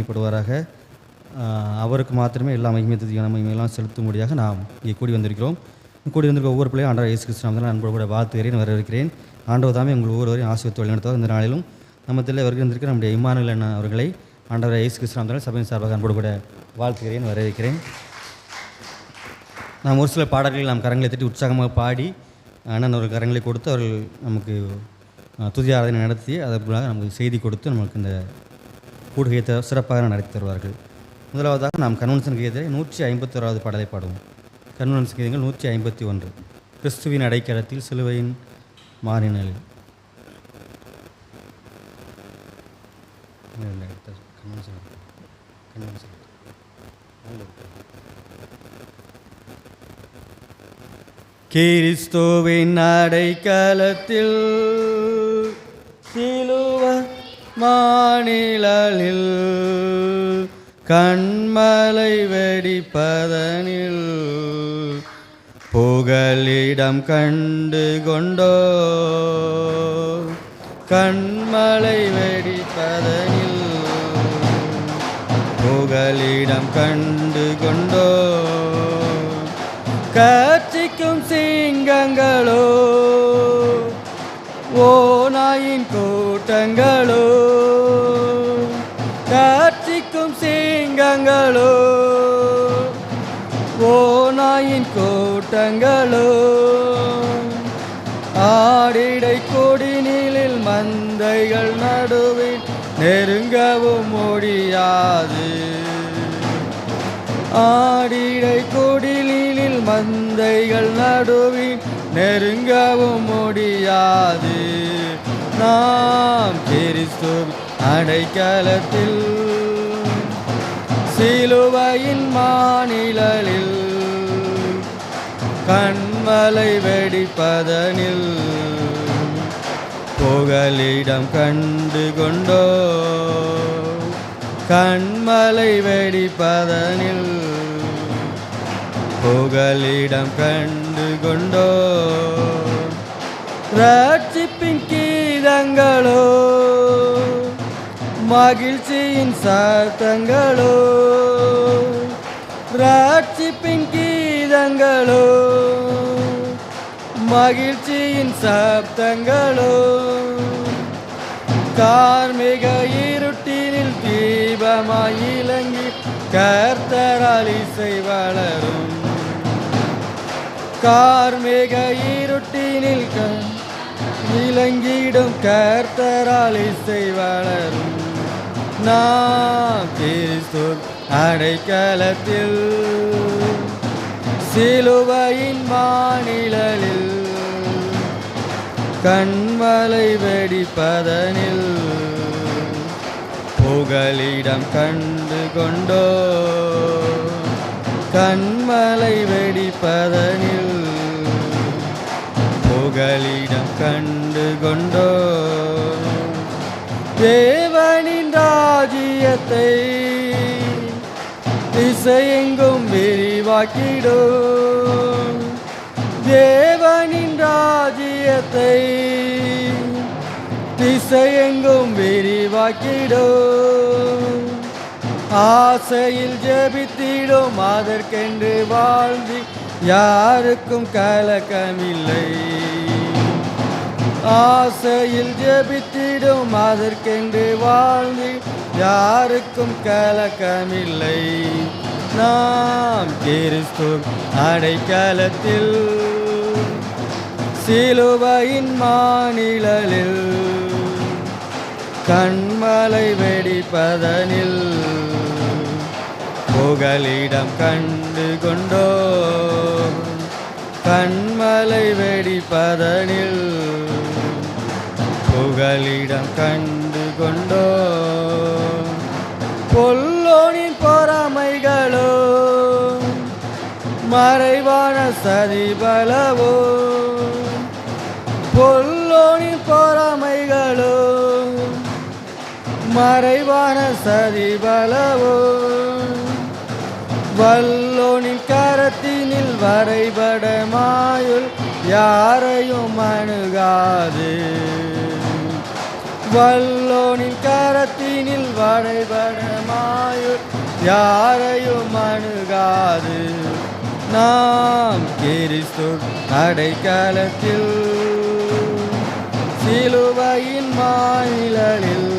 மையப்படுவாராக. அவருக்கு மாத்திரமே எல்லா மகிமையான மகிமையெல்லாம் செலுத்தும்படியாக நாம் இங்கே கூடி வந்திருக்கிறோம். கூடி வந்திருக்க ஒவ்வொரு பிள்ளையும் ஆண்டவர் இயேசு கிறிஸ்து நாமத்தில் அன்போடு கூட வாழ்த்துகிறேன், வரவேற்கிறேன். ஆண்டவர் தாமே உங்கள் ஒவ்வொருவரையும் ஆசீர்வதித்து வழிநடத்துவார். இந்த நாளிலும் நம்மத்தில் வருகின்றிருக்கிற நம்முடைய இம்மானுவேல் அண்ணா அவர்களை ஆண்டவர் இயேசு கிறிஸ்து நாமத்தில் சபையின் சார்பாக அன்போடு கூட வாழ்த்துகிறேன், வரவேற்கிறேன். நாம் ஒரு சில பாடல்களை நாம் கரங்களை தட்டி உற்சாகமாக பாடி அண்ணன் ஒரு கரங்களை கொடுத்து அவர்கள் நமக்கு துதி ஆராதனை நடத்தி அதற்குள்ளாக நமக்கு செய்தி கொடுத்து நமக்கு இந்த கூடுகையத்தை சிறப்பாக நடத்தி தருவார்கள். முதலாவதாக நாம் கன்வென்ஷன் கீதத்தை 151வது பாடலை பாடுவோம். கன்வென்ஷன் கீதங்கள் 151. கிறிஸ்துவின் அடைக்கலத்தில் சிலுவையின் மாறினல். கிறிஸ்துவின் அடைக்கலத்தில் சிலுவை மாநிலில் கண்மலை வெடிப்பதனில் புகலிடம் கண்டு கொண்டோ. கண்மலை வெடிப்பதனில் புகலிடம் கண்டு கொண்டோ. கர்ச்சிக்கும் சிங்கங்களோ ஓநாயின் கூட்டங்களோ. கர்ச்சிக்கும் சிங்கங்களோ ஓநாயின் கூட்டங்களோ. ஆடிடை கொடிநிலில் மந்தைகள் நடுவில் நெருங்கவும் முடியாது. ஆடிடை கொடிலில் மந்தைகள் நடுவில் நெருங்கவும் முடியாது. நாம் கிறிஸ்து அடைக்கலத்தில் சிலுவையின் மாநிலில் கண்மலை வெடிப்பதனில் புகலிடம் கண்டு கொண்டோ. கண்மலை வெடிப்பதனில் புகலிடம் கண்டு கொண்டோ. ரட்சிப்பின் கீதங்களோ மகிழ்ச்சியின் சத்தங்களோ. ரட்சிப்பின் கீதங்களோ மகிழ்ச்சியின் சப்தங்களோ. கார்மிக இருட்டினில் தீபமாய் இலங்கி கர்த்தரால் இசை வளரும். கார்மிக இருட்டினில் இலங்கிடும் கர்த்தரால் இசை வளரும். நாம் கிறிஸ்து அடைக்கலத்தில் சிலுவையின் மாநிலில் கண்மலை வெடிப்பதனில் புகலிடம் கண்டு கொண்டோ. கண்மலை வெடிப்பதனில் புகலிடம் கண்டு கொண்டோ. தேவனின் ராஜ்யத்தை திசையெங்கும் விரிவாக்கிடோ. தேவனின் ராஜ்யத்தை திசையெங்கும் விரிவாக்கிடோ. ஆசையில் ஜெபித்திடும் அதற்கென்று வாழ்ந்து யாருக்கும் கலக்கமில்லை. ஆசையில் ஜெபித்திடும் அதற்கென்று வாழ்ந்து யாருக்கும் கலக்கமில்லை. நாம் கிறிஸ்து அடைக்கலத்தில் சிலுவையின் மாநிலில் கண்மலை வெடிப்பதனில் புகலிடம் கண்டு கொண்டோ. கண்மலை வெடிப்பதனில் புகலிடம் கண்டு கொண்டோ. பொல்லோனின் பொறாமைகளோ மறைவான சதிபலவோ. பொல்லோனின் பொறாமைகளோ மறைவான சதிபலவோ. வல்லோனின் கரத்தினில் வரைபட மாயுள் யாரையும் அணுகாது. வல்லோனின் கரத்தினில் வரைபட மாயுள் யாரையும் அணுகாது. நாம் கிறிஸ்து அடைக்கலத்தில் சிலுவையின் மாநிலில்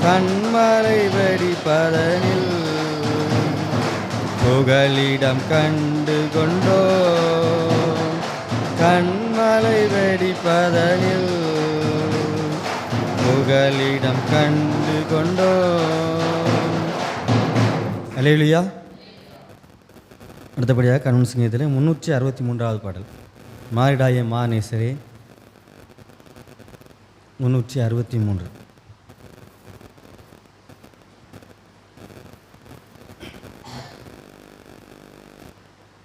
கண்மலை வெடிப்பதனில் புகலிடம் கண்டு கொண்டோ. கண்மலை வெடிப்பதனில் புகலிடம் கண்டு கொண்டோ. அல்லேலூயா. அடுத்தபடியாக கண்மணி சங்கீதத்தில் 363வது பாடல். மாறிடாய மா நேசரே. 363.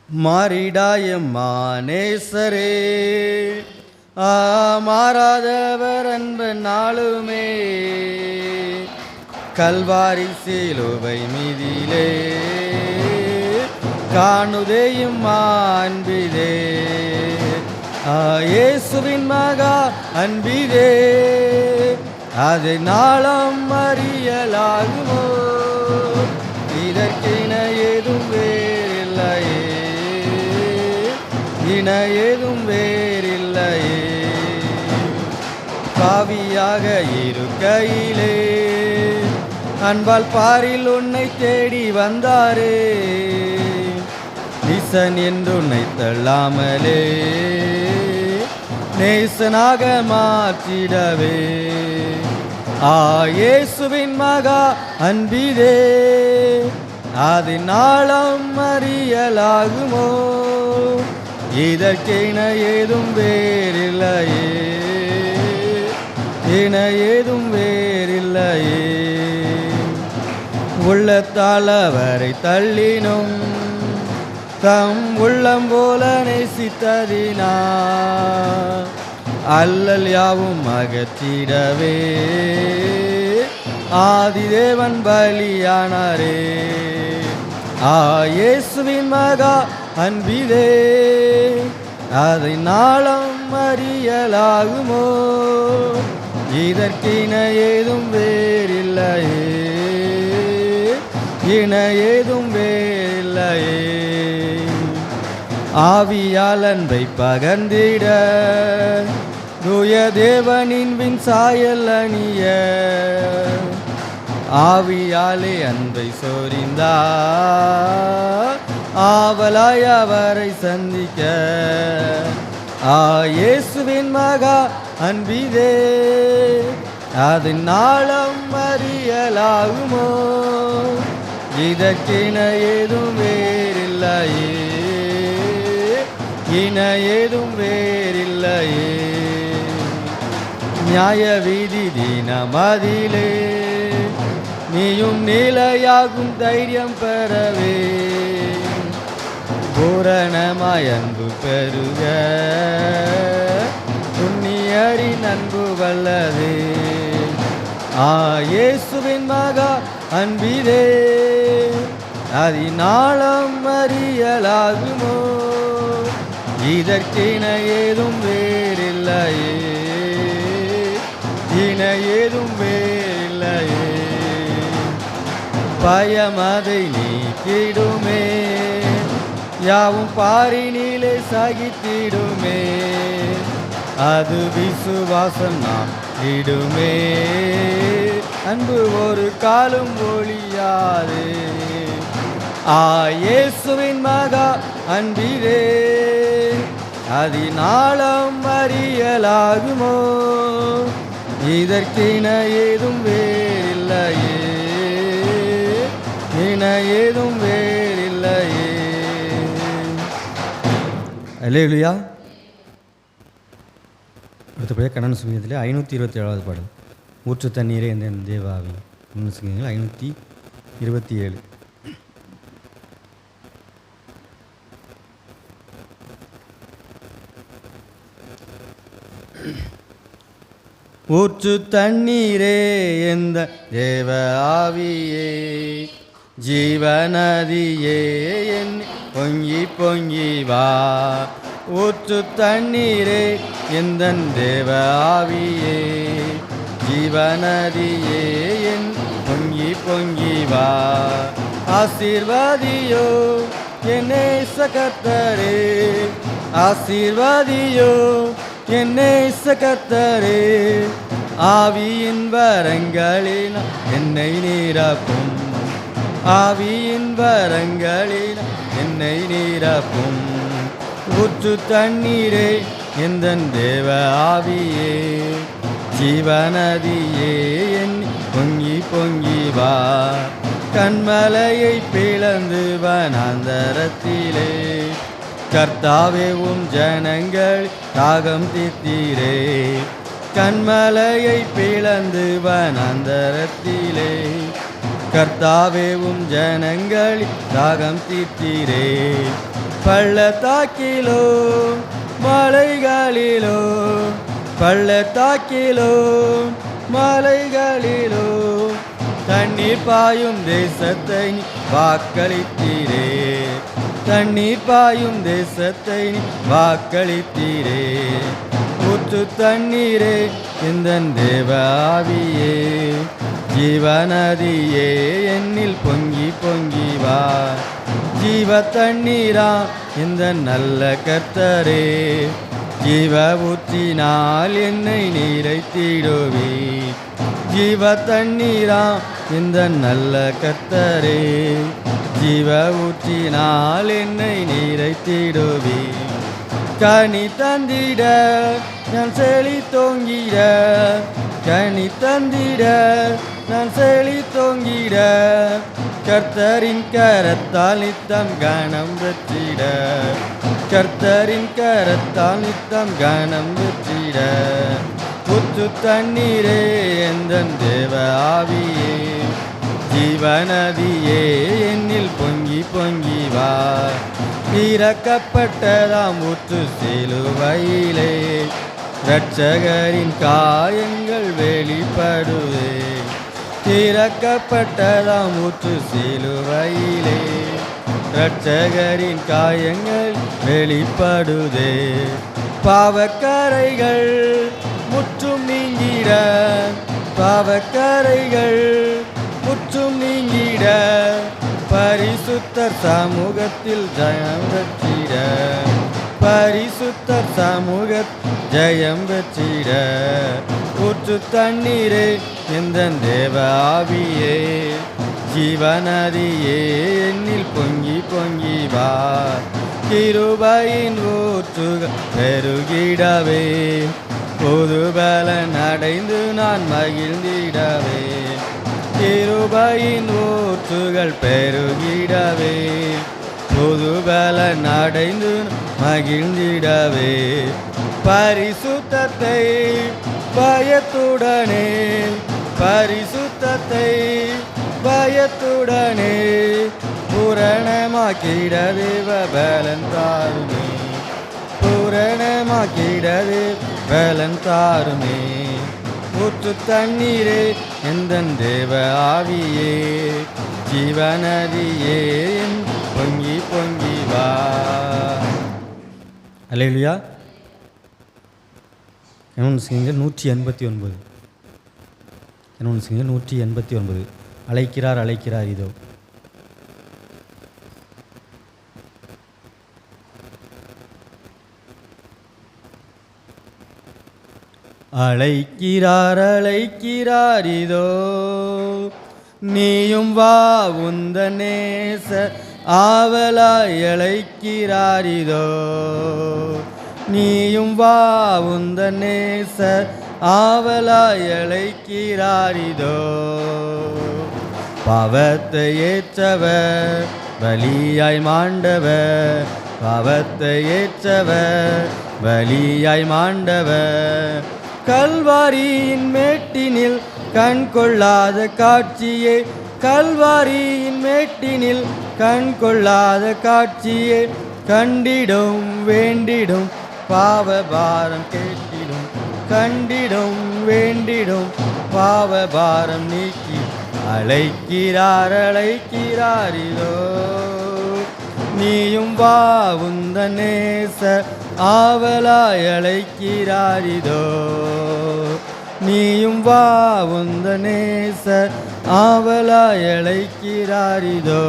மாறிடாய மானேசரே, மாறாதவர் அன்பு நாளுமே, கல்வாரி சிலுவை மீதிலே காணுதேயும் அன்பிதே. இயேசுவின் மகா அன்பிதே, அது நாளம் அறியலாகுமோ. இதற்கின ஏதும் வேறில்லையே, இன ஏதும் வேறில்லையே. பாவியாக இருக்கையிலே அன்பால் பாரில் உன்னை தேடி வந்தாரே. நீசன் என்று உன்னை தள்ளாமலே நேசனாக மாற்றிடவே. இயேசுவின் மகா அன்பிதே, அது நாளம் அறியலாகுமோ. இதற்கென ஏதும் வேறில்லையே, என ஏதும் வேறில்லையே. உள்ளத்தால் அவரை தள்ளினும் தம் உள்ளம் போல நேசித்ததினா அல்லல் யாவும் அகற்றிடவே ஆதிதேவன் பலியானாரே. இயேசுவின் மகா அன்பிதே, அதை நாளம் அறியலாகுமோ. இதற்கின ஏதும் வேறில்லையே, இன ஏதும் வேறில்லையே. ஆவியால் அன்பை பகர்ந்திட தூய தேவனின் வின் சாயல் அணிய ஆவியாலே அன்பை சொரிந்தா ஆவலாய் அவரை சந்திக்க. இயேசுவின் மகா அன்பிதே, அது நாளம் அறியலாகுமோ. இதற்கின ஏதும் வேறில்லையே, இன ஏதும் வேறில்லையே. நியாய வீதி தினமதிலே நீயும் நிலையாகும் தைரியம் பெறவே பூரணமாய் அன்பு பெருக புண்ணியரின் அன்பு வல்லதே. இயேசுவின் மகா அன்பிதே, அதினாலம் அறியலாகுமோ. இதற்கின ஏதும் வேறில்லையே, இன ஏதும் வேறில்லையே. பயமதை நீக்கிடுமே, யாவும் பாரினிலே சகித்திடுமே. அது விசுவாசம் நாம் இடுமே, அன்பு ஒரு காலும் ஒழியாது. இயேசுவின் மகா அன்பிதே, அதினாலம் அறியலாகுமோ. இதற்கின ஏதும் வேறில்லையே, இன ஏதும் வேறில்லையே. அல்லேலூயா. அடுத்தபடியாக கண்ணன் சங்கீதத்தில் 527வது பாடல். ஊற்று தண்ணீரே என்ற தேவாவி. கண்ணன் சங்கீதங்கள் 527. ஊற்று தண்ணீரே எந்த தேவ ஆவியே, ஜீவநதியே என் பொங்கி பொங்கி வா. ஊற்று தண்ணீரே எந்த தேவ ஆவியே, ஜீவநதியே என் பொங்கி பொங்கி வா. ஆசீர்வாதியோ என்னை கர்த்தரே, ஆசீர்வாதியோ என்னை கர்த்தரே. ஆவியின் வரங்களில் என்னை நிரப்பும், ஆவியின் வரங்களில் என்னை நிரப்பும். ஊற்று தண்ணீரே எந்தன் தேவ ஆவியே, ஜீவநதியே என் பொங்கி பொங்கி வா. கண்மலையை பிளந்து வனாந்தரத்திலே கர்த்தாவே உம் ஜனங்கள் தாகம் தீர்த்தீரே. கண்மலையை பிளந்து வனாந்தரத்திலே கர்த்தாவே உம் ஜனங்கள் தாகம் தீர்த்தீரே. பள்ளத்தாக்கிலோ மலைகளிலோ, பள்ளத்தாக்கிலோ மலைகளிலோ தண்ணீர் பாயும் தேசத்தை வாக்களித்தீரே, தண்ணீர் பாயும் தேசத்தை வாக்களித்தீரே. ஊற்று தண்ணீரே எந்தன் தேவ ஆவியே, ஜீவநதியே என்னில் பொங்கி பொங்கி வா. ஜீவ தண்ணீரா இந்த நல்ல கர்த்தரே, ஜீவ ஊற்றினால் என்னை நிறைத்திடுவே. ஜீவ தண்ணீரா இந்த நல்ல கர்த்தரே, ஜீவ ஊற்றினால் என்னை நிறைத்திடுவே. கனி தந்திட நான் செழி தோங்கிட, கனி தந்திட நான் செழி தோங்கிட. கர்த்தரின் கரத்தால் நித்தம் கனம் பெற்றிட, கர்த்தரின் கரத்தால் நித்தம் கனம் பெற்றிட. ஊற்று தண்ணீரே எந்தன் தேவ ஆவியே, ஜீவநதியே என்னில் பொங்கி பொங்கி வா. திறக்கப்பட்டதாம் ஊற்று சிலுவையிலே இரட்சகரின் காயங்கள் வெளிப்படுவே. திறக்கப்பட்டதாம் ஊற்று சிலுவையிலே இரட்சகரின் காயங்கள் வெளிப்படுதே. பாவக்கரைகள் முற்றும் நீங்கிட, பாவக்கரைகள் முற்றும் நீங்கிட. பரிசுத்தர் சமூகத்தில் ஜெயம் பெற்றிட, பரிசுத்தர் சமூகத்தில் ஜெயம் பெற்றிட. ஊற்று தண்ணீரே எந்தன் தேவ ஆவியே, ஜீவநதியே என்னில் பொங்கி பொங்கி வா. கிருபையின் ஊற்றுகள் பெருகிடவே, புது பலன் அடைந்து நான் மகிழ்ந்திடவே. கிருபையின் ஊற்றுகள் பெருகிடவே, புது பலன் அடைந்து மகிழ்ந்திடவே. பரிசுத்தத்தை பயத்துடனே, பரிசுத்தத்தை பயத்துடனே பூரணமாக்கிட தேவ பலன் தாருமே, பூரணமாக்கிட தேவ பலன் தாருமே. ஊற்று தண்ணீரே எந்தன் தேவ ஆவியே, ஜீவநதியே பொங்கி பொங்கி வா. அல்லேலூயா. என்னொன்று செய்யுங்கள் 189, என்னொன்று செய்யுங்கள் 189. அழைக்கிறார் அழைக்கிறார் இதோ. அழைக்கிறார் அழைக்கிறார் இதோ, நீயும் வா உந்த நேச ஆவலாய் அழைக்கிறார் இதோ. நீயும் வா உந்த நேச ஆவலாய் அழைக்கிறார் இதோ. பாவத்தை ஏற்றவர் பலியாய் மாண்டவர், பாவத்தை ஏற்றவர் பலியாய் மாண்டவர். கல்வாரியின் மேட்டினில் கண் கொள்ளாத காட்சியே, கல்வாரியின் மேட்டினில் கண் கொள்ளாத காட்சியே. கண்டிடும் வேண்டிடும் பாவபாரம் கேட்டிடும், கண்டிடும் வேண்டிடும் பாவபாரம் நீக்கி அழைக்கிறார் அழைக்கிறார் இதோ. நீயும் வா உந்த நேச ஆவலாய் அழைக்கிறார் இதோ. நீயும் வா உந்த நேச ஆவலாய் அழைக்கிறாரிதோ.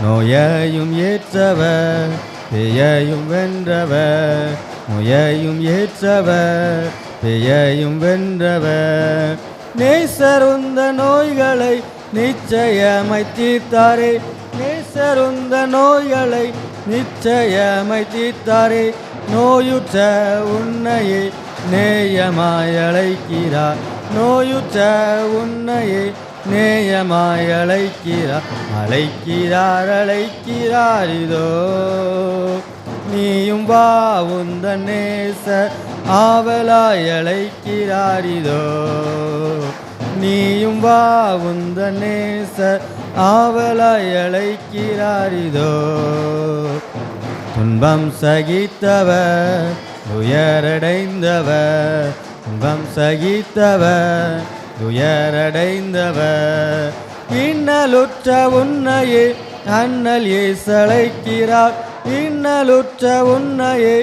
நோயையும் ஏற்றவர், பேயையும் வென்றவர், நோயையும் ஏற்றவர், பேயையும் வென்றவர். நேசருந்த நோய்களை நிச்சயமாய் தீர்த்தாரே, நேசருந்த நோய்களை நிச்சயமாய் தீர்த்தாரே. நோயுற்ற உன்னையே நேயமாய் அழைக்கிறார், நோயுற்ற உன்னையே நேயமாய் அழைக்கிறார், அழைக்கிறார் அழைக்கிறார் இதோ. நீயும் வா உந்த நேச ஆவலாய் அழைக்கிறார் இதோ. நீயும் வா உந்த நேச ஆவலாய் அழைக்கிறார் இதோ. துன்பம் சகித்தவர், துயரடைந்தவர், துன்பம் சகித்தவர், துயரடைந்தவர். இன்னலுற்ற உன்னையே அண்ணல் ஏசழைக்கிறார், இன்னலுற்ற உன்னையே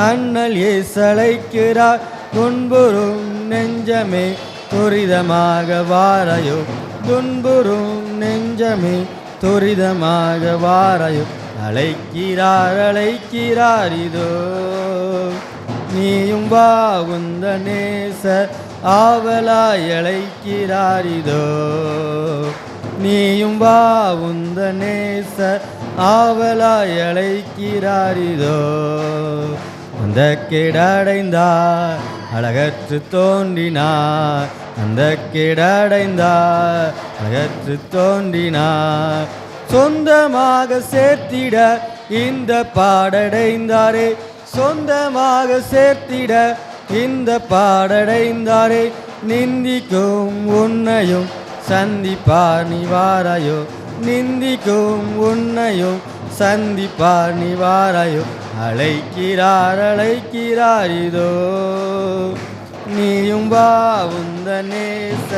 அண்ணல் ஏசழைக்கிறார். துன்புறும் நெஞ்சமே துரிதமாக வாரையோ, துன்புறும் நெஞ்சமே துரிதமாக வாரையோ. அழைக்கிறார் அழைக்கிறார் இதோ. நீயும் வா உந்த நேச ஆவலாய் அழைக்கிறார் இதோ. நீயும் வா உந்த நேச ஆவலாய் அழைக்கிறார் இதோ. அந்த கேடடைந்தார் அழகற்று தோன்றினார், அந்த கேடடைந்தார் அழகற்று தோன்றினார். சொந்தமாக சேர்த்திட இந்த பாடடைந்தாரே, சொந்தமாக சேர்த்திட இந்த பாடடைந்தாரே. நிந்திக்கும் உன்னையும் சந்திப்பார் நிவாராயோ, நிந்திக்கும் உன்னையும் சந்திப்பார் நிவாராயோ. அழைக்கிறார் அழைக்கிறார் இதோ. நீயும் வா உந்த நேச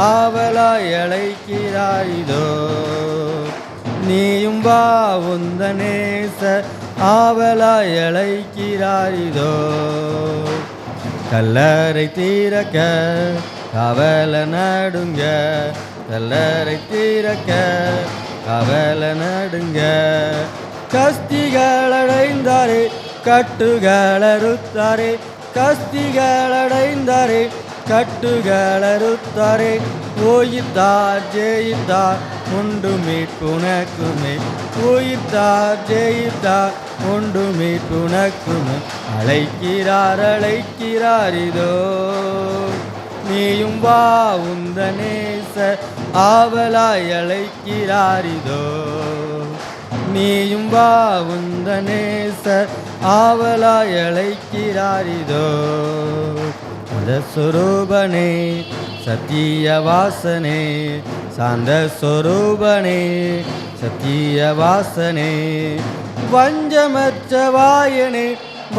ஆவலாய் அழைக்கிறார் இதோ. நீயும் வா உந்த நேச ஆவலாய் அழைக்கிறார் இதோ. கல்லறை தீரக்க கவல நடுங்க, கல்லறை தீரக்க கவல நடுங்க. கஸ்திகள் அடைந்தாரே கட்டுகள் அறுத்தாரே, கஸ்திகள் அடைந்தாரே கட்டுகள் அறுத்தாரே. ஓயித்தார் ஜெயித்தார் உண்டு மீட்புனக்குமே, ஓயித்தார் ஜெயித்தார் உண்டு மீட்புனக்குமே. அழைக்கிறார் அழைக்கிறார் இதோ. நீயும் வா உந்த நேச ஆவலாய் அழைக்கிறார் இதோ. நீயும் வா உந்த நேச ஆவலாய் அழைக்கிறார் இதோ. மத சொரூபனே சத்திய வாசனே, சாந்த சொரூபனே சத்திய வாசனே. வஞ்சமற்ற வாயனே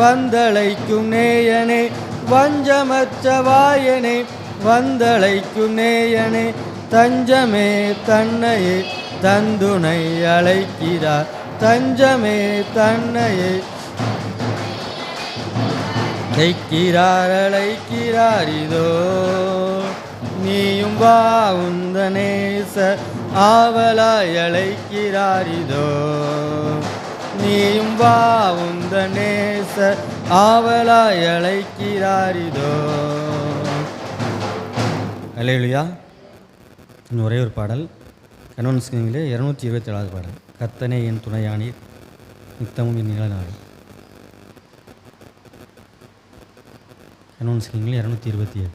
வந்தழைக்கும் நேயனே, வஞ்சமற்ற வாயனே வந்தழைக்கும் நேயனே. தஞ்சமே தன்னையே தந்துணை அழைக்கிறார், தஞ்சமே தன்னையே அழைக்கிறார் அழைக்கிறார் இதோ. நீயும் வா உந்த நேச ஆவலாய் அழைக்கிறார் இதோ. நீயும் வா உந்த நேச ஆவலாய் அழைக்கிறார் இதோ. அல்லேலூயா. இன்னும் ஒரே ஒரு பாடல், கணவன் சிங்கிலே 227வது பாடல். கர்த்தனே என் துணையானீர் நித்தமும் என் நிழலானீர். கணவன் சிங்கிலே 227.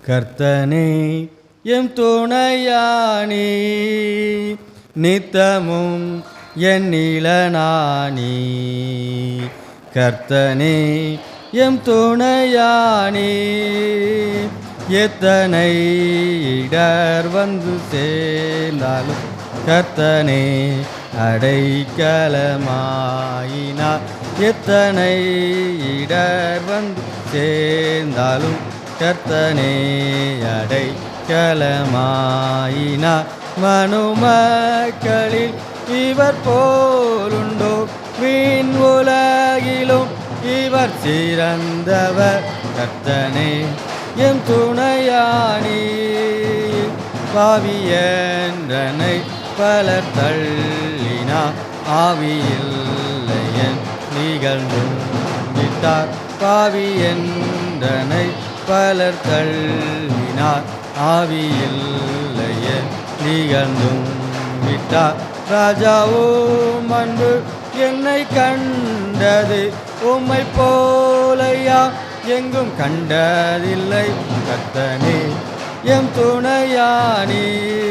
கர்த்தனே எம் துணையானி நித்தமும் என் நிழலானி. கர்த்தனே எம் துணையானி எத்தனை இடர் வந்து சேர்ந்தாலும் கர்த்தனே அடைக்கலமாயினார். எத்தனை இடர் வந்து சேர்ந்தாலும் கர்த்தனே அடைக்கலமாயினார். மனுமக்களில் இவர் போலுண்டோ, வீண் உலகிலும் இவர் சிறந்தவர். கர்த்தனே எம் துணையானீர். பாவியன்றனை பலர் தள்ளினார், ஆவியில்லையன் நிகழ்ந்தும் விட்டார். பாவியன்றனை பலர் தள்ளினார், ஆவியில்லையன் நிகழ்ந்தும் விட்டார். ராஜாவும் அன்பு என்னை கண்டது, உம்மை போலையா எங்கும் கண்டதில்லை. கர்த்தனே எம் துணையானீர்.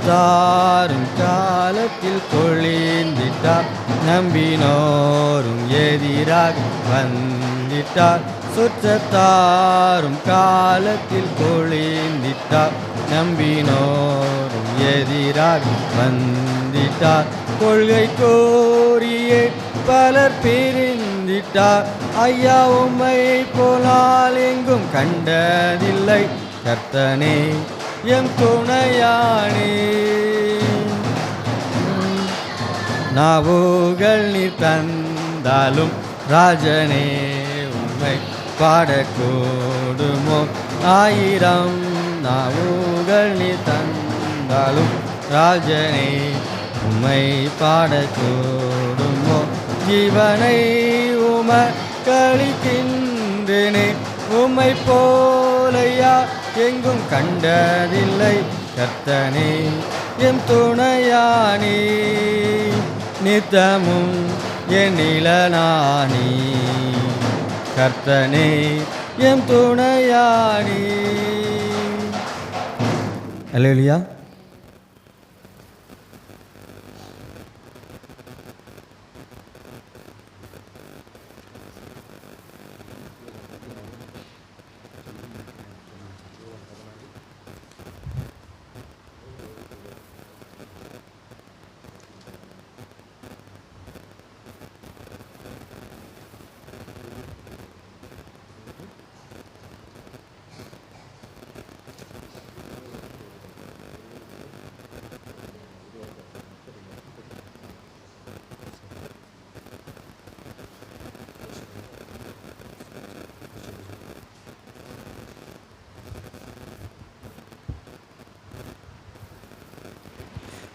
தாரும் காலத்தில் கொழிந்திட்டார், நம்பினோரும் எதிராக வந்திட்டார். சுற்றத்தாரும் காலத்தில் கொழிந்திட்டார், நம்பினோரும் எதிராக வந்திட்டார். கொள்கை கோரியே பலர் பிரிந்திட்டார், ஐயா உம்மை போலால் எங்கும் கண்டதில்லை. கர்த்தனே எம் துணையானே. நாவுகள் நீர் தந்தாலும் ராஜனே உம்மை பாடக்கூடுமோ. ஆயிரம் நாவுகள் நீர் தந்தாலும் ராஜனே உம்மை பாடக்கூடுமோ. ஜீவனை உமக்களிக்கின்றேனே, உம்மை போலையா எங்கும் கண்டதில்லை. கர்த்தனே எம் துணையானே, நித்தமும் என் நிழலானே. கர்த்தனே எம் துணையானே. அல்லேலூயா.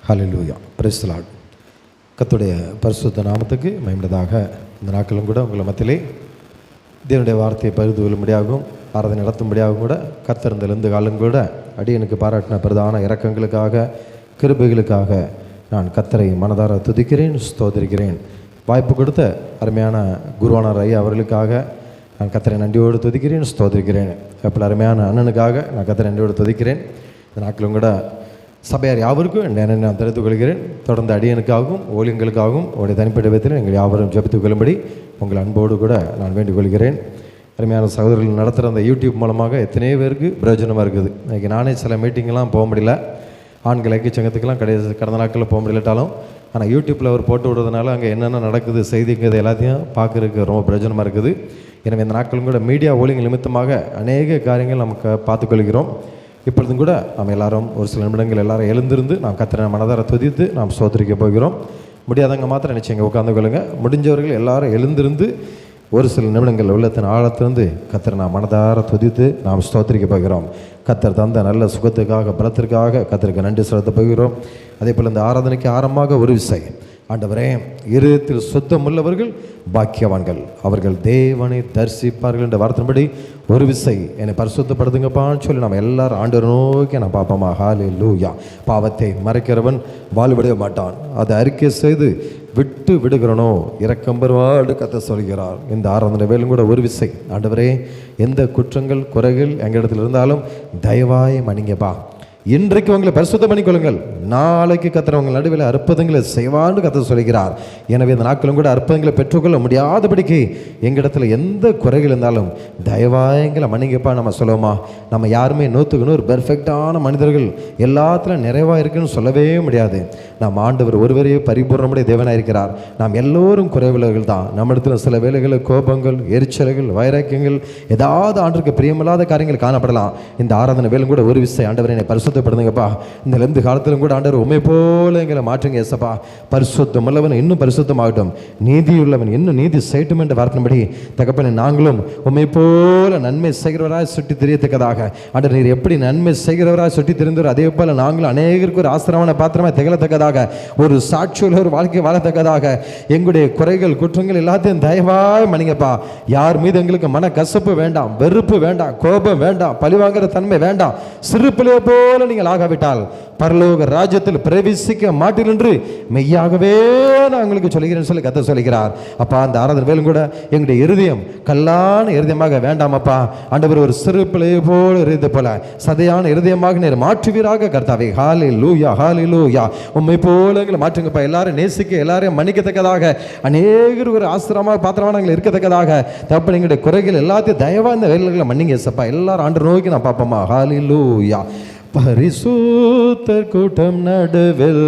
Hallelujah, praise the Lord. கர்த்தருடைய பரிசுத்த நாமத்துக்கு மகிமையாக இந்த நாட்களும் கூட உங்களை மத்தியிலே தேவனுடைய வார்த்தையை பகிர்ந்து கொள்ளும்படியாகவும் ஆராதனை நடத்தும்படியாகவும் கூட கர்த்தர் இந்த காலம் கூட அடியனுக்கு பாராட்டின பிரதான இரக்கங்களுக்காக கிருபைகளுக்காக நான் கர்த்தரை மனதார துதிக்கிறேன், ஸ்தோத்திரிக்கிறேன். வாய்ப்பு கொடுத்த அருமையான குருவானார் ஐயா அவர்களுக்காக நான் கர்த்தரை நன்றியோடு துதிக்கிறேன், ஸ்தோத்திரிக்கிறேன். அப்படி அருமையான அண்ணனுக்காக நான் கர்த்தரை நன்றியோடு துதிக்கிறேன். இந்த நாட்களும் கூட சபையார் யாவருக்கும் என்னை நான் தெரிவித்துக் கொள்கிறேன். தொடர்ந்து அடியனுக்காகவும் ஊழியங்களுக்காகவும் உடைய தனிப்பட்ட விதத்தில் எங்கள் யாவரும் ஜெபித்துக் கொள்ளும்படி உங்கள் அன்போடு கூட நான் வேண்டிக் கொள்கிறேன். அருமையான சகோதரர்கள் நடத்துகிற அந்த யூடியூப் மூலமாக எத்தனையோ பேருக்கு பிரயோஜனமாக இருக்குது. இன்றைக்கி நானே சில மீட்டிங்கெலாம் போக முடியல, ஆண்கள் ஐக்கிய சங்கத்துக்கெல்லாம் கடந்த நாட்களில் போக முடியலட்டாலும் ஆனால் யூடியூப்பில் அவர் போட்டு விடுறதுனால அங்கே என்னென்ன நடக்குது செய்திங்கிறது எல்லாத்தையும் பார்க்குறதுக்கு ரொம்ப பிரயோஜனமாக இருக்குது. எனவே இந்த நாட்களும் கூட மீடியா ஊழியங்கள் நிமித்தமாக அநேக காரியங்கள் நமக்கு பார்த்துக்கொள்கிறோம். இப்பொழுதும் கூட நம்ம எல்லாரும் ஒரு சில நிமிடங்கள் எல்லாரும் எழுந்திருந்து நாம் கர்த்தரை மனதார துதித்து நாம் ஸ்தோத்திரிக்க போகிறோம். முடியாதவங்க மாத்திரம் நிச்சயங்க உட்கார்ந்து கொள்ளுங்க. முடிஞ்சவர்கள் எல்லாரும் எழுந்திருந்து ஒரு சில நிமிடங்கள் உள்ளத்தின் ஆழத்திலிருந்து கர்த்தரை நாம் மனதார துதித்து நாம் ஸ்தோத்திரிக்க போகிறோம். கர்த்தர் தந்த நல்ல சுகத்துக்காக பலத்திற்காக கர்த்தருக்கு நன்றி செலுத்த போகிறோம். அதே போல் இந்த ஆராதனைக்கு ஆரம்பமாக ஒரு விசை, ஆண்டவரே இருதயத்தில் சுத்தமுள்ளவர்கள் பாக்கியவான்கள், அவர்கள் தேவனை தரிசிப்பார்கள் என்ற வார்த்தையின்படி ஒரு விசை என்னை பரிசுத்தப்படுத்துங்கப்பான்னு சொல்லி நம்ம எல்லாரும் ஆண்டவரை நோக்கி நான் பார்ப்போமா. ஹல்லேலூயா. பாவத்தை மறைக்கிறவன் வாழ்விட மாட்டான், அதை அறிக்கை செய்து விட்டு விடுகிறனோ இரக்கம் பெறுவாடு கர்த்தர் சொல்கிறார். இந்த ஆராதனை வேலும் கூட ஒரு விசை, ஆண்டவரே எந்த குற்றங்கள் குறைகள் எங்கள் இடத்துல இருந்தாலும் தயவாய் மன்னிங்கப்பா. இன்றைக்கு உங்களை பரிசுத்தம் பண்ணிக்கொள்ளுங்கள், நாளைக்கு கர்த்தர் உங்கள் நடுவில் அற்புதங்களை செய்வான்னு கர்த்தர் சொல்கிறார். எனவே இந்த நாட்களும் கூட அற்புதங்களை பெற்றுக்கொள்ள முடியாதபடிக்கு எங்களிடத்தில் எந்த குறைகள் இருந்தாலும் தயவாயங்களை மன்னிங்கப்பா நம்ம சொல்லுவோமா? நம்ம யாருமே 100க்கு 100 பெர்ஃபெக்டான மனிதர்கள், எல்லாத்திலும் நிறைவாக இருக்குன்னு சொல்லவே முடியாது. நாம் ஆண்டவர் ஒருவரையே பரிபூர்ணமுடைய தேவனாக இருக்கிறார். நாம் எல்லோரும் குறைவுள்ளவர்கள் தான். நம்ம இடத்துல சில வேலைகள், கோபங்கள், எரிச்சல்கள், வைராக்கியங்கள், ஏதாவது ஆண்டுக்கு பிரியமில்லாத காரியங்கள் காணப்படலாம். இந்த ஆராதனை வேலும் கூட ஒரு விஷயம், ஆண்டவரை என்னை பரிசுத்தப்படுதுங்கப்பா. இந்த லெந்து காலத்திலும் கூட ஆண்டவர் உண்மை போல எங்களை மாற்றுங்க ஏசப்பா. பரிசுத்தம் உள்ளவன் இன்னும் பரிசுத்தமாகட்டும், நீதியுள்ளவன் இன்னும் நீதி செய்யட்டும் என்ற வார்த்தைப்படி தகப்பனை நாங்களும் உண்மை போல நன்மை செய்கிறவராய் சுட்டி தெரியத்தக்கதாக, ஆண்டவர் நீர் எப்படி நன்மை செய்கிறவராய் சுட்டி தெரிந்தவர் அதே போல நாங்களும் அநேகருக்கு ஒரு ஆசிரமான பாத்திரமாக திகழத்தக்கதாக, ஒரு சாட்சியுள்ள ஒரு வாழ்க்கை வாழத்தக்கதாக, எங்களுடைய குறைகள் குற்றங்கள் எல்லாத்தையும் தயவாய் மன்னிங்கப்பா. யார் மீது எங்களுக்கு மன கசப்பு வேண்டாம், வெறுப்பு வேண்டாம், கோபம் வேண்டாம், பழிவாங்கிற தன்மை வேண்டாம். சிறு பிள்ளையை போல நீங்கள் ஆகாவிட்டால் பரலோக ராஜ்யத்தில் பிரவேசிக்க மாட்டீர்கள் என்று மெய்யாகவே நான் உங்களுக்கு சொல்கிறேன்னு சொல்லி கர்த்தர் சொல்கிறார். அப்பா, அந்த ஆராதனை வேலும் கூட எங்களுடைய இருதயம் கல்லான இருதயமாக வேண்டாமப்பா. ஆண்டவர் ஒரு சிறு பிள்ளையை போல இருந்தது போல சதையான இருதயமாக நீர் மாற்றுவீராக கர்த்தாவே. ஹல்லேலூயா, ஹல்லேலூயா. உம்மை போல எங்களை மாற்றுங்கப்பா. எல்லாரும் நேசிக்க, எல்லாரையும் மன்னிக்கத்தக்கதாக, அநேகர் ஒரு ஆசிரமாக பாத்திரமாக நாங்கள் இருக்கத்தக்கதாக தப்பு எங்களுடைய குறைகள் எல்லாத்தையும் தயவா இந்த வேலைகளை மன்னிங்க ஏசப்பா. எல்லாரும் ஆண்டு நோக்கி நான் பார்ப்போமா? ஹல்லேலூயா. பரிசுத்தர் கூட்டம் நடுவில்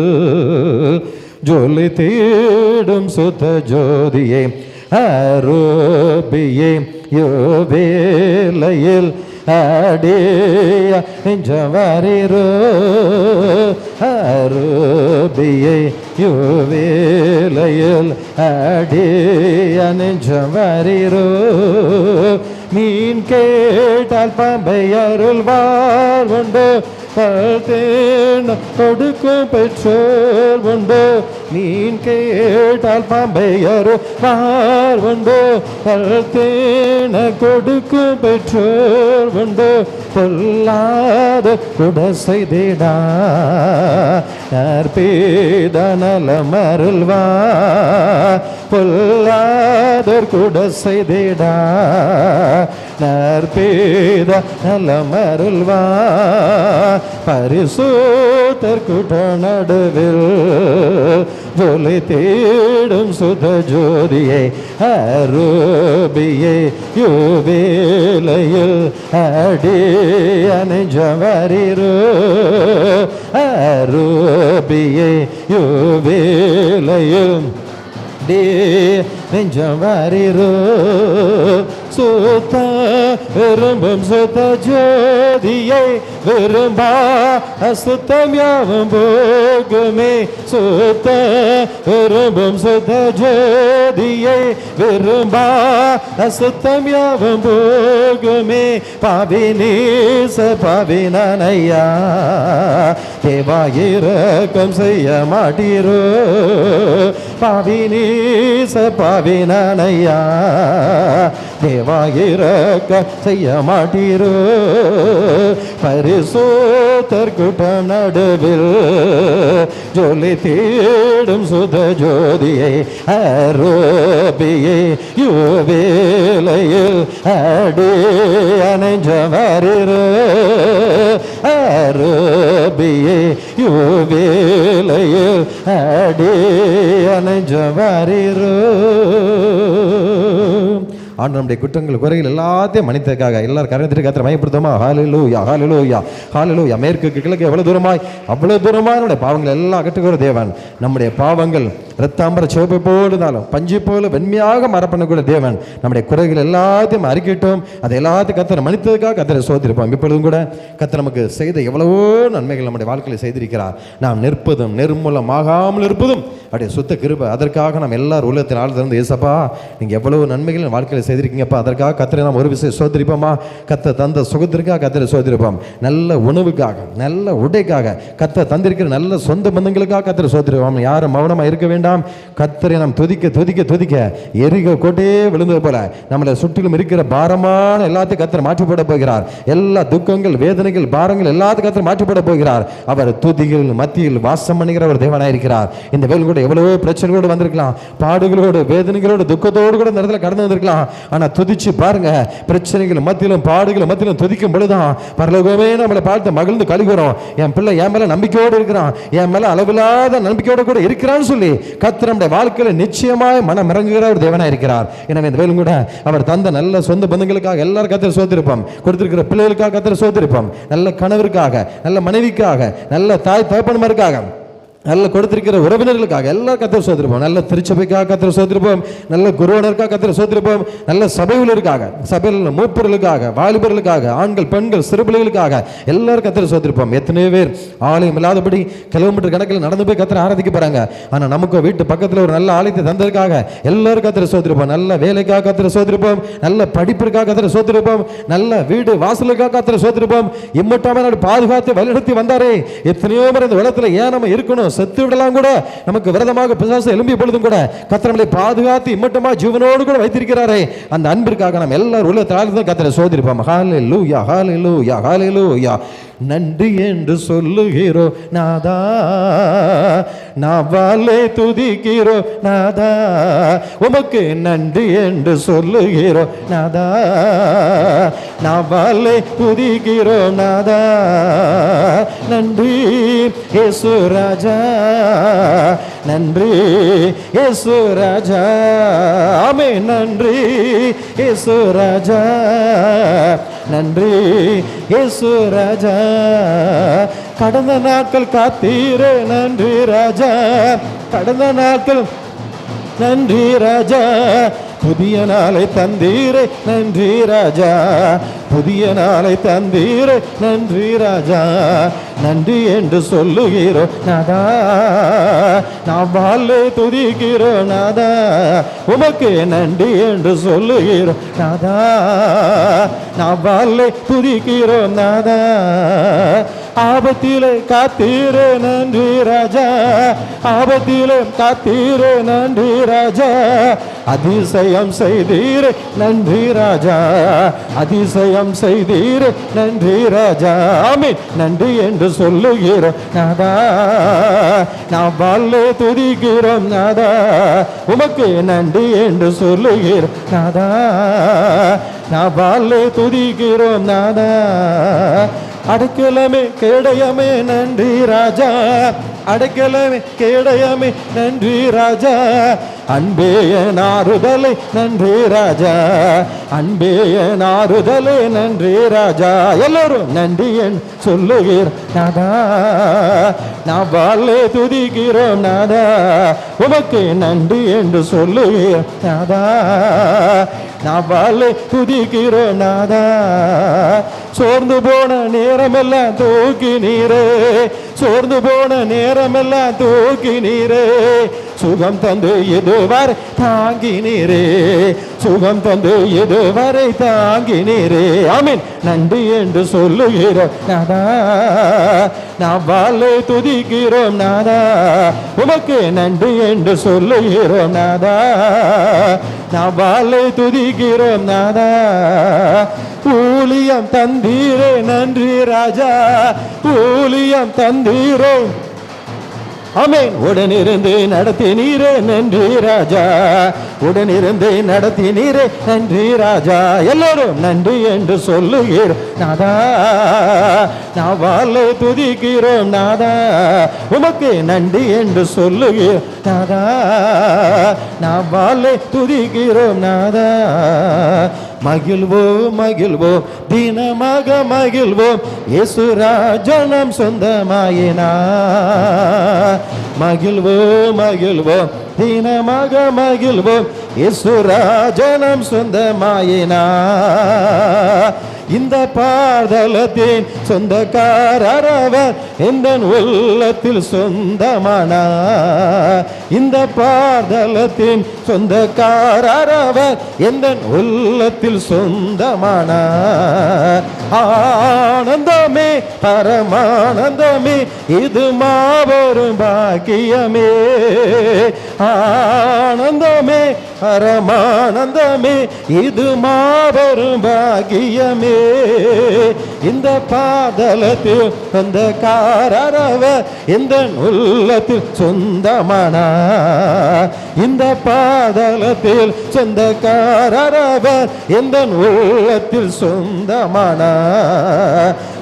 ஜொலி தேடும் சுத்த ஜோதியே, அரூபியே யோவேலையில் அடிய நெஞ்சவரிரோ, அரூபியே யோவேலையில் அடிய நெஞ்சவரிரோ. மீன் கேட்டால் பாம்பை அருள்வார் உண்டு, தேன் கொடுக்கும் பெற்றோர் உண்டு. மீன் கேட்டால் பாம்பை அருள்வார் உண்டு, தேன கொடுக்கும் பெற்றோர் உண்டு. பொல்லாத குட செய்திடா நற்பேத நலம் அருள்வார், பொல்லாதோர் கூட செய்திடா நற்பேத நலம் அருள்வார். பரிசுத்தர் கூட்ட நடுவில் ஜொலி தேடும் சுத ஜோதியை, அரூபியே யோவேலையில் அடிய நெஞ்சவரிரோ, அரூபியே யோவேலையில் நெஞ்சவரிரோ. சுத்த விரும்பும் சுத்த ஜோதியை விரும்பா அசுத்தம் யாவும் போகுமே. சுத்த விரும்பும் சுத்த ஜோதியை விரும்பா அசுத்தம் யாவும் போகுமே. பாவினீச பாவினனையா தேவாயிரக்கம் செய்ய மாட்டீரோ, பாவினீச பாவினனையா தேவாயிரக்க செய்ய மாட்டீரோ. பரிசுத்தர் கூட்டம் நடுவில் ஜொலி தேடும் சுத ஜோதியை, அரூபியே யோவேலையில் அடிய நெஞ்சவரிரோ, அரூபியே யோவேலையில் அடிய நெஞ்சவரிரோ. ஆண்டு நம்முடைய குற்றங்கள் குறைகள் எல்லாத்தையும் மன்னித்ததுக்காக எல்லாரும் கருணை கத்திர மையப்படுத்துமா? ஹல்லேலூயா, ஹல்லேலூயா, ஹல்லேலூயா. மேற்குக்கு கிழக்கு எவ்வளவு தூரமாய் அவ்வளவு தூரமாய் நம்முடைய பாவங்கள் எல்லாம் அகற்றுகிற தேவன். நம்முடைய பாவங்கள் இரத்தாம்பர சிவப்பை போடுதாலும் பஞ்சு போல வெண்மையாக மரப்பண்ணக்கூடிய தேவன். நம்முடைய குறைகள் எல்லாத்தையும் அறிக்கிட்டோம், அதை எல்லாத்தையும் கத்தரை மன்னித்ததுக்காக கத்தரை சோதிருப்போம். இப்பொழுதும் கூட கத்தர் நமக்கு செய்த எவ்வளவோ நன்மைகள் நம்முடைய வாழ்க்கையில் செய்திருக்கிறார். நாம் நிற்பதும் நிர்மூலமாகாமல் இருப்பதும் அப்படியே சுத்த கிருபை. அதற்காக நாம் எல்லாரும் உள்ளத்தின் ஆழ்ந்திருந்து ஏசப்பா நீங்கள் எவ்வளவு நன்மைகள் வாழ்க்கையில் செய்திருக்கீங்கப்பா, அதற்காக கத்தரை நாம் ஒரு விஷயம் சோதரிப்போமா? கத்த தந்த சுகத்திற்காக கத்தரை சோதரிப்போம். நல்ல உணவுக்காக, நல்ல உடைக்காக, கத்த தந்திருக்கிற நல்ல சொந்த பந்தங்களுக்காக கத்தரை சோதரிப்போம். யாரும் மௌனமாக இருக்க வேண்டாம். கத்தரை நாம் துதிக்க துதிக்க துதிக்க எரிக கோட்டையே விழுந்தது போல நம்மளை சுற்றிலும் இருக்கிற பாரமான எல்லாத்தையும் கத்தரை மாற்றி போட போகிறார். எல்லா துக்கங்கள், வேதனைகள், பாரங்கள் எல்லாத்தையும் கத்தரை மாற்றி போட போகிறார். அவர் துதிகள் மத்தியில் வாசம் பண்ணுகிற ஒரு தேவனாயிருக்கிறார். இந்த வேல் கூட கூட எவ்வளவோ பிரச்சனைகளோடு வந்திருக்கலாம், பாடுகளோடு வேதனைகளோடு துக்கத்தோடு கூட இந்த இடத்துல கடந்து வந்திருக்கலாம். ஆனால் துதிச்சு பாருங்க, பிரச்சனைகள் மத்தியிலும் பாடுகள் மத்தியிலும் துதிக்கும் பொழுதுதான் பரலோகமே நம்மளை பார்த்து மகிழ்ந்து கழிவுறோம். என் பிள்ளை என் மேல நம்பிக்கையோடு இருக்கிறான், என் மேல அளவில்லாத நம்பிக்கையோடு கூட இருக்கிறான்னு சொல்லி கர்த்தர் நம்முடைய வாழ்க்கையில நிச்சயமாய் மனம் இறங்குகிற ஒரு தேவனாய் இருக்கிறார். எனவே இந்த வேலும் கூட அவர் தந்த நல்ல சொந்த பந்தங்களுக்காக எல்லாரும் கர்த்தர் சோத்திருப்போம், கொடுத்திருக்கிற பிள்ளைகளுக்காக கர்த்தர் சோத்திருப்போம், நல்ல கணவருக்காக, நல்ல மனைவிக்காக, நல்ல தாய் தகப்பன்மாருக்காக, நல்ல கொடுத்திருக்கிற உறவினர்களுக்காக எல்லாரும் கர்த்தர் சோத்திருப்போம், நல்ல திருச்சபைக்காக கர்த்தர் சோத்திருப்போம், நல்ல குருவனருக்காக கர்த்தர் சோத்திருப்போம், நல்ல சபைகளுக்காக, சபையில் மூப்பர்களுக்காக, வாலிபர்களுக்காக, ஆண்கள் பெண்கள் சிறுபிள்ளைகளுக்காக எல்லாரும் கர்த்தர் சோத்திருப்போம். எத்தனையோ பேர் ஆலயம் இல்லாதபடி கிலோமீட்டர் கணக்கில் நடந்து போய் கர்த்தர் ஆராதிக்க போறாங்க. ஆனால் நமக்கு வீட்டு பக்கத்தில் ஒரு நல்ல ஆலயத்தை தந்ததுக்காக எல்லாரும் கர்த்தர் சோத்திருப்போம், நல்ல வேலைக்காக கர்த்தர் சோத்திருப்போம், நல்ல படிப்பிற்காக கர்த்தர் சோத்திருப்போம், நல்ல வீடு வாசலுக்காக கர்த்தர் சோத்திருப்போம். இம்மட்டாம பாதுகாத்து வழிநடத்தி வந்தாரே. எத்தனையோ பேர் இந்த உலகத்தில் ஏன் நம்ம இருக்கணும், செத்து விடலாம் கூட, நமக்கு விரதமாக பிசாசு எழும்பிய பொழுதும் கூட கர்த்தர் நம்மை பாதுகாத்து இம்மட்டமா ஜீவனோடு கூட வைத்திருக்கிறாரே. அந்த அன்பிற்காக நம்ம எல்லாரும் உள்ளத்தால் கர்த்தரை சோதிருப்போம். ஹல்லேலூயா, ஹல்லேலூயா, ஹல்லேலூயா. நன்றி என்று சொல்லுகிறோ நாதா, நாவாலே துதிக்கிறோ நாதா, உமக்கு நன்றி என்று சொல்லுகிறோ நாதா, நாவாலே துதிக்கிறோ நாதா. நன்றி இயேசு ராஜா, நன்றி இயேசு ராஜா, ஆமே. நன்றி இயேசு ராஜா, நன்றி இயேசு ராஜா. கடந்த நாட்கள் காத்தீரே நன்றி ராஜா, கடந்த நாட்கள் நன்றி ராஜா. புதிய நாளை தந்தீரே நன்றி ராஜா, புதிய நாளை தந்தீரே நன்றி ராஜா. நன்றி என்று சொல்லுகிறோ நாதா, நாம் வாழை துதிக்கிறோ நாதா, உமக்கு நன்றி என்று சொல்லுகிறோ நாதா, நாம் வாழை துதிக்கிறோ நாதா. ஆபத்திலே காத்தீரே நன்றி ராஜா, ஆபத்திலே காத்தீரே நன்றி ராஜா. அதிசயம் செய்தீரே நன்றி ராஜா, அதிசயம் செய்தீரே நன்றி ராஜா. ஆமென். நன்றி என்று சொல்லுகிறோம் நாதா, நாம் வாழை துதிக்கிறோம் நாதா, உமக்கு நன்றி என்று சொல்லுகிறோம் நாதா, நாம் வாழை துதிக்கிறோம் நாதா. அடைக்கலமே கேடயமே நன்றி ராஜா, அடைக்கலமே கேடயமே நன்றி ராஜா. அன்பே என் ஆறுதலை நன்றி ராஜா, அன்பே என் ஆறுதலை நன்றி ராஜா. எல்லோரும் நன்றி என் சொல்லுகிறோம் நாதா, நாம் வாழை துதிக்கிறோம் நாதா, உமக்கு நன்றி என்று சொல்லுகிறோம் நாதா, நாம் வாழை துதிக்கிறோம் நாதா. சோர்ந்து போன நேரமெல்லாம் தூக்கி நீரே, சோர்ந்து போன நேரமெல்லாம் தூக்கி நீரே, சுகம் தந்து இதுவரை தாங்கி நீரே, சுகம் தந்து இதுவரை தாங்கி நீரே. ஆமென். நன்றி என்று சொல்லுகிறோம் நாதா, நாம் வாழை துதிக்கிறோம் நாதா, உமக்கு நன்றி என்று சொல்லுகிறோம் நாதா, நாம் வாழை துதிக்கிறோம் நாதா. ஊழியம் தந்தீரே நன்றி ராஜா, ஊழியம் தந்தீரே. ஆமென். உடனிருந்து நடத்தினீரே நன்றி ராஜா, உடனிருந்து நடத்தினீரே நன்றி ராஜா. எல்லோரும் நன்றி என்று சொல்லுகிறோம் நாதா, நாம் வாழை துதிக்கிறோம் நாதா, உமக்கு நன்றி என்று சொல்லுகிறோம் நாதா, நாம் வாழை துதிக்கிறோம் நாதா. மகிழ்வோம் மகிழ்வோம் தினமாக மகிழ்வோம், இயேசு ராஜனம் சொந்தமாயினா. மகிழ்வோம் மகிழ்வோம் தினமாக மகிழ்வோம், இயேசு ராஜனம் சொந்தமாயினா. இந்த பாதலத்தின் சொந்தக்காரவர் எந்த உள்ளத்தில் சொந்தமானா, இந்த பாதலத்தின் சொந்தக்காரவர் எந்த உள்ளத்தில் சொந்தமானா. ஆனந்தமே பரமானந்தமே இது மாபெரும் பாக்கியமே, ஆனந்தமே பரமானந்தமே இது மாபெரும் பாக்கியமே. இந்த பாதலத்தில் அந்த காரவர் இந்த உள்ளத்தில் சொந்தமானா. இந்த பாதலத்தில் சொந்தக்காரவர் இந்த உள்ளத்தில் சொந்தமானா.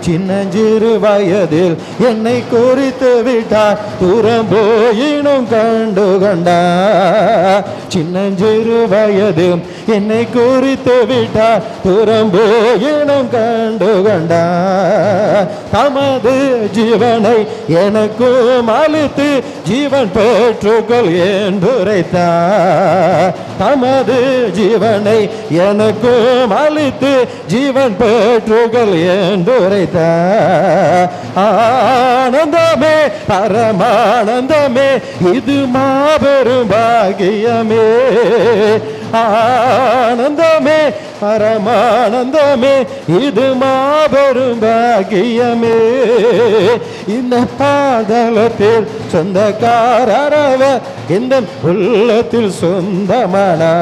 சின்னஞ்சிறு வயதில் என்னை குறித்து விட்டார், தூரம் போயினும் கண்டு கொண்டார். சின்னஞ்சிறு வயதில் என்னை குறித்து விட்டார், தூரம் போயினும் கண்டு கொண்டார். தமது ஜீவனை எனக்கும் அளித்து ஜீவன் பெற்றுக்கொள் என்றுரைத்தார். தமது ஜீவனை எனக்கும் அளித்து ஜீவன் பெற்றுக்கொள் என்றுரைத்தார். ஆனந்தமே பரமானந்தமே இது மாபெரும் பாக்கியமே. ஆனந்தமே பரமானந்தமே இது மாபெரும் பாக்கியமே. இந்த பாதலத்தில் சொந்தக்காரவர் இந்த உள்ளத்தில் சொந்தமானா.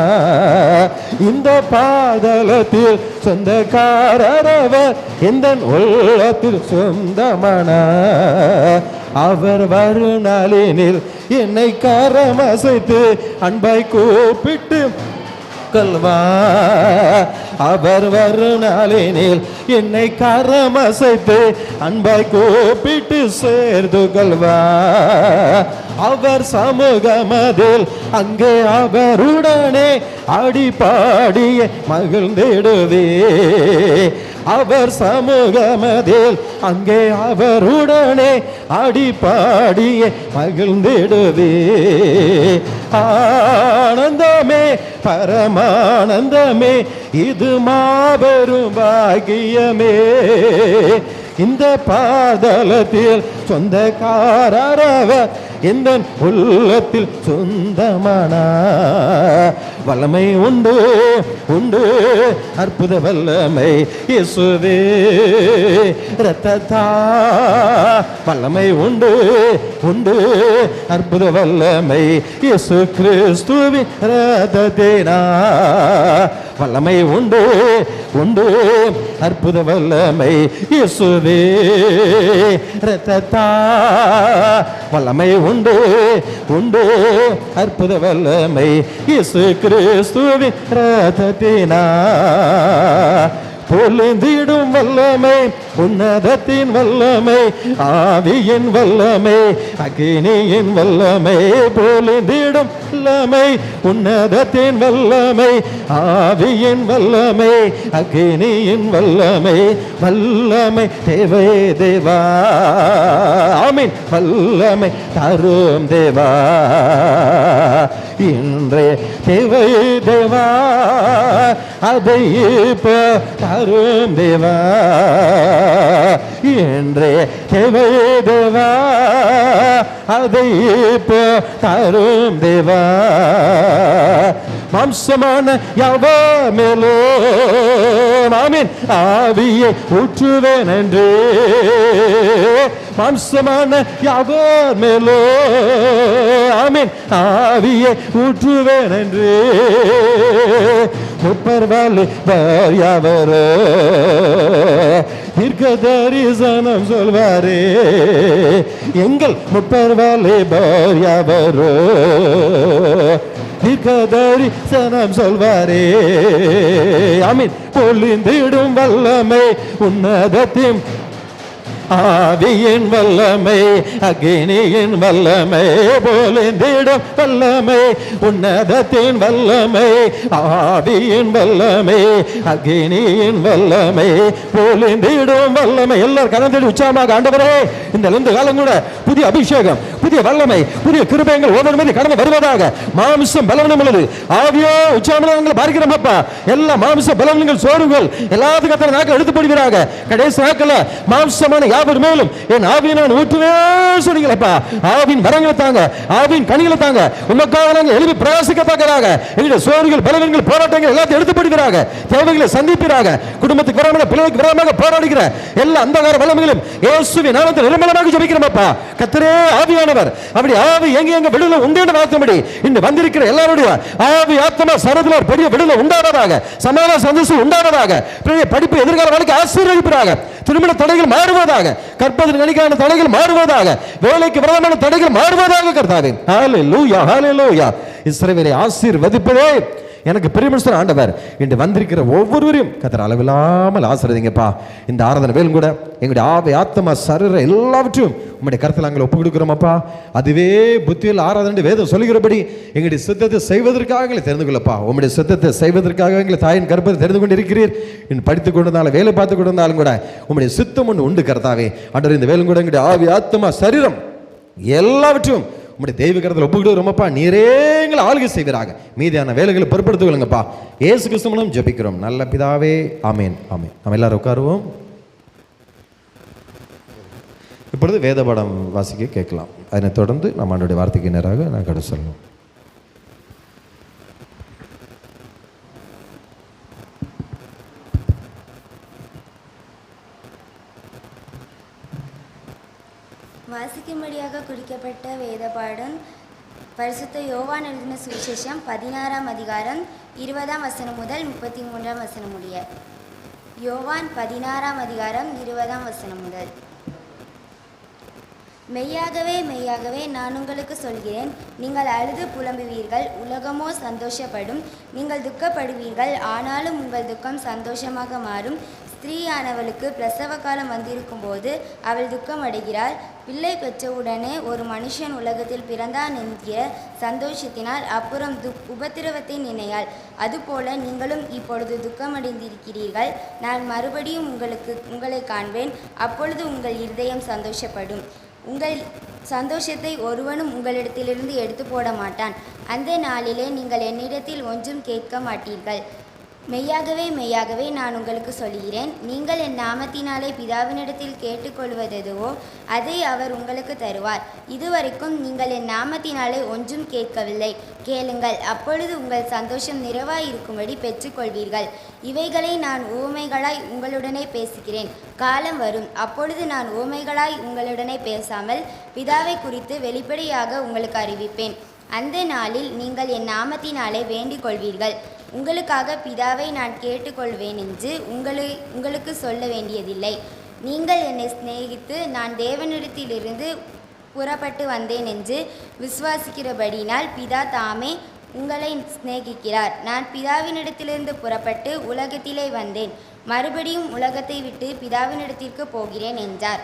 இந்த பாதலத்தில் சொந்தக்காரவர் இந்த உள்ளத்தில் சொந்தமானா. அவர் வருநாளினில் என்னை கரமசைத்து அன்பாய் கூப்பிட்டு கல்வா. அவர் வருநாளினில் என்னை கரமசைத்து அன்பாய் கூப்பிட்டு சேர்ந்து கல்வா. அவர் சமூகமதில் அங்கே அவருடனே அடிப்பாடிய மகிழ்ந்திடுவே. அவர் சமூகமதில் அங்கே அவருடனே அடிப்பாடிய மகிழ்ந்திடுவே. ஆனந்தமே பரமானந்தமே இது மாபெரும் பாக்கியமே. இந்த பாதலத்தில் சொந்தக்காரவர் இந்த உள்ளத்தில் சொந்தமானா. வல்லமை உண்டு உண்டு அற்புத வல்லமை இயேசுவே இரத்தத்தா. வல்லமை உண்டு உண்டு அற்புத வல்லமை இயேசு கிறிஸ்துவின் இரத்தத்தினா. வல்லமை உண்டு உண்டு அற்புத வல்லமை இயேசுவே இரத்தத்தா. வல்லமை உண்டு உண்டு அற்புத வல்லமை இயேசு கிறிஸ்துவின் இரத்தத்தினா. பொழுந்திடும் வல்லமை உன்னதத்தின் வல்லமை ஆவியின் வல்லமை அக்கினியின் வல்லமை. பொழுந்திடும் வல்லமை உன்னதத்தின் வல்லமை ஆவியின் வல்லமை அக்கினியின் வல்லமை. வல்லமை தேவை தேவா. ஆமீன். வல்லமை தரும் தேவா. இன்றே தேவை தேவா. அதை இப்ப தரும் தேவா. இன்றே தேவை தேவா. அதை இப்ப தரும் தேவா. மாம்சமான யாவர் மேலோ ஆமீன் ஆவியை ஊற்றுவேன் என்று. மாம்சமான யாவர் மேலோ ஆமீன் ஆவியை ஊற்றுவேன் என்று. முப்பர்வாலி யாவரோ தீர்க்க தரிசனம் சொல்வாரே. எங்கள் முப்பர்வாலி யாவரோ தீர்க்க தரிசனம் சொல்வாரே. ஆமீன். பொழிந்திடும் வல்லமை உன்னதத்தின் ஆவியின் வல்லமை அக்கினியின் வல்லமை. பொழிந்திடும் வல்லமை உன்னதத்தின் வல்லமை ஆவியின் வல்லமை அக்கினியின் வல்லமை. பொழிந்திடும் வல்லமை. எல்லாரும் கலந்து உற்சாகமாக ஆண்டவரே இந்த 2 காலம் கூட புதிய அபிஷேகம் புதிய வல்லமை புதிய கிருபைகள் ஒவ்வொரு மீது கடந்து வருவதாக. மாமிசம் பலவீனம் உள்ளது, ஆவியோ உற்சாகங்களை பார்க்கிறோம் அப்பா. எல்லா மாமிச பலவீனங்கள் சோர்வுகள் எல்லாத்துக்கும் அத்தனை நாட்கள் எடுத்து போடுகிறாங்க. கடைசி நாட்கள் மாம்சமான யாவர் மேலும் என் ஆவியை நான் ஊற்றுவேன் சொன்னீங்களப்பா. ஆவின் வரங்களை தாங்க, ஆவின் கனிகளை தாங்க. உமக்காக நாங்கள் எழுதி பிரயாசிக்கத்தக்கதாக எங்களுடைய சோர்வுகள் பலவீனங்கள் போராட்டங்கள் எல்லாத்தையும் எடுத்து போடுகிறாங்க. தேவைகளை சந்திப்பீராக. குடும்பத்துக்கு விராம பிள்ளைகளுக்கு விராம போராடுகிற எல்லா அந்தகார வல்லமைகளும் இயேசுவின் நாமத்தில் நிர்மலமாக ஜெபிக்கிறோம் அப்பா. கர்த்தரே ஆவியான ஆண்டவர் அப்படி ஆவி எங்க விடுதலை உண்டு வார்த்தைப்படி இன்று வந்திருக்கிற எல்லாருடைய ஆவி ஆத்மா சரீரத்தில் ஒரு பெரிய விடுதலை உண்டானதாக, சமாதான சந்தோஷம் உண்டானதாக, படிப்பு எதிர்கால வாழ்க்கை ஆசீர்வதிப்பதாக, திருமண தடைகள் மாறுவதாக, கற்பதின் கணிக்கான தடைகள் மாறுவதாக, வேலைக்கு விரோதமான தடைகள் மாறுவதாக கர்த்தாவே. ஹல்லேலூயா ஹல்லேலூயா. இஸ்ரவேலை ஆசீர்வதிப்பதே எனக்கு பிரியமான ஆண்டவர். இன்று வந்திருக்கிற ஒவ்வொருவரையும் கர்த்தர் அளவில்லாமல் ஆசீர்வதிங்கப்பா. இந்த ஆராதனை வேலும் கூட எங்களுடைய ஆவி ஆத்மா சரீர எல்லாவற்றையும் உங்களுடைய கருத்தில் நாங்கள் ஒப்பு கொடுக்கிறோமப்பா. அதுவே புத்தியில் ஆராதனை வேதம் சொல்லுகிறபடி எங்களுடைய சித்தத்தை செய்வதற்காக எங்களை தெரிந்து கொள்ளப்பா. உங்களுடைய சித்தத்தை செய்வதற்காக எங்களை தாயின் கற்பத்தை தெரிந்து கொண்டு இருக்கிறீர். இன்னும் படித்துக் கொண்டிருந்தாலும் வேலை பார்த்து கொண்டிருந்தாலும் கூட உங்களுடைய சித்தம் ஒன்று உண்டு கர்த்தாவே. ஆண்டவர் இந்த வேலும் கூட எங்களுடைய ஆவி ஆத்மா சரீரம் எல்லாவற்றையும் உங்களுடைய தெய்வ கருத்தில் ஒப்புக்கிடுவோம்ப்பா. நீரே எங்களை ஆளுகை செய்வீராக. மீதியான வேலைகளை பொறுப்படுத்திக் கொள்ளுங்கப்பா. இயேசு கிறிஸ்து மூலம் ஜெபிக்கிறோம் நல்ல பிதாவே. ஆமேன் ஆமேன். நம்ம எல்லாரும் உட்காருவோம். இப்பொழுது வேத பாடம் வாசிக்க கேட்கலாம். அதனைத் தொடர்ந்து நம்ம ஆண்டவருடைய வார்த்தைக்கு நேராக நான் கடந்து சொல்லணும். வாசிக்கும்படியாக குறிக்கப்பட்ட வேத பாடம் பரிசுத்த யோவான் எழுதின சுவிசேஷம் 16ஆம் அதிகாரம் 20ஆம் வசனம் முதல் 33ஆம் வசனம் முடிய. யோவான் 16ஆம் அதிகாரம் 20ஆம் வசனம் முதல். மெய்யாகவே மெய்யாகவே நான் உங்களுக்கு சொல்கிறேன், நீங்கள் அழுது புலம்புவீர்கள், உலகமோ சந்தோஷப்படும். நீங்கள் துக்கப்படுவீர்கள், ஆனாலும் உங்கள் துக்கம் சந்தோஷமாக மாறும். ஸ்திரீயானவளுக்கு பிரசவ காலம் வந்திருக்கும் போது அவள் துக்கம் அடைகிறாள். பிள்ளை பெற்றவுடனே ஒரு மனுஷன் உலகத்தில் பிறந்தான் என்கிற சந்தோஷத்தினால் அப்புறம் உபத்திரவத்தை நினையாள். அதுபோல நீங்களும் இப்பொழுது துக்கமடைந்திருக்கிறீர்கள். நான் மறுபடியும் உங்களை காண்பேன், அப்பொழுது உங்கள் இருதயம் சந்தோஷப்படும். உங்கள் சந்தோஷத்தை ஒருவனும் உங்களிடத்திலிருந்து எடுத்து போட மாட்டான். அந்த நாளிலே நீங்கள் என்னிடத்தில் ஒன்றும் கேட்க மாட்டீர்கள். மெய்யாகவே மெய்யாகவே நான் உங்களுக்கு சொல்கிறேன், நீங்கள் என் நாமத்தினாலே பிதாவினிடத்தில் கேட்டுக்கொள்வதெதுவோ அதை அவர் உங்களுக்கு தருவார். இதுவரைக்கும் நீங்கள் என் நாமத்தினாலே ஒன்றும் கேட்கவில்லை. கேளுங்கள், அப்பொழுது உங்கள் சந்தோஷம் நிறைவாயிருக்கும்படி பெற்றுக்கொள்வீர்கள். இவைகளை நான் உவமைகளாய் உங்களுடனே பேசுகிறேன். காலம் வரும், அப்பொழுது நான் உவமைகளாய் உங்களுடனே பேசாமல் பிதாவை குறித்து வெளிப்படையாக உங்களுக்கு அறிவிப்பேன். அந்த நாளில் நீங்கள் என் நாமத்தினாலே வேண்டிக் கொள்வீர்கள். உங்களுக்காக பிதாவை நான் கேட்டுக்கொள்வேன் என்று உங்களுக்கு சொல்ல வேண்டியதில்லை. நீங்கள் என்னை சிநேகித்து நான் தேவனிடத்திலிருந்து புறப்பட்டு வந்தேன் என்று விசுவாசிக்கிறபடினால் பிதா தாமே உங்களை சிநேகிக்கிறார். நான் பிதாவினிடத்திலிருந்து புறப்பட்டு உலகத்திலே வந்தேன், மறுபடியும் உலகத்தை விட்டு பிதாவினிடத்திற்கு போகிறேன் என்றார்.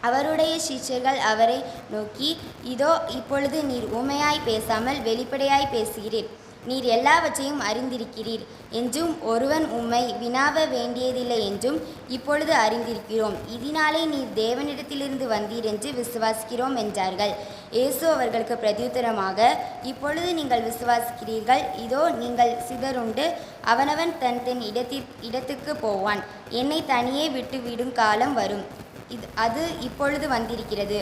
அவருடைய சீஷர்கள் அவரை நோக்கி, இதோ இப்பொழுது நீர் ஊமையாய் பேசாமல் வெளிப்படையாய் பேசுகிறீர். நீர் எல்லாவற்றையும் அறிந்திருக்கிறீர் என்றும் ஒருவன் உம்மை வினாவ வேண்டியதில்லை என்றும் இப்பொழுது அறிந்திருக்கிறோம். இதனாலே நீர் தேவனிடத்திலிருந்து வந்தீர் என்று விசுவாசிக்கிறோம் என்றார்கள். இயேசு அவர்களுக்கு பிரதியுத்தரமாக, இப்பொழுது நீங்கள் விசுவாசிக்கிறீர்கள். இதோ நீங்கள் சிதறுண்டு அவனவன் தன் தன் இடத்துக்கு போவான். என்னை தனியே விட்டு விடும் காலம் வரும், அது இப்பொழுது வந்திருக்கிறது.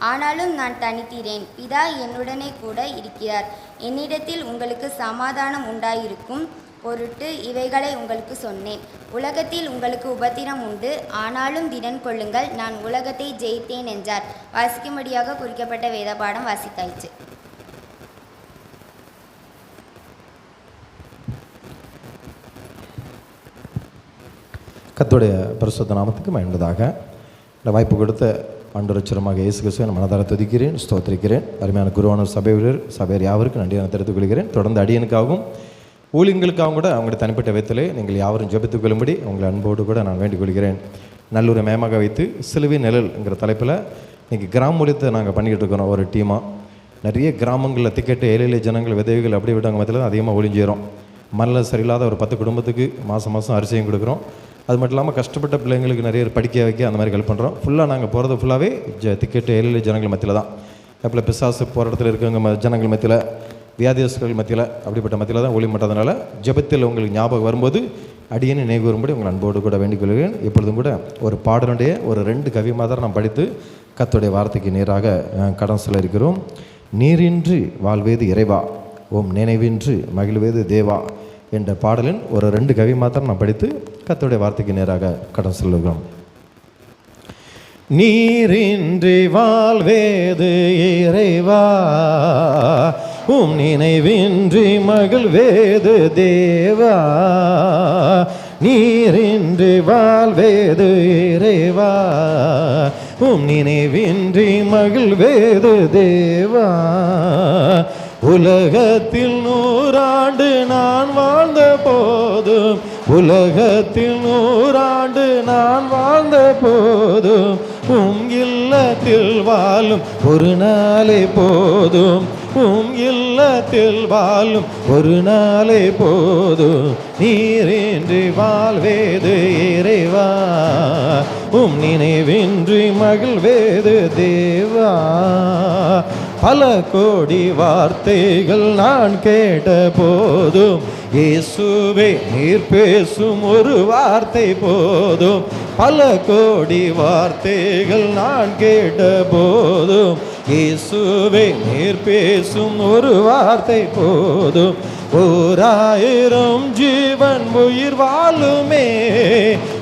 ஆனாலும் நான் தனித்திரேன், பிதா என்னுடனே கூட இருக்கிறார். என்னிடத்தில் உங்களுக்கு சமாதானம் உண்டாயிருக்கும் பொருட்டு இவைகளை உங்களுக்கு சொன்னேன். உலகத்தில் உங்களுக்கு உபத்திரம் உண்டு, ஆனாலும் திடன் கொள்ளுங்கள், நான் உலகத்தை ஜெயித்தேன் என்றார். வாசிக்கும்படியாக குறிக்கப்பட்ட வேத பாடம் வாசித்தாயிற்று. கர்த்தருடைய பரிசுத்த நாமத்துக்கு மகிமையாக இந்த வாய்ப்பு கொடுத்த ஆண்டவரட்சரமாக இயேசு கிறிஸ்துவை நான் மனதார துதிக்கிறேன், ஸ்தோத்திரிக்கிறேன். அருமையான குருவான சபையர் யாவருக்கும் நன்றி நான் தெரிவித்துக் கொள்கிறேன். தொடர்ந்து அடியனுக்காகவும் ஊழியங்களுக்காகவும் கூட அவங்களுடைய தனிப்பட்ட விதத்திலே நீங்கள் யாவரும் ஜெபித்துக் கொள்ளும்படி உங்களை அன்போடு கூட நான் வேண்டிக் கொள்கிறேன். நல்லூரை மேமாக வைத்து சிலுவை நிழல்ங்கிற தலைப்பில் இன்றைக்கி கிராம ஊழியத்தை நாங்கள் பண்ணிக்கிட்டு இருக்கிறோம். ஒரு டீமாக நிறைய கிராமங்களில் திக்கெட்டு ஏழை ஜனங்கள் விதவிகள் அப்படி விட்டவங்க மத்தியில் அதிகமாக ஒளிஞ்சிடும். மனநிலை சரியில்லாத ஒரு 10 குடும்பத்துக்கு மாதம் அரிசியும் கொடுக்குறோம். அது மட்டும் இல்லாமல் கஷ்டப்பட்ட பிள்ளைங்களுக்கு நிறைய படிக்க வைக்க அந்த மாதிரி ஹெல்ப் பண்ணுறோம். ஃபுல்லாக நாங்கள் போகிறது ஃபுல்லாகவே திக்கெட்டு ஏழை ஜனங்கள் மத்தியில் தான். அப்போ பிசாசு போகிற இடத்துல இருக்கவங்க ஜனங்கள் மத்தியில், வியாதியஸ்கள் மத்தியில், அப்படிப்பட்ட மத்தியில் தான் ஒளி மாட்டதுனால ஜெபத்தில் உங்களுக்கு ஞாபகம் வரும்போது அடியேன்னு நினைவு வரும்படி உங்கள் அன்போடு கூட வேண்டிக் கொள்கிறேன். எப்பொழுதும் கூட ஒரு பாடலுடைய ஒரு 2 கவி மாதம் நாம் படித்து கர்த்தருடைய வார்த்தைக்கு நேராக கடன் சொல்ல இருக்கிறோம். நீரின்றி வாழ்வேது இறைவா, ஓம் நினைவின்றி மகிழ்வேது தேவா என்ற பாடலின் ஒரு 2 கவி மாத்திரம் நாம் படித்து கர்த்தருடைய வார்த்தைக்கு நேராக கடன் சொல்லுகிறோம். நீரின்றி வாழ்வேது இறைவா, உம் நினைவின்றி மகிழ்வேது தேவா. நீரின்றி வாழ்வேது இறைவா, உம் நினைவின்றி மகிழ்வேது தேவா. உலகத்தில் 100 ஆண்டு நான் வாழ்ந்த போதும், உலகத்தில் 100 ஆண்டு நான் வாழ்ந்த போதும், உம் இல்லத்தில் வாழும் ஒரு நாளே போதும், உம் இல்லத்தில் வாழும் ஒரு நாளே போதும். நீரின்றி வாழ்வேது இறைவா, உம் நினைவின்றி மகிழ்வேது தேவா. பல கோடி வார்த்தைகள் நான் கேட்ட போதும், இயேசுவே நீர் பேசும் ஒரு வார்த்தை போதும். பல கோடி வார்த்தைகள் நான் கேட்ட போதும், இயேசுவே நீர் பேசும் ஒரு வார்த்தை போதும். 1000 ஜீவன் உயிர் வாழுமே,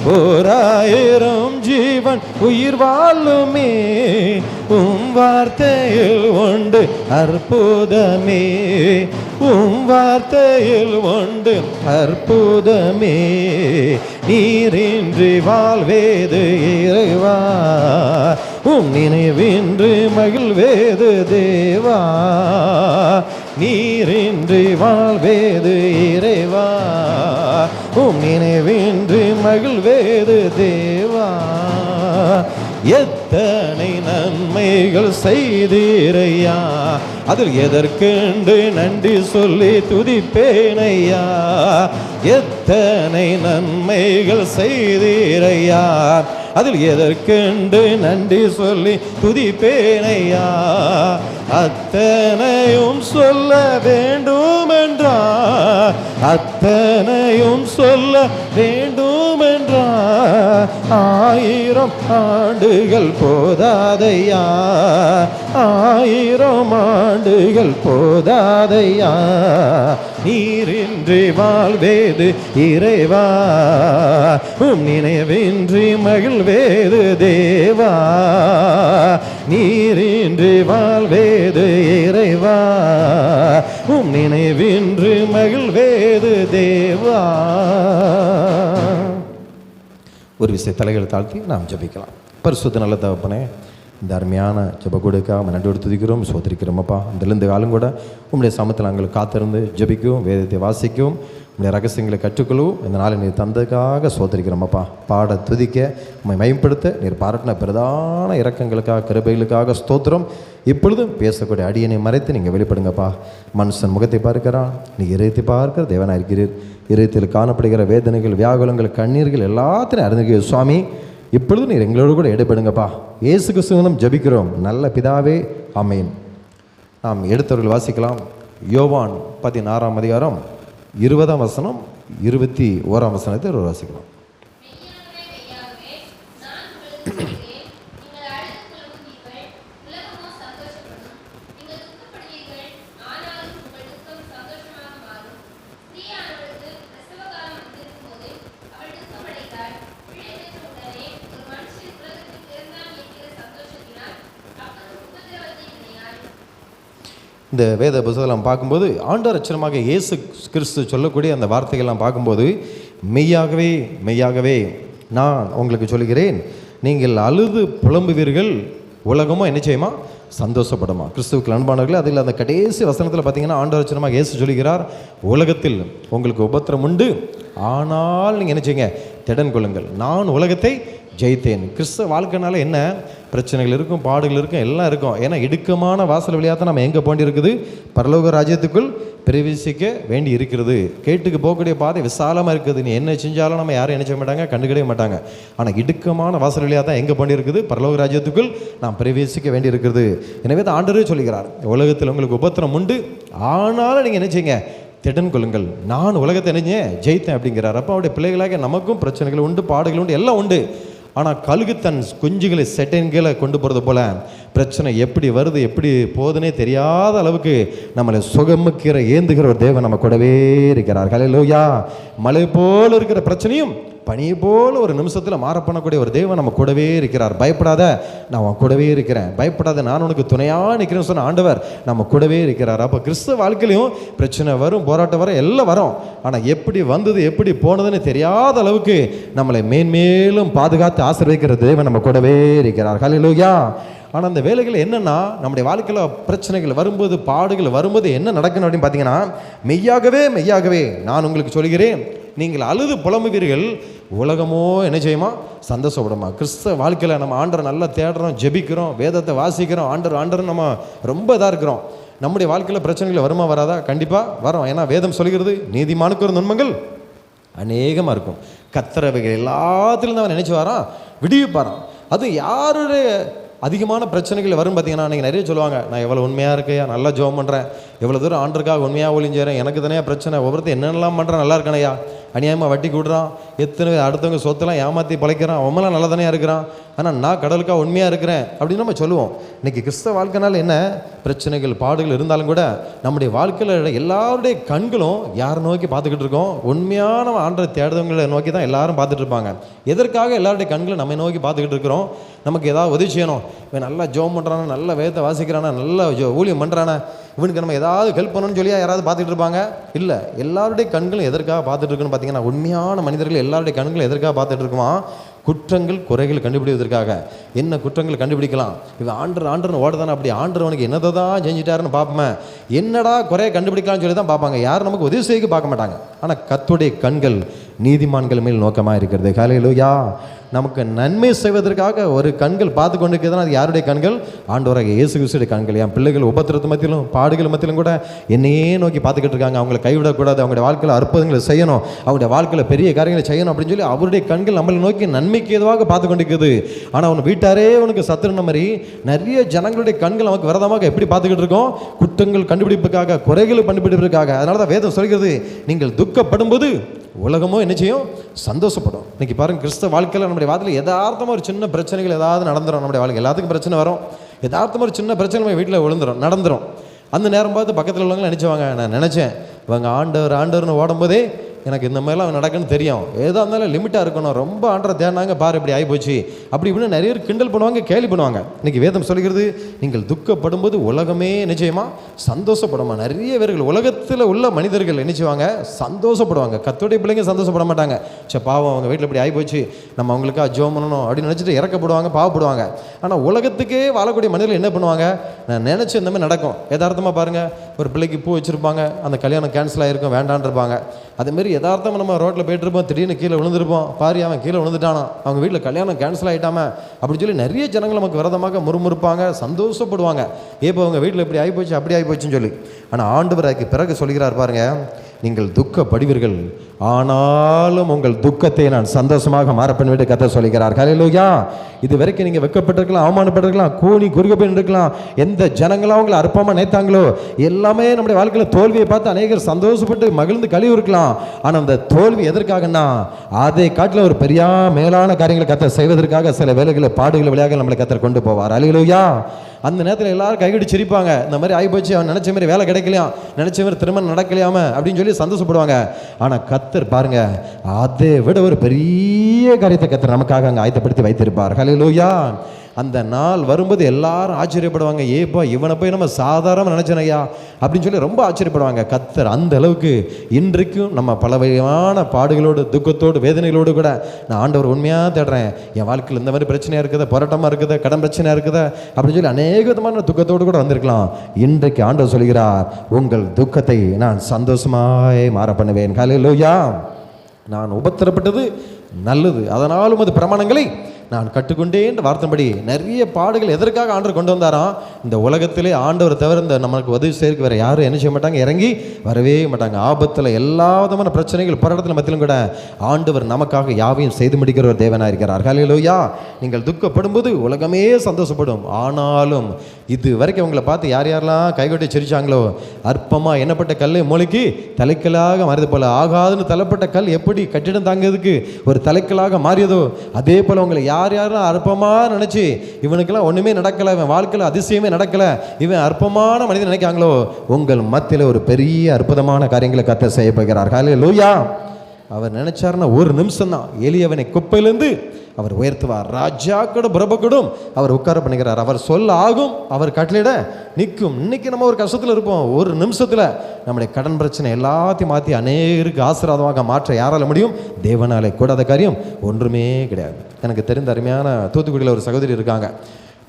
1000 ஜீவன் உயிர் வாழுமே, உம் வார்த்தையில் உண்டு அற்புதமே, உம் வார்த்தையில் உண்டு அற்புதமே. நீரின்றி வாழ்வேது இறைவா, உம் நினைவின்றி மகிழ்வேது தேவா. நீரின்றி வாழ்வேது இறைவா, உம் நினைவின்றி மகிழ்வேது தேவா. எத்தனை நன்மைகள் செய்தீரையா, அதில் எதற்கென்று நன்றி சொல்லி துதிப்பேனையா. எத்தனை நன்மைகள் செய்தீரையா, அதில் எதற்கென்று நன்றி சொல்லி துதிப்பேனையா. அத்தனையும் சொல்ல வேண்டுமென்றா, அத்தனையும் சொல்ல வேண்டுமென்றா. 1000 ஆண்டுகள் போதாதையா, 1000 ஆண்டுகள் போதாதையா. நீரின்றி வாழ்வேது இறைவா, உம் நினைவின்றி மகிழ்வேது தேவா. நீரின்றி வாழ்வேது இறைவா, உம் நினைவின்றி மகிழ்வேது தேவா. ஒரு விஷய தலைகள் தாழ்த்தி நாம் ஜெபிக்கலாம். பரிசுத்த நல்ல தகப்பனே, இந்த அருமையான ஜெப கொடுக்காம நன்றி துதிக்கிறோம், சோதரிக்கிறோம் அப்பா. இந்த காலம் கூட உங்களுடைய சமத்தில் நாங்கள் காத்திருந்து ஜெபிக்கவும், வேதத்தை வாசிக்கவும், உங்களுடைய ரகசியங்களை கற்றுக்கொள்ளவும் இந்த நாளை நீர் தந்ததுக்காக சோதரிக்கிறோம் அப்பா. பாட துதிக்க உண்மை மயம்படுத்த நீர் பாராட்டின பிரதான இரக்கங்களுக்காக கிருபைகளுக்காக ஸ்தோத்திரம். இப்பொழுதும் பேசக்கூடிய அடியனை மறைத்து நீங்கள் வெளிப்படுங்கப்பா. மனுஷன் முகத்தை பார்க்கிறான், நீங்கள் இதயத்தை பார்க்கிற தேவனாக இருக்கிறீர். இதயத்தில் காணப்படுகிற வேதனைகள், வியாகுலங்கள், கண்ணீர்கள் எல்லாத்தையும் அறிந்துகிறீர் சுவாமி. இப்பொழுது நீர் எங்களோடு கூட இடைப்படுங்கப்பா. இயேசு கிறிஸ்துவிடம் ஜெபிக்கிறோம் நல்ல பிதாவே, ஆமென். நாம் எடுத்தவர்கள் வாசிக்கலாம். யோவான் 16ஆம் அதிகாரம் 20ஆம் வசனம் 21ஆம் வசனத்தை ஒரு வாசிக்கலாம். இந்த வேத புத்தகத்தெல்லாம் பார்க்கும்போது ஆண்டவர் அச்சரமாக இயேசு கிறிஸ்து சொல்லக்கூடிய அந்த வார்த்தைகள்லாம் பார்க்கும்போது, மெய்யாகவே மெய்யாகவே நான் உங்களுக்கு சொல்கிறேன், நீங்கள் அழுது புலம்புவீர்கள், உலகமோ என்ன செய்யுமா, சந்தோஷப்படுமா. கிறிஸ்துவுக்கு அன்பானவர்கள், அதில் அந்த கடைசி வசனத்தில் பார்த்தீங்கன்னா ஆண்டவர் அச்சரமாக இயேசு சொல்கிறார், உலகத்தில் உங்களுக்கு உபத்திரம் உண்டு, ஆனால் நீங்கள் என்ன செய்யுங்க, திடன் கொள்ளுங்கள், நான் உலகத்தை ஜெயித்தேன். கிறிஸ்தவ வாழ்க்கைனால என்ன பிரச்சனைகள் இருக்கும், பாடுகள் இருக்கும், எல்லாம் இருக்கும். ஏன்னா இடுக்கமான வாசல் வழியாக நம்ம எங்கே போண்டி இருக்குது, பரலோக ராஜ்யத்துக்குள் பிரவேசிக்க வேண்டி இருக்கிறது. கேட்டுக்கு போகக்கூடிய பாதை விசாலமாக இருக்குது. நீ என்ன செஞ்சாலும் நம்ம யாரும் என்ன செய்ய மாட்டாங்க, கண்டுக்கிடவே மாட்டாங்க. ஆனால் இடுக்கமான வாசல் வழியாக தான் எங்கே போண்டி இருக்குது, பரலோக ராஜ்யத்துக்குள் நாம் பிரவேசிக்க வேண்டி இருக்கிறது. எனவே தான் ஆண்டவரே சொல்லுகிறார், உலகத்தில் உங்களுக்கு உபத்திரம் உண்டு, ஆனாலும் நீங்கள் என்ன செய்யுங்க, திடன் கொள்ளுங்கள், நான் உலகத்தை என்ன ஜெயித்தேன் அப்படிங்கிறார். அப்போ அவருடைய பிள்ளைகளாக நமக்கும் பிரச்சனைகள் உண்டு, பாடுகள் உண்டு, எல்லாம் உண்டு. ஆனால் கழுகு தன் குஞ்சுகளை செட்டன்களை கொண்டு போகிறது போல் பிரச்சனை எப்படி வருது, எப்படி போகுதுன்னே தெரியாத அளவுக்கு நம்மளை சுகமுக்கிற ஏந்துகிற ஒரு தேவன் நம்ம கூடவே இருக்கிறார். ஹல்லேலூயா. மலை போல் இருக்கிற பிரச்சனையும் பனியை போல் ஒரு நிமிஷத்தில் மாற பண்ணக்கூடிய ஒரு தேவன் நம்ம கூடவே இருக்கிறார். பயப்படாத, நான் உன் கூடவே இருக்கிறேன், பயப்படாத, நான் உனக்கு துணையாக நிற்கிறேன்னு சொன்ன ஆண்டவர் நம்ம கூடவே இருக்கிறார். அப்போ கிறிஸ்தவ வாழ்க்கையிலையும் பிரச்சனை வரும், போராட்டம் வரும், எல்லாம் வரும். ஆனால் எப்படி வந்தது எப்படி போனதுன்னு தெரியாத அளவுக்கு நம்மளை மேன்மேலும் பாதுகாத்து ஆசீர்வதிக்கிற தேவன் நம்ம கூடவே இருக்கிறார். ஹல்லேலூயா. ஆனால் அந்த வேலைகள் என்னென்னா, நம்முடைய வாழ்க்கையில் பிரச்சனைகள் வரும்போது, பாடுகள் வரும்போது என்ன நடக்கணும் அப்படின்னு பார்த்தீங்கன்னா, மெய்யாகவே மெய்யாகவே நான் உங்களுக்கு சொல்கிறேன், நீங்கள் அழுது புலம்புவீர்கள், உலகமோ என்ன செய்யுமா? சந்தோஷப்படுமா. கிறிஸ்தவ வாழ்க்கையில் நம்ம ஆண்டரை நல்லா தேடுறோம், ஜெபிக்கிறோம், வேதத்தை வாசிக்கிறோம், ஆண்டர் நம்ம ரொம்ப இதாக இருக்கிறோம். நம்முடைய வாழ்க்கையில் பிரச்சனைகள் வருமா வராதா? கண்டிப்பாக வரும். ஏன்னா வேதம் சொல்கிறது, நீதிமானுக்கு ஒரு நன்மைகள் அநேகமாக இருக்கும், கர்த்தரவைகள் எல்லாத்திலும் தான் அவன் நினைச்சு வரான், விடுவிப்பாரான். அது யாருடைய அதிகமான பிரச்சனைகள் வரும் பார்த்தீங்கன்னா, நீங்கள் நிறைய சொல்லுவாங்க, நான் எவ்வளோ உண்மையாக இருக்கையா, நல்லா ஜெபம் பண்ணுறேன், எவ்வளோ தூரம் ஆண்டருக்காக உண்மையாக ஒளிஞ்சேறேன், எனக்கு தானே பிரச்சனை, ஒவ்வொருத்தர் என்னென்னலாம் பண்ணுறேன், நல்லா இருக்கானையா, அநியாயமாக வட்டி கூடுறான், எத்தனை அடுத்தவங்க சொத்தெல்லாம் ஏமாற்றி பழைக்கிறான், அவங்களாம் நல்லா தானே இருக்கிறான், ஆனால் நான் கடவுளுக்காக உண்மையாக இருக்கிறேன் அப்படின்னு நம்ம சொல்லுவோம். இன்றைக்கி கிறிஸ்தவ வாழ்க்கைனால என்ன பிரச்சனைகள் பாடுகள் இருந்தாலும் கூட நம்முடைய வாழ்க்கையில் எல்லாருடைய கண்களும் யாரை நோக்கி பார்த்துக்கிட்டு இருக்கோம்? உண்மையான ஆண்டரை தேடுறவங்களை நோக்கி தான் எல்லாரும் பார்த்துட்டு இருப்பாங்க. எதற்காக எல்லாருடைய கண்களும் நம்ம நோக்கி பார்த்துக்கிட்டு இருக்கிறோம்? நமக்கு ஏதாவது உதவி செய்யணும், இவன் நல்லா ஜெபம் பண்ணுறானா, நல்ல வேதத்தை வாசிக்கிறானா, நல்ல ஊழியம் பண்ணுறானா, இவனுக்கு நம்ம ஏதாவது ஹெல்ப் பண்ணணும்னு சொல்லியா யாராவது பார்த்துட்டு இருப்பாங்க? இல்லை. எல்லாருடைய கண்களும் எதற்காக பார்த்துட்டு இருக்குன்னு பார்த்தீங்கன்னா, உண்மையான மனிதர்கள் எல்லாருடைய கண்களும் எதற்காக பார்த்துட்டு இருக்குமா? குற்றங்கள் குறைகள் கண்டுபிடிப்பதற்காக. என்ன குற்றங்கள் கண்டுபிடிக்கலாம்? இவன் ஆண்டர்னு ஓடுதானே, அப்படி ஆண்டவனுக்கு என்னதை தான் செஞ்சிட்டாருன்னு பார்ப்போமே, என்னடா குறைய கண்டுபிடிக்கலாம்னு சொல்லி தான் பார்ப்பாங்க. யாரும் நமக்கு உதவி செய்ய பார்க்க மாட்டாங்க. ஆனால் கர்த்தருடைய கண்கள் நீதிமான்கள் மேல் நோக்கமாக இருக்கிறது. ஹல்லேலூயா. நமக்கு நன்மை செய்வதற்காக ஒரு கண்கள் பார்த்து கொண்டு இருக்கிறதுனா அது யாருடைய கண்கள்? ஆண்டவராகிய இயேசு கிறிஸ்துடைய கண்கள். என் பிள்ளைகள் உபத்திரத்து மத்தியிலும் பாடுகள் மத்தியிலும் கூட என்னையே நோக்கி பார்த்துக்கிட்டு இருக்காங்க. அவங்களை கைவிடக்கூடாது, அவங்களுடைய வாழ்க்கையில் அற்புதங்களை செய்யணும், அவங்களுடைய வாழ்க்கையில் பெரிய காரியங்களை செய்யணும் அப்படின்னு சொல்லி அவருடைய கண்கள் நம்மளை நோக்கி நன்மைக்கு எதுவாக பார்த்து கொண்டு இருக்குது. ஆனால் அவன் வீட்டாரே உனக்கு சத்துருன மாதிரி நிறைய ஜனங்களுடைய கண்கள் நமக்கு விரதமாக எப்படி பார்த்துக்கிட்டு இருக்கோம்? குற்றங்கள் கண்டுபிடிப்புக்காக, குறைகள் கண்டுபிடிப்பதற்காக. அதனால தான் வேதம் சொல்கிறது, நீங்கள் துக்கப்படும்போது உலகமோ என்ன செய்யும்? சந்தோஷப்படும். இன்னைக்கு பாருங்க, கிறிஸ்தவ வாழ்க்கையில் நம்முடைய வாழ்க்கையில் யதார்த்தமாக ஒரு சின்ன பிரச்சனைகள் ஏதாவது நடந்துடும். நம்முடைய வாழ்க்கை எல்லாத்துக்கும் பிரச்சனை வரும். யதார்த்தமாக ஒரு சின்ன பிரச்சனை நம்ம வீட்டில் நடந்துடும். அந்த நேரம் பார்த்து பக்கத்தில் உள்ளவங்க நினச்சிவாங்க, நான் நினச்சேன் இவங்க ஆண்டவர்னு ஓடும்போதே எனக்கு இந்த மாதிரிலாம் நடக்குன்னு தெரியும், ஏதோ இருந்தாலும் லிமிட்டாக இருக்கணும், ரொம்ப ஆண்டரை தேடினாங்க பாரு இப்படி ஆகிப்போச்சு அப்படி இப்படின்னு நிறைய பேர் கிண்டல் பண்ணுவாங்க, கேலி பண்ணுவாங்க. இன்றைக்கி வேதம் சொல்கிறது, நீங்கள் துக்கப்படும்போது உலகமே நிச்சயமா சந்தோஷப்படுமா. நிறைய பேர்கள் உலகத்தில் உள்ள மனிதர்கள் நினைச்சுவாங்க சந்தோஷப்படுவாங்க, கர்த்தருடைய பிள்ளைங்க சந்தோஷப்பட மாட்டாங்க. சே பாவம் அவங்க வீட்டில் இப்படி ஆகிப்போச்சு, நம்ம அவங்களுக்காக ஜெபம் பண்ணணும் அப்படின்னு நினச்சிட்டு இறக்கப்படுவாங்க, பாவப்படுவாங்க. ஆனால் உலகத்துக்கே வாழக்கூடிய மனிதர்கள் என்ன பண்ணுவாங்க? நான் நினச்சி இந்த மாதிரி நடக்கும். யதார்த்தமாக பாருங்கள், ஒரு பிள்ளைக்கு பூ வச்சுருப்பாங்க, அந்த கல்யாணம் கேன்சல் ஆகிருக்கும், வேண்டான் இருப்பாங்க. அதேமாரி யதார்த்தமாக நம்ம ரோட்டில் போய்ட்டுருப்போம், திடீர்னு கீழே விழுந்திருப்போம், பாரு அவன் கீழே விழுந்துட்டானா, அவங்க வீட்டில் கல்யாணம் கேன்சல் ஆகிட்டாம அப்படின்னு சொல்லி நிறைய ஜனங்கள் நமக்கு விரதமாக முறுமுறுப்பாங்க, சந்தோஷப்படுவாங்க. இப்போ அவங்க வீட்டில் இப்படி ஆகிப்போச்சு அப்படி ஆகிப்போச்சுன்னு சொல்லி. ஆனால் ஆண்டவர் அதுக்கு பிறகு சொல்கிறார் பாருங்க, நீங்கள் துக்கப்படுவீர்கள், ஆனாலும் உங்கள் துக்கத்தை நான் சந்தோஷமாக மாறப்பன் விட்டு கர்த்தர் சொல்கிறார். ஹல்லேலூயா. இது வரைக்கும் நீங்கள் வெட்கப்பட்டிருக்கலாம், அவமானப்பட்டிருக்கலாம், கூனி குறுக்க போயிருக்கலாம், எந்த ஜனங்களாம் அவங்களை அற்பமாக நினைத்தாங்களோ எல்லாமே நம்முடைய வாழ்க்கையில் தோல்வியை பார்த்து அநேகர் சந்தோஷப்பட்டு மகிழ்ந்து கழிவு இருக்கலாம். ஆனால் அந்த தோல்வி எதற்காகனா, அதை காட்டில் ஒரு பெரிய மேலான காரியங்களை கர்த்தர் செய்வதற்காக சில வேலைகளை பாடுகள் வழியாக நம்மளை கர்த்தர் கொண்டு போவார். ஹல்லேலூயா. அந்த நேரத்தில் எல்லாரும் கைகடி சிரிப்பாங்க, இந்த மாதிரி ஆகிப்போச்சு, அவன் நினச்ச மாதிரி வேலை கிடைக்கலையா, நினச்ச மாதிரி திருமணம் நடக்கலையாம அப்படின்னு சொல்லி சந்தோஷப்படுவாங்க. ஆனால் கர்த்தர் பாருங்க, அதை விட ஒரு பெரிய காரியத்தை கர்த்தர் நமக்காக அங்கே ஆயத்தப்படுத்தி வைத்திருப்பார். ஹல்லேலூயா. அந்த நாள் வரும்போது எல்லாரும் ஆச்சரியப்படுவாங்க, ஏப்பா இவனை போய் நம்ம சாதாரணமாக நினச்சனையா அப்படின்னு சொல்லி ரொம்ப ஆச்சரியப்படுவாங்க. கர்த்தர் அந்த அளவுக்கு இன்றைக்கும் நம்ம பலவிதமான பாடுகளோடு, துக்கத்தோடு, வேதனைகளோடு கூட நான் ஆண்டவர் உண்மையாக தேடுறேன், என் வாழ்க்கையில் இந்த மாதிரி பிரச்சனையாக இருக்குதா, போராட்டமாக இருக்குதா, கடன் பிரச்சனையாக இருக்குதா அப்படின்னு சொல்லி அநேக விதமான துக்கத்தோடு கூட வந்திருக்கலாம். இன்றைக்கு ஆண்டவர் சொல்கிறார், உங்கள் துக்கத்தை நான் சந்தோஷமாய் மாற பண்ணுவேன். ஹல்லேலூயா. நான் உபத்திரப்பட்டது நல்லது, அதனாலும் அது பிரமாணங்களை நான் கற்றுக்கொண்டேன் வார்த்தைப்படி. நிறைய பாடுகள் எதற்காக ஆண்டவர் கொண்டு வந்தாராம்? இந்த உலகத்திலே ஆண்டவர் தவிர இந்த நமக்கு உதவி செய்ய வேறு யாரும் என்ன செய்ய மாட்டாங்க, இறங்கி வரவே மாட்டாங்க. ஆபத்தில் எல்லா விதமான பிரச்சனைகள் போராட்டத்தில் மத்தியிலும் கூட ஆண்டவர் நமக்காக யாவையும் செய்து முடிக்கிற ஒரு தேவனாக இருக்கிறார். ஹல்லேலூயா. நீங்கள் துக்கப்படும்போது உலகமே சந்தோஷப்படும், ஆனாலும் இது வரைக்கும் உங்களை பார்த்து யார் யாரெல்லாம் கைகொட்டி சிரிச்சாங்களோ, அற்பமாக எண்ணப்பட்ட கல்லை மூளைக்கு தலைக்கலாக மாறியது போல, ஆகாதுன்னு தள்ளப்பட்ட கல் எப்படி கட்டிடம் தாங்கிறதுக்கு ஒரு தலைக்கலாக மாறியதோ, அதே போல் உங்களை யார் யாரும் அற்பமாக நினச்சி இவனுக்கெல்லாம் ஒன்றுமே நடக்கலை, இவன் வாழ்க்கையில் அதிசயமே நடக்கலை, இவன் அற்பமான மனிதன் நினைக்காங்களோ, உங்கள் மத்தியில் ஒரு பெரிய அற்புதமான காரியங்களை கர்த்தர் செய்ய போகிறார். ஹல்லேலூயா. அவர் நினைச்சாருன்னா ஒரு நிமிஷம் தான் எளியவனை குப்பையிலேருந்து அவர் உயர்த்துவார். ராஜாக்கோட பிரபுக்கூடும் அவர் உட்கார பண்ணிக்கிறார். அவர் சொல்ல ஆகும், அவர் கட்டளையிட நிற்கும். இன்னைக்கு நம்ம ஒரு கஷ்டத்தில் இருப்போம், ஒரு நிமிஷத்தில் நம்முடைய கடன் பிரச்சனை எல்லாத்தையும் மாற்றி அநேகருக்கு ஆசீர்வாதமாக மாற்ற யாரால முடியும்? தேவனாலே கூடாத காரியம் ஒன்றுமே கிடையாது. எனக்கு தெரிந்த அருமையான தூத்துக்குடியில் ஒரு சகோதரி இருக்காங்க,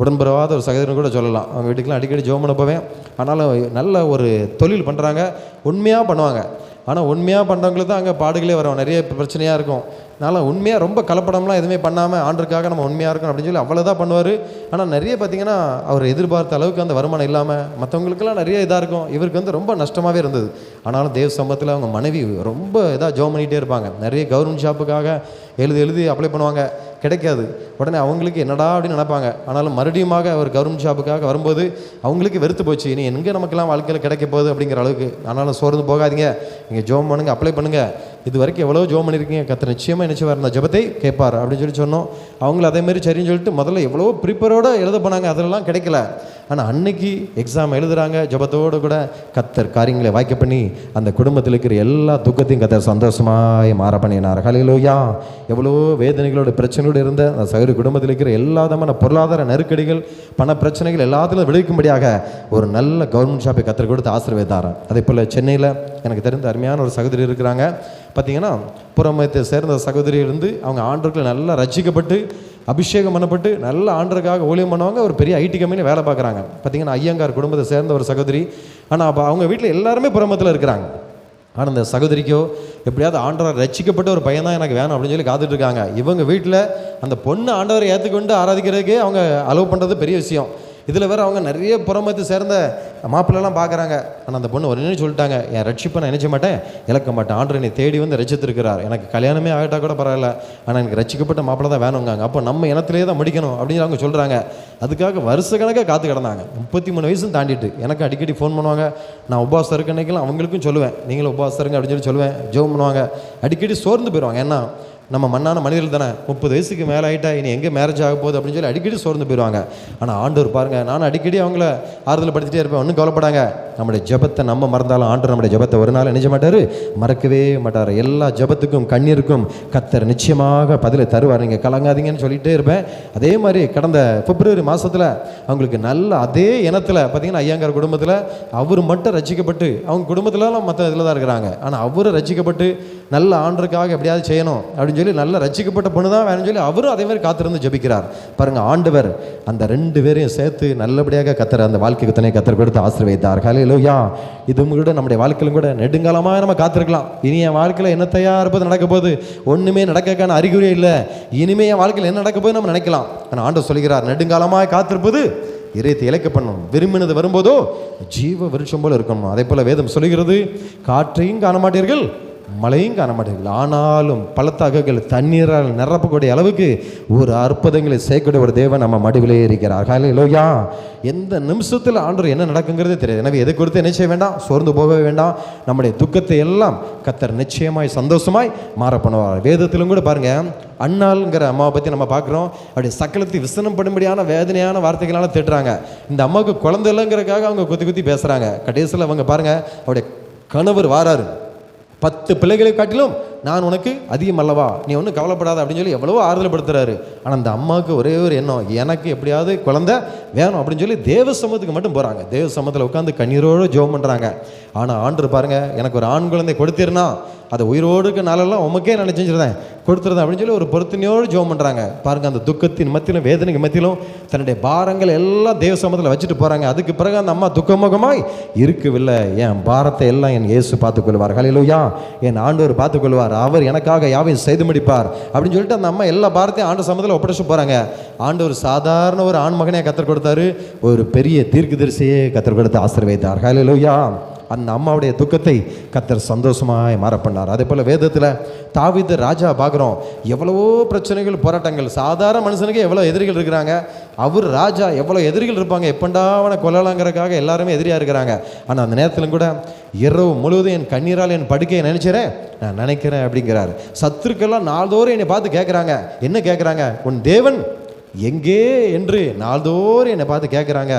உடன்படாத ஒரு சகோதரன் கூட சொல்லலாம். அவங்க வீட்டுக்கெலாம் அடிக்கடி ஜெபம் பண்ண போவேன். ஆனாலும் நல்ல ஒரு தொழில் பண்ணுறாங்க, உண்மையாக பண்ணுவாங்க. ஆனால் உண்மையாக பண்ணுறவங்களுக்கு தான் அங்கே பாடுகளே வரும், நிறைய பிரச்சனையாக இருக்கும். அதனால் உண்மையாக ரொம்ப கலப்படம்லாம் எதுவுமே பண்ணாமல் ஆண்டுக்காக நம்ம உண்மையாக இருக்கணும் அப்படின்னு சொல்லி அவ்வளோதான் பண்ணுவார். ஆனால் நிறைய பார்த்திங்கன்னா அவர் எதிர்பார்த்த அளவுக்கு அந்த வருமானம் இல்லாமல் மற்றவங்களுக்கெல்லாம் நிறைய இதாக இருக்கும். இவருக்கு வந்து ரொம்ப நஷ்டமாகவே இருந்தது. ஆனாலும் தேவ சம்பத்தில் அவங்க மனைவி ரொம்ப இதாக ஜெபம் பண்ணிகிட்டே இருப்பாங்க. நிறைய கவர்மெண்ட் ஜாப்புக்காக எழுதி அப்ளை பண்ணுவாங்க, கிடைக்காது. உடனே அவங்களுக்கு என்னடா அப்படின்னு நினைப்பாங்க. ஆனாலும் மறுபடியுமாக ஒரு கவர்மெண்ட் ஜாப்புக்காக வரும்போது அவங்களுக்கு வெறுத்து போச்சு, இனி எங்கே நமக்கெல்லாம் வாழ்க்கையில் கிடைக்க போகுது அப்படிங்கிற அளவுக்கு. ஆனாலும் சோர்ந்து போகாதீங்க, நீங்கள் ஜெபம் பண்ணுங்கள், அப்ளை பண்ணுங்கள். இது வரைக்கும் எவ்வளோ ஜெபம் பண்ணியிருக்கீங்க, கர்த்தர் நிச்சயமாக நினச்சிவார், இந்த ஜெபத்தை கேட்பார் அப்படின்னு சொல்லி சொன்னோம். அவங்களும் அதேமாரி சரின்னு சொல்லிட்டு முதல்ல எவ்வளோ ப்ரிப்பரோடு எழுத போனாங்க, அதெல்லாம் கிடைக்கல. ஆனால் அன்னைக்கு எக்ஸாம் எழுதுகிறாங்க, ஜெபத்தோடு கூட கர்த்தர் காரியங்களை வாய்க்க பண்ணி அந்த குடும்பத்தில் இருக்கிற எல்லா துக்கத்தையும் கர்த்தர் சந்தோஷமாய் மாற பண்ணினார். ஹல்லேலூயா. எவ்வளோ வேதனைகளோட பிரச்சனையோடு இருந்த அந்த சகோதரி குடும்பத்தில் இருக்கிற எல்லா விதமான பொருளாதார நெருக்கடிகள், பண பிரச்சனைகள் எல்லாத்திலும் விடுவிக்கும்படியாக ஒரு நல்ல கவர்மெண்ட் ஷாப்பை கர்த்தர் கொடுத்து ஆசீர்வதித்தார். அதே போல் சென்னையில் எனக்கு தெரிந்த அருமையான ஒரு சகோதரி இருக்கிறாங்க. பார்த்திங்கன்னா புறமயத்தை சேர்ந்த சகோதரியிலிருந்து அவங்க ஆண்டவர்கள் நல்லா ரட்சிக்கப்பட்டு அபிஷேகம் பண்ணப்பட்டு நல்ல ஆண்டருக்காக ஊழியம் பண்ணுவாங்க. ஒரு பெரிய ஐடி கம்பெனி வேலை பார்க்குறாங்க. பார்த்திங்கன்னா ஐயங்கார் குடும்பத்தை சேர்ந்த ஒரு சகோதரி. ஆனால் அப்போ அவங்க வீட்டில் எல்லாருமே புறமத்தில் இருக்கிறாங்க. ஆனால் அந்த சகோதரிக்கோ எப்படியாவது ஆண்டவரை ரட்சிக்கப்பட்ட ஒரு பையன் தான் எனக்கு வேணும் அப்படின்னு சொல்லி காத்துட்டு இருக்காங்க. இவங்க வீட்டில் அந்த பொண்ணு ஆண்டவரை ஏற்றுக்கொண்டு ஆராதிக்கிறதுக்கே அவங்க அலோவ் பண்ணுறது பெரிய விஷயம். இதில் வேறு அவங்க நிறைய புறமத்தை சேர்ந்த மாப்பிள்ளெல்லாம் பார்க்குறாங்க. ஆனால் அந்த பொண்ணு ஒரு சொல்லிட்டாங்க, என் ரட்சிப்பை நான் நினைச்ச மாட்டேன், இழக்க மாட்டேன். ஆண்டவர் என்னை தேடி வந்து ரட்சித்திருக்கிறார், எனக்கு கல்யாணமே ஆகிட்டா கூட பரவாயில்ல, ஆனால் எனக்கு ரட்சிக்கப்பட்ட மாப்பிள்ளை தான் வேணுங்காங்க. அப்போ நம்ம இனத்திலே தான் முடிக்கணும் அப்படின்னு அவங்க சொல்கிறாங்க. அதுக்காக வருஷ கணக்காக காத்து கிடந்தாங்க. 33 வயசும் தாண்டிட்டு எனக்கு அடிக்கடி ஃபோன் பண்ணுவாங்க. நான் உபவாசம் இருக்க அன்னைக்கெல்லாம் அவங்களுக்கும் சொல்லுவேன், நீங்களும் உபவாசம் இருங்க அப்படின்னு சொல்லி சொல்லுவேன். ஜெபம் பண்ணுவாங்க. அடிக்கடி சோர்ந்து போயிடுவாங்க. ஏன்னா நம்ம மண்ணான மனிதர்கள் தானே, 30 வயசுக்கு மேலே ஆகிட்டா இனி எங்கே மேரேஜ் ஆக போகுது அப்படின்னு சொல்லி அடிக்கடி சோர்ந்து போயிடுவாங்க. ஆனால் ஆண்டவர் பாருங்கள், நான் அடிக்கடி அவங்கள ஆறுதல் படுத்திட்டே இருப்பேன், ஒன்றும் கவலைப்படாங்க, நம்முடைய ஜெபத்தை நம்ம மறந்தாலும் ஆண்டவர் நம்முடைய ஜெபத்தை ஒரு நாள் நினைச்ச மாட்டார், மறக்கவே மாட்டார். எல்லா ஜெபத்துக்கும் கண்ணீருக்கும் கர்த்தர் நிச்சயமாக பதிலை தருவார், நீங்கள் கலங்காதீங்கன்னு சொல்லிகிட்டே இருப்பேன். அதே மாதிரி கடந்த பிப்ரவரி மாதத்தில் அவங்களுக்கு நல்ல அதே இனத்தில் பார்த்திங்கன்னா ஐயங்கார் குடும்பத்தில் அவர் மட்டும் ரட்சிக்கப்பட்டு, அவங்க குடும்பத்திலலாம் மற்ற இதில் தான் இருக்கிறாங்க. ஆனால் அவர் ரட்சிக்கப்பட்டு நல்ல ஆண்டருக்காக எப்படியாவது செய்யணும் அப்படின்னு சொல்லி நல்ல ரட்சிக்கப்பட்ட பொண்ணு தான் வேணும்னு சொல்லி அவரும் அதே மாதிரி காத்திருந்து ஜெபிக்கிறார். பாருங்கள், ஆண்டவர் அந்த 2 பேரையும் சேர்த்து நல்லபடியாக கர்த்தர் அந்த வாழ்க்கைக்கு துணை கர்த்தர் கொடுத்து ஆசீர்வதித்தார். ஹல்லேலூயா. இது கூட நம்முடைய வாழ்க்கையிலும் கூட நெடுங்காலமாக நம்ம காத்திருக்கலாம். இனி என் வாழ்க்கையில் என்ன தயாரிப்பது நடக்க போது, ஒன்றுமே நடக்கான அறிகுறியே இல்லை, இனிமே என் வாழ்க்கையில் என்ன நடக்க போது நம்ம நினைக்கலாம். ஆனால் ஆண்டவர் சொல்கிறார், நெடுங்காலமாக காத்திருப்பது இறைத்தை இழைக்க பண்ணும், விரும்பினது வரும்போதோ ஜீவ விருட்சம் போல இருக்கணும். அதே போல் வேதம் சொல்கிறது, காற்றையும் காண மாட்டீர்கள், மழையும் காண மாட்டீர்கள், ஆனாலும் பள்ளத்தாக்குகள் தண்ணீரால் நிரப்பக்கூடிய அளவுக்கு ஒரு அற்புதங்களை செய்யக்கூடிய ஒரு தேவன் நம்ம மடிவிலே இருக்கிறார். ஹல்லேலூயா. எந்த நிமிஷத்தில் ஆண்டவர் என்ன நடக்குங்கிறதே தெரியாது. எனவே எதை குறித்து என்ன செய்ய வேண்டாம், சோர்ந்து போகவே வேண்டாம். நம்முடைய துக்கத்தை எல்லாம் கர்த்தர் நிச்சயமாய் சந்தோஷமாய் மாற பண்ணுவார். வேதத்திலும் கூட பாருங்கள், அண்ணாளுங்கிற அம்மாவை பற்றி நம்ம பார்க்குறோம். அப்படி சக்கலத்தை விசனம் பண்ணும்படியான வேதனையான வார்த்தைகளால் திட்டுறாங்க. இந்த அம்மாவுக்கு குழந்தை இல்லைங்கிறதுக்காக அவங்க குத்தி குத்தி பேசுகிறாங்க. கடைசியில் அவங்க பாருங்கள், அவருடைய கணவர் வாராரு, 10 பிள்ளைகளை காட்டிலும் நான் உனக்கு அதிகம் அல்லவா, நீ ஒன்றும் கவலைப்படாத அப்படின்னு சொல்லி எவ்வளவோ ஆறுதல் படுத்துறாரு. ஆனால் அந்த அம்மாவுக்கு ஒரே ஒரு எண்ணம், எனக்கு எப்படியாவது குழந்தை வேணும் அப்படின்னு சொல்லி தேவ சமூகத்துக்கு மட்டும் போகிறாங்க. தேவ சமூகத்தில் உட்காந்து கண்ணீரோடு ஜெபம் பண்ணுறாங்க. ஆனால் ஆண்டவர் பாருங்கள், எனக்கு ஒரு ஆண் குழந்தை கொடுத்திருந்தா அதை உயிரோடுக்கு நாளெல்லாம் உமக்கே நான் செஞ்சிருந்தேன் கொடுத்துருந்தேன் அப்படின்னு சொல்லி ஒரு பொருத்தனையோடு ஜெபம் பண்ணுறாங்க. பாருங்கள், அந்த துக்கத்தின் மத்தியிலும் வேதனைக்கு மத்தியிலும் தன்னுடைய பாரங்கள் எல்லாம் தேவ சமூகத்தில் வச்சுட்டு போகிறாங்க. அதுக்கு பிறகு அந்த அம்மா துக்கமுகமாய் இருக்கவில்லை. என் பாரத்தை எல்லாம் என் இயேசு பார்த்துக்கொள்வார். ஹல்லேலூயா. என் ஆண்டவர் பார்த்துக்கொள்வார், அவர் எனக்காக யாவையும் செய்து முடிப்பார் அப்படின்னு சொல்லிட்டு அந்த அம்மா எல்லா பாரத்தையும் ஆண்டு சமூகத்தில் ஒப்படைச்சு போகிறாங்க. ஆண்டவர் சாதாரண ஒரு ஆண் மகனே கத்தர் கொடுத்தாரு, ஒரு பெரிய தீர்க்கதரிசியே கத்தர் கொடுத்து ஆசீர்வதித்தார். ஹல்லேலூயா. அந்த அம்மாவுடைய துக்கத்தை கர்த்தர் சந்தோஷமாய் மாற பண்ணார். அதே போல் வேதத்தில் தாவீது ராஜா பார்க்குறோம், எவ்வளவோ பிரச்சனைகள் போராட்டங்கள், சாதாரண மனுஷனுக்கு எவ்வளோ எதிரிகள் இருக்கிறாங்க, அவர் ராஜா எவ்வளோ எதிரிகள் இருப்பாங்க, எப்பண்டா அவனை கொல்லலாங்கிறதுக்காக எல்லாருமே எதிரியாக இருக்கிறாங்க. ஆனால் அந்த நேரத்திலும் கூட இரவு முழுவதும் என் கண்ணீரால் என் படுக்கையை நினைச்சிறேன், நான் நினைக்கிறேன் அப்படிங்கிறார். சத்துருக்கெல்லாம் நாள்தோறும் என்னை பார்த்து கேட்குறாங்க, என்ன கேட்குறாங்க, உன் தேவன் எங்கே என்று நாள்தோறும் என்னை பார்த்து கேட்குறாங்க.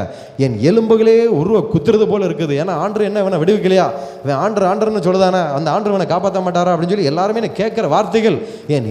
என் எலும்புகளே உருவ குத்துறது போல இருக்குது. ஏன்னா ஆண்டவர் என்ன இவனை விடுவிக்கலையா, இவன் ஆண்டர்னு சொல்லுதானே, அந்த ஆண்டவர் இவனை காப்பாற்ற மாட்டாரா அப்படின்னு சொல்லி எல்லாருமே என்ன கேட்குற வார்த்தைகள், என்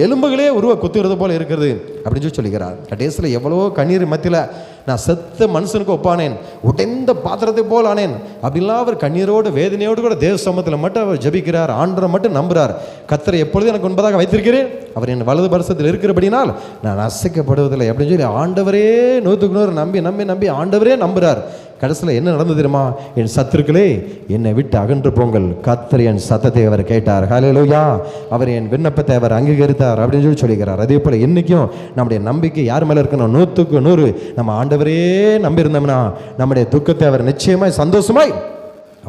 எலும்புகளே உருவ குத்துறது போல இருக்கிறது அப்படின்னு சொல்லி சொல்லிக்கிறார். கடைசியில் எவ்வளோ கண்ணீர் மத்தியில் நான் செத்த மனுஷனுக்கு ஒப்பானேன், உடைந்த பாத்திரத்தை போல் ஆனேன் அப்படின்லாம் அவர் கண்ணீரோடு வேதனையோடு கூட தேவ சமூகத்தில் மட்டும் அவர் ஜபிக்கிறார். ஆண்டரை மட்டும் நம்புகிறார். கர்த்தரை எப்பொழுது எனக்கு முன்பதாக வைத்திருக்கிறேன், அவர் என் வலது பரிசத்தில் இருக்கிறபடினால் நான் அசைக்கப்படுவதில்லை அப்படின்னு சொல்லி ஆண்டவரே 100% நம்பி நம்பி நம்பி ஆண்டவரே நம்புகிறார். கடைசியில் என்ன நடந்தது தெரியுமா? என் சத்துருக்களே என்னை விட்டு அகன்று போங்கள், கர்த்தர் என் சத்தத்தை அவர் கேட்டார். ஹல்லேலூயா. அவர் என் விண்ணப்பத்தை அவர் அங்கீகரித்தார் அப்படின்னு சொல்லி சொல்லிக்கிறார். அதே போல் இன்றைக்கும் நம்முடைய நம்பிக்கை யார் மேலே இருக்கணும்? 100க்கு 100 நம்ம ஆண்டவரே நம்பியிருந்தோம்னா நம்முடைய துக்கத்தை அவர் நிச்சயமாய் சந்தோஷமாய்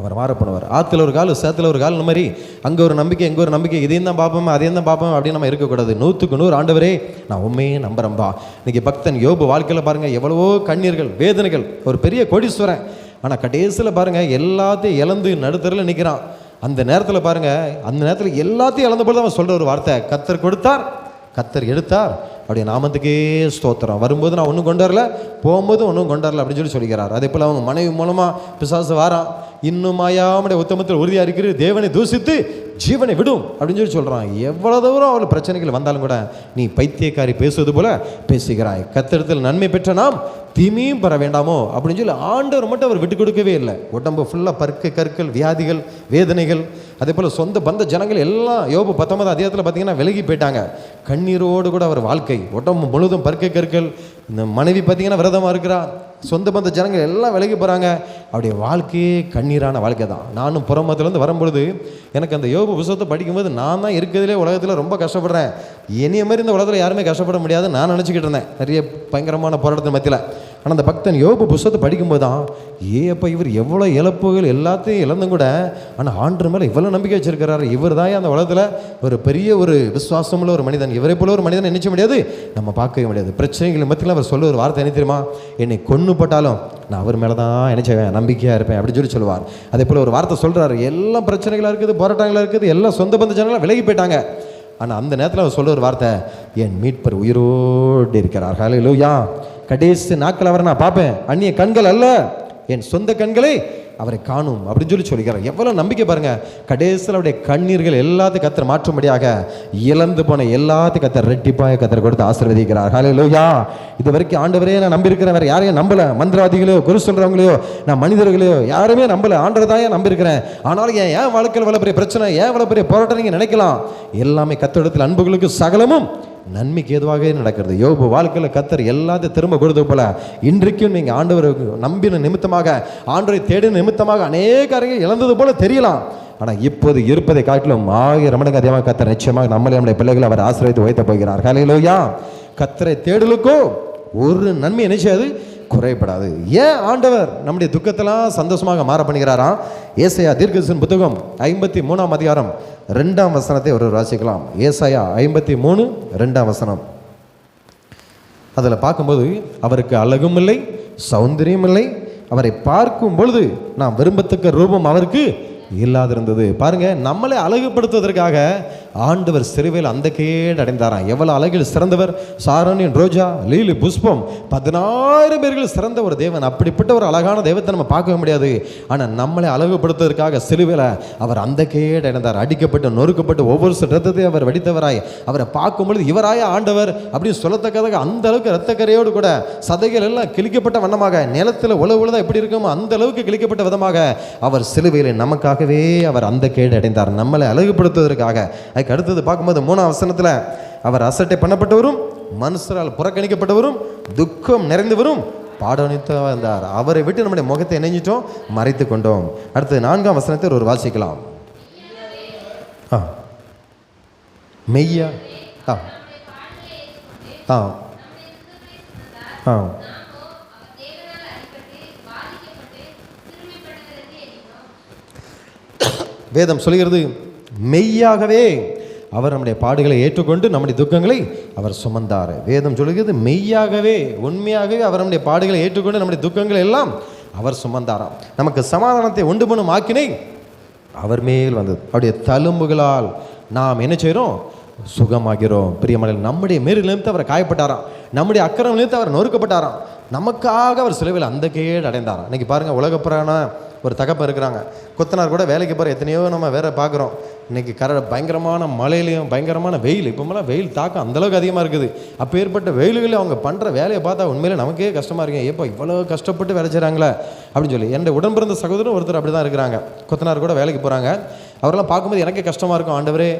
அவர் மாற பண்ணுவார். ஆற்றுல ஒரு கால் சேத்துல ஒரு கால், இந்த மாதிரி அங்கே ஒரு நம்பிக்கை எங்கே ஒரு நம்பிக்கை, இதையும் தான் பார்ப்போம் அதையும் தான் பார்ப்போம் அப்படின்னு நம்ம இருக்கக்கூடாது. 100க்கு 100 ஆண்டவரே நான் உண்மையே நம்புறேன்பா. இன்னைக்கு பக்தன் யோபு வாழ்க்கையில் பாருங்கள் எவ்வளவோ கண்ணீர்கள் வேதனைகள், ஒரு பெரிய கோடீஸ்வரன், ஆனால் கடைசியில் பாருங்கள் எல்லாத்தையும் இழந்து நடுத்தரில் நிற்கிறான். அந்த நேரத்தில் பாருங்கள், அந்த நேரத்தில் எல்லாத்தையும் இழந்த போது அவன் சொல்கிற ஒரு வார்த்தை, கர்த்தர் கொடுத்தார் கர்த்தர் எடுத்தார், அப்படி நாமத்துக்கே ஸ்தோத்திரம். வரும்போது நான் ஒன்றும் கொண்டு வரல, போகும்போது ஒன்றும் கொண்டு வரல அப்படின்னு சொல்லி சொல்லிக்கிறார். அதே போல் அவங்க மனைவி மூலமாக பிசாசு வாரான், இன்னும் மாயாமுடைய உத்தமத்தில் உறுதியாக இருக்கிறது, தேவனை தூசித்து ஜீவனை விடும் அப்படின்னு சொல்லி சொல்கிறான். எவ்வளோ தூரம் அவள் பிரச்சனைகள் வந்தாலும் கூட நீ பைத்தியக்காரி பேசுவது போல பேசுகிறாய், கர்த்தரிடத்தில் நன்மை பெற்ற நாம் தீமையும் பெற வேண்டாமோ அப்படின்னு சொல்லி ஆண்டவர் மட்டும் அவர் விட்டு கொடுக்கவே இல்லை. உடம்பு ஃபுல்லாக பருக்கு கற்கள் வியாதிகள் வேதனைகள், அதே போல் சொந்த பந்த ஜனங்கள் எல்லாம் யோபு 19 அதிகாரத்தில் பார்த்தீங்கன்னா விலகி போயிட்டாங்க. கண்ணீரோடு கூட அவர் வாழ்க்கை, உடம்பு முழுதும் பருக்கு கற்கள், இந்த மனைவி பார்த்தீங்கன்னா விரதமாக இருக்கிறா, சொந்த பந்த ஜனங்கள் எல்லாம் விலகி போகிறாங்க. அவருடைய வாழ்க்கையே கண்ணீரான வாழ்க்கை தான். நானும் புறமத்துலேருந்து வரும்பொழுது எனக்கு அந்த யோபு புத்தகத்தை படிக்கும்போது நான் தான் இருக்கிறதுலே உலகத்தில் ரொம்ப கஷ்டப்படுறேன், என்னைய மாதிரி இந்த உலகத்தில் யாருமே கஷ்டப்பட முடியாது நான் நினச்சிக்கிட்டு இருந்தேன் நிறைய பயங்கரமான போராட்டத்தின் மத்தியில். ஆனால் அந்த பக்தன் யோபு புத்தகத்தை படிக்கும்போது தான் அப்போ இவர் எவ்வளோ இழப்புகள் எல்லாத்தையும் இழந்தும் கூட ஆனால் ஆண்டவர் மேலே இவ்வளோ நம்பிக்கை வச்சிருக்கிறாரு. இவர் தான் அந்த உலகத்தில் ஒரு பெரிய ஒரு விசுவாசமுள்ள ஒரு மனிதன், இவரை போல ஒரு மனிதன் நினைச்ச முடியாது, நம்ம பார்க்கவே முடியாது. பிரச்சனைகள் மத்தியில் அவர் சொல்ல ஒரு வார்த்தை என்ன தெரியுமா? என்னை கொன்று போட்டாலும் நான் அவர் மேலே தான் நினைச்சேன், நம்பிக்கையாக இருப்பேன் அப்படின்னு சொல்லி சொல்லுவார். அதே போல் ஒரு வார்த்தை சொல்கிறாரு, எல்லாம் பிரச்சனைகளாக இருக்குது, போராட்டங்களாக இருக்குது, எல்லாம் சொந்த பந்த ஜனங்களாக விலகி போயிட்டாங்க. ஆனால் அந்த நேரத்தில் அவர் சொல்ல ஒரு வார்த்தை, என் மீட்பர் உயிரோடு இருக்கிறார். ஹல்லேலூயா. கடைசி நாட்கள் அவரை நான் பார்ப்பேன், அந்நிய கண்கள் அல்ல என் சொந்த கண்களை அவரை காணும் அப்படின்னு சொல்லி சொல்லிக்கிறார். எவ்வளோ நம்பிக்கை பாருங்க. கடைசியில் அவருடைய கண்ணீர்கள் எல்லாத்தையும் கர்த்தர் மாற்றும்படியாக இழந்து போன எல்லாத்தையும் கர்த்தர் ரெட்டிப்பாக கர்த்தர் கொடுத்து ஆசீர்வதிக்கிறார். ஹல்லேலூயா. இது வரைக்கும் ஆண்டவரே நான் நம்பியிருக்கிறேன், வேறு யாரையும் நம்பலை, மந்திரவாதிகளையோ குரு சொல்கிறவங்களையோ நான் மனிதர்களையோ யாருமே நம்பலை, ஆண்டவர் தான் நம்பியிருக்கிறேன். ஆனாலும் ஏன் வாழ்க்கையில் இவ்வளோ பெரிய பிரச்சனை, ஏன் இவ்வளோ பெரிய போராட்டம் நீங்கள் நினைக்கலாம். எல்லாமே கர்த்தரிடத்தில் அன்புகளுக்கு சகலமும் நன்மைக்கு ஏதுவாக நடக்கிறது. யோபு வாழ்க்கையில் கர்த்தர் எல்லாத்தையும் திரும்ப கொடுத்தது போல இன்றைக்கும் நீங்கள் ஆண்டவரை நம்பின நிமித்தமாக ஆண்டவரை தேடின நிமித்தமாக அநேக காரியங்கள் இழந்தது போல தெரியலாம். ஆனால் இப்போது இருப்பதை காட்டிலும் 1000 மடங்கு அதிகமாக கர்த்தர் நிச்சயமாக நம்முடைய பிள்ளைகளை அவர் ஆசீர்வதித்து வைத்து போகிறார். ஹல்லேலூயா. கர்த்தரை தேடலுக்கோ ஒரு நன்மை நினைச்சது குறைபடாது. ஏன் ஆண்டவர் நம்முடைய துக்கத்தெல்லாம் சந்தோஷமாக மாற பண்ணுகிறாராம்? ஏசாயா தீர்க்கதரிசன புத்தகம் 53ஆம் அதிகாரம் 2ஆம் வசனத்தை ஒரு வாசிக்கலாம். ஏசாயா 53 2ஆம் வசனம். அதில் பார்க்கும்போது அவருக்கு அழகும் இல்லை, சௌந்தரியம் இல்லை, அவரை பார்க்கும் பொழுது நாம் விரும்பத்தக்க ரூபம் அவருக்கு இல்லாதிருந்தது. பாருங்க, நம்மளை அழகுபடுத்துவதற்காக ஆண்டவர் சிறுவையில் அந்த கேடு அடைந்தாராம். எவ்வளவு அழகில் சிறந்தவர், சாரோனின் ரோஜா லீலி புஷ்பம் 10000 பேர்கள் சிறந்த ஒரு தேவன். அப்படிப்பட்ட ஒரு அழகான தெய்வத்தை நம்ம பார்க்கவே முடியாது. ஆனால் நம்மளை அழகுபடுத்துவதற்காக சிறுவையில் அவர் அந்த கேடு அடைந்தார். அடிக்கப்பட்டு நொறுக்கப்பட்டு ஒவ்வொரு ரத்தத்தையும் அவர் வடித்தவராய் அவரை பார்க்கும்பொழுது இவராய ஆண்டவர் அப்படின்னு சொல்லத்தக்கதாக அந்த அளவுக்கு இரத்தக்கரையோடு கூட சதைகள் எல்லாம் கிழிக்கப்பட்ட வண்ணமாக நிலத்தில் உழவுதான் எப்படி இருக்குமோ அந்த அளவுக்கு கிழிக்கப்பட்ட விதமாக அவர் சிலுவையில் நமக்காகவே அவர் அந்த கேடு அடைந்தார், நம்மளை அழகுபடுத்துவதற்காக. அதுக்கு அடுத்தது பார்க்கும்போது 3ஆம் வசனத்தில் அவர் அசட்டை பண்ணப்பட்டவரும் மனுஷரால் புறக்கணிக்கப்பட்டவரும் துக்கம் நிறைந்தவரும் பாடணித்து வந்தார். அவரை விட்டு நம்முடைய முகத்தை இணைஞ்சிட்டோம், மறைத்து கொண்டோம். அடுத்து 4ஆம் வசனத்தை ஒரு வாசிக்கலாம். மெய்யா வேதம் சொல்கிறது, மெய்யாகவே அவர் நம்முடைய பாடுகளை ஏற்றுக்கொண்டு நம்முடைய துக்கங்களை அவர் சுமந்தார். வேதம் சொல்கிறது மெய்யாகவே உண்மையாகவே அவர் நம்முடைய பாடுகளை ஏற்றுக்கொண்டு நம்முடைய துக்கங்களை எல்லாம் அவர் சுமந்தாராம். நமக்கு சமாதானத்தை உண்டு பண்ணும் ஆக்கினை அவர் மேல் வந்தது. அவருடைய தழும்புகளால் நாம் என்ன செய்கிறோம்? சுகமாகிறோம். பிரியமனே, நம்முடைய மேல் நிமித்தம் அவரை காயப்பட்டாராம். நம்முடைய அக்கிரமம் நிமித்தம் அவர் நொறுக்கப்பட்டாராம், நமக்காக அவர் சிலுவையில் அந்த கேடு அடைந்தாராம். இன்றைக்கி பாருங்கள், உலகப்புறான ஒரு தகப்பம் இருக்கிறாங்க. கொத்தனார் கூட வேலைக்கு போகிற எத்தனையோ நம்ம வேற பார்க்குறோம். இன்றைக்கி பயங்கரமான மழையிலையும் பயங்கரமான வெயில், இப்போமெல்லாம் வெயில் தாக்கம் அந்தளவுக்கு அதிகமாக இருக்குது. அப்போ ஏற்பட்ட வெயில்களில் அவங்க பண்ணுற வேலையை பார்த்தா உண்மையிலே நமக்கே கஷ்டமாக இருக்குங்க. எப்போ இவ்வளோ கஷ்டப்பட்டு வேலை செய்கிறாங்களே அப்படின்னு சொல்லி. என்னுடைய உடன்பிறந்த சகோதரன் ஒருத்தர் அப்படி தான் இருக்கிறாங்க, கொத்தனார் கூட வேலைக்கு போகிறாங்க. அவரெல்லாம் பார்க்கும்போது எனக்கே கஷ்டமாக இருக்கும். ஆண்டவரே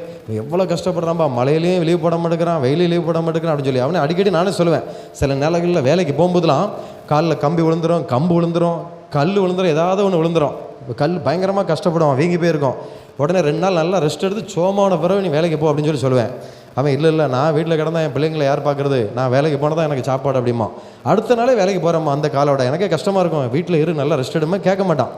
எவ்வளோ கஷ்டப்படுறான்பா, மழையிலையும் லீவ் போட மாட்டேங்கிறான், வெயிலையும் லீவ் போட மாட்டேங்கிறான் அப்படின்னு சொல்லி அவனை அடிக்கடி நானே சொல்லுவேன். சில நேரங்களில் வேலைக்கு போகும்போதெல்லாம் காலில் கம்பி விழுந்துடும், கம்பு விழுந்துடும், கல் விழுந்துடும், ஏதாவது ஒன்று விழுந்துடும். கல் பயங்கரமாக கஷ்டப்படுவான், வீங்கி போயிருக்கும். உடனே 2 நாள் நல்லா ரெஸ்ட் எடுத்து சோமான பிறகு நீ வேலைக்கு போ அப்படின்னு சொல்லி சொல்லுவேன். அவன் இல்லை நான் வீட்டில் கிடந்தா என் பிள்ளைங்களை யார் பார்க்குறது, நான் வேலைக்கு போனால் தான் எனக்கு சாப்பாடு அப்படிமா. அடுத்த நாளே வேலைக்கு போகிறோம்மா, அந்த காலோட எனக்கே கஷ்டமாக இருக்கும். வீட்டில் நல்லா ரெஸ்ட் எடுமே கேட்க மாட்டான்.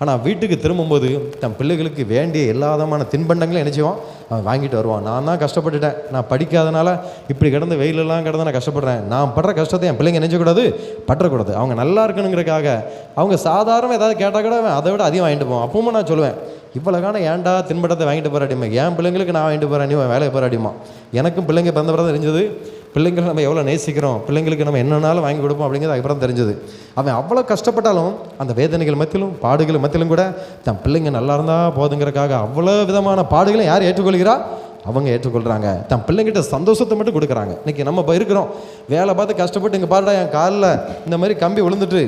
ஆனால் வீட்டுக்கு திரும்பும்போது தன் பிள்ளைகளுக்கு வேண்டிய எல்லா விதமான தின்பண்டங்களும் என்ன செய்வான், அவன் வாங்கிட்டு வருவான். நான் தான் கஷ்டப்பட்டுட்டேன், நான் படிக்காதனால இப்படி கிடந்து வெயிலெல்லாம் கிடந்து நான் கஷ்டப்படுறேன். நான் படுற கஷ்டத்தை என் பிள்ளைங்க நினைச்சக்கூடாது, பற்றக்கூடாது. அவங்க நல்லா இருக்கணுங்கிறக்காக அவங்க சாதாரண ஏதாவது கேட்டால் கூட அதை விட அதிகம் வாங்கிட்டு போவான். அப்பவும் நான் சொல்லுவேன், இவ்வளோ காண ஏன்டா தின்பண்டத்தை வாங்கிட்டு போராடிமா, என் பிள்ளைங்களுக்கு நான் வாங்கிட்டு போகிறேன், நீ வேலையை போராடிமா. எனக்கும் பிள்ளைங்க பிறந்த பிறகு தெரிஞ்சது பிள்ளைங்களை நம்ம எவ்வளோ நேசிக்கிறோம், பிள்ளைங்களுக்கு நம்ம என்னன்னாலும் வாங்கி கொடுப்போம் அப்படிங்கிறது அதுக்கப்புறம் தெரிஞ்சது. அவன் அவ்வளோ கஷ்டப்பட்டாலும் அந்த வேதனைகள் மத்தியிலும் பாடுகள் மத்தியிலும் கூட தன் பிள்ளைங்க நல்லா இருந்தால் போதுங்கிறக்காக அவ்வளோ விதமான பாடுகளை யார் ஏற்றுக்கொள்கிறா, அவங்க ஏற்றுக்கொள்கிறாங்க. தன் பிள்ளைங்கிட்ட சந்தோஷத்தை மட்டும் கொடுக்குறாங்க. இன்றைக்கி நம்ம இப்போ இருக்கிறோம், வேலை பார்த்து கஷ்டப்பட்டு இங்கே பாடுறா என் காலில் இந்த மாதிரி கம்பி விழுந்துட்டு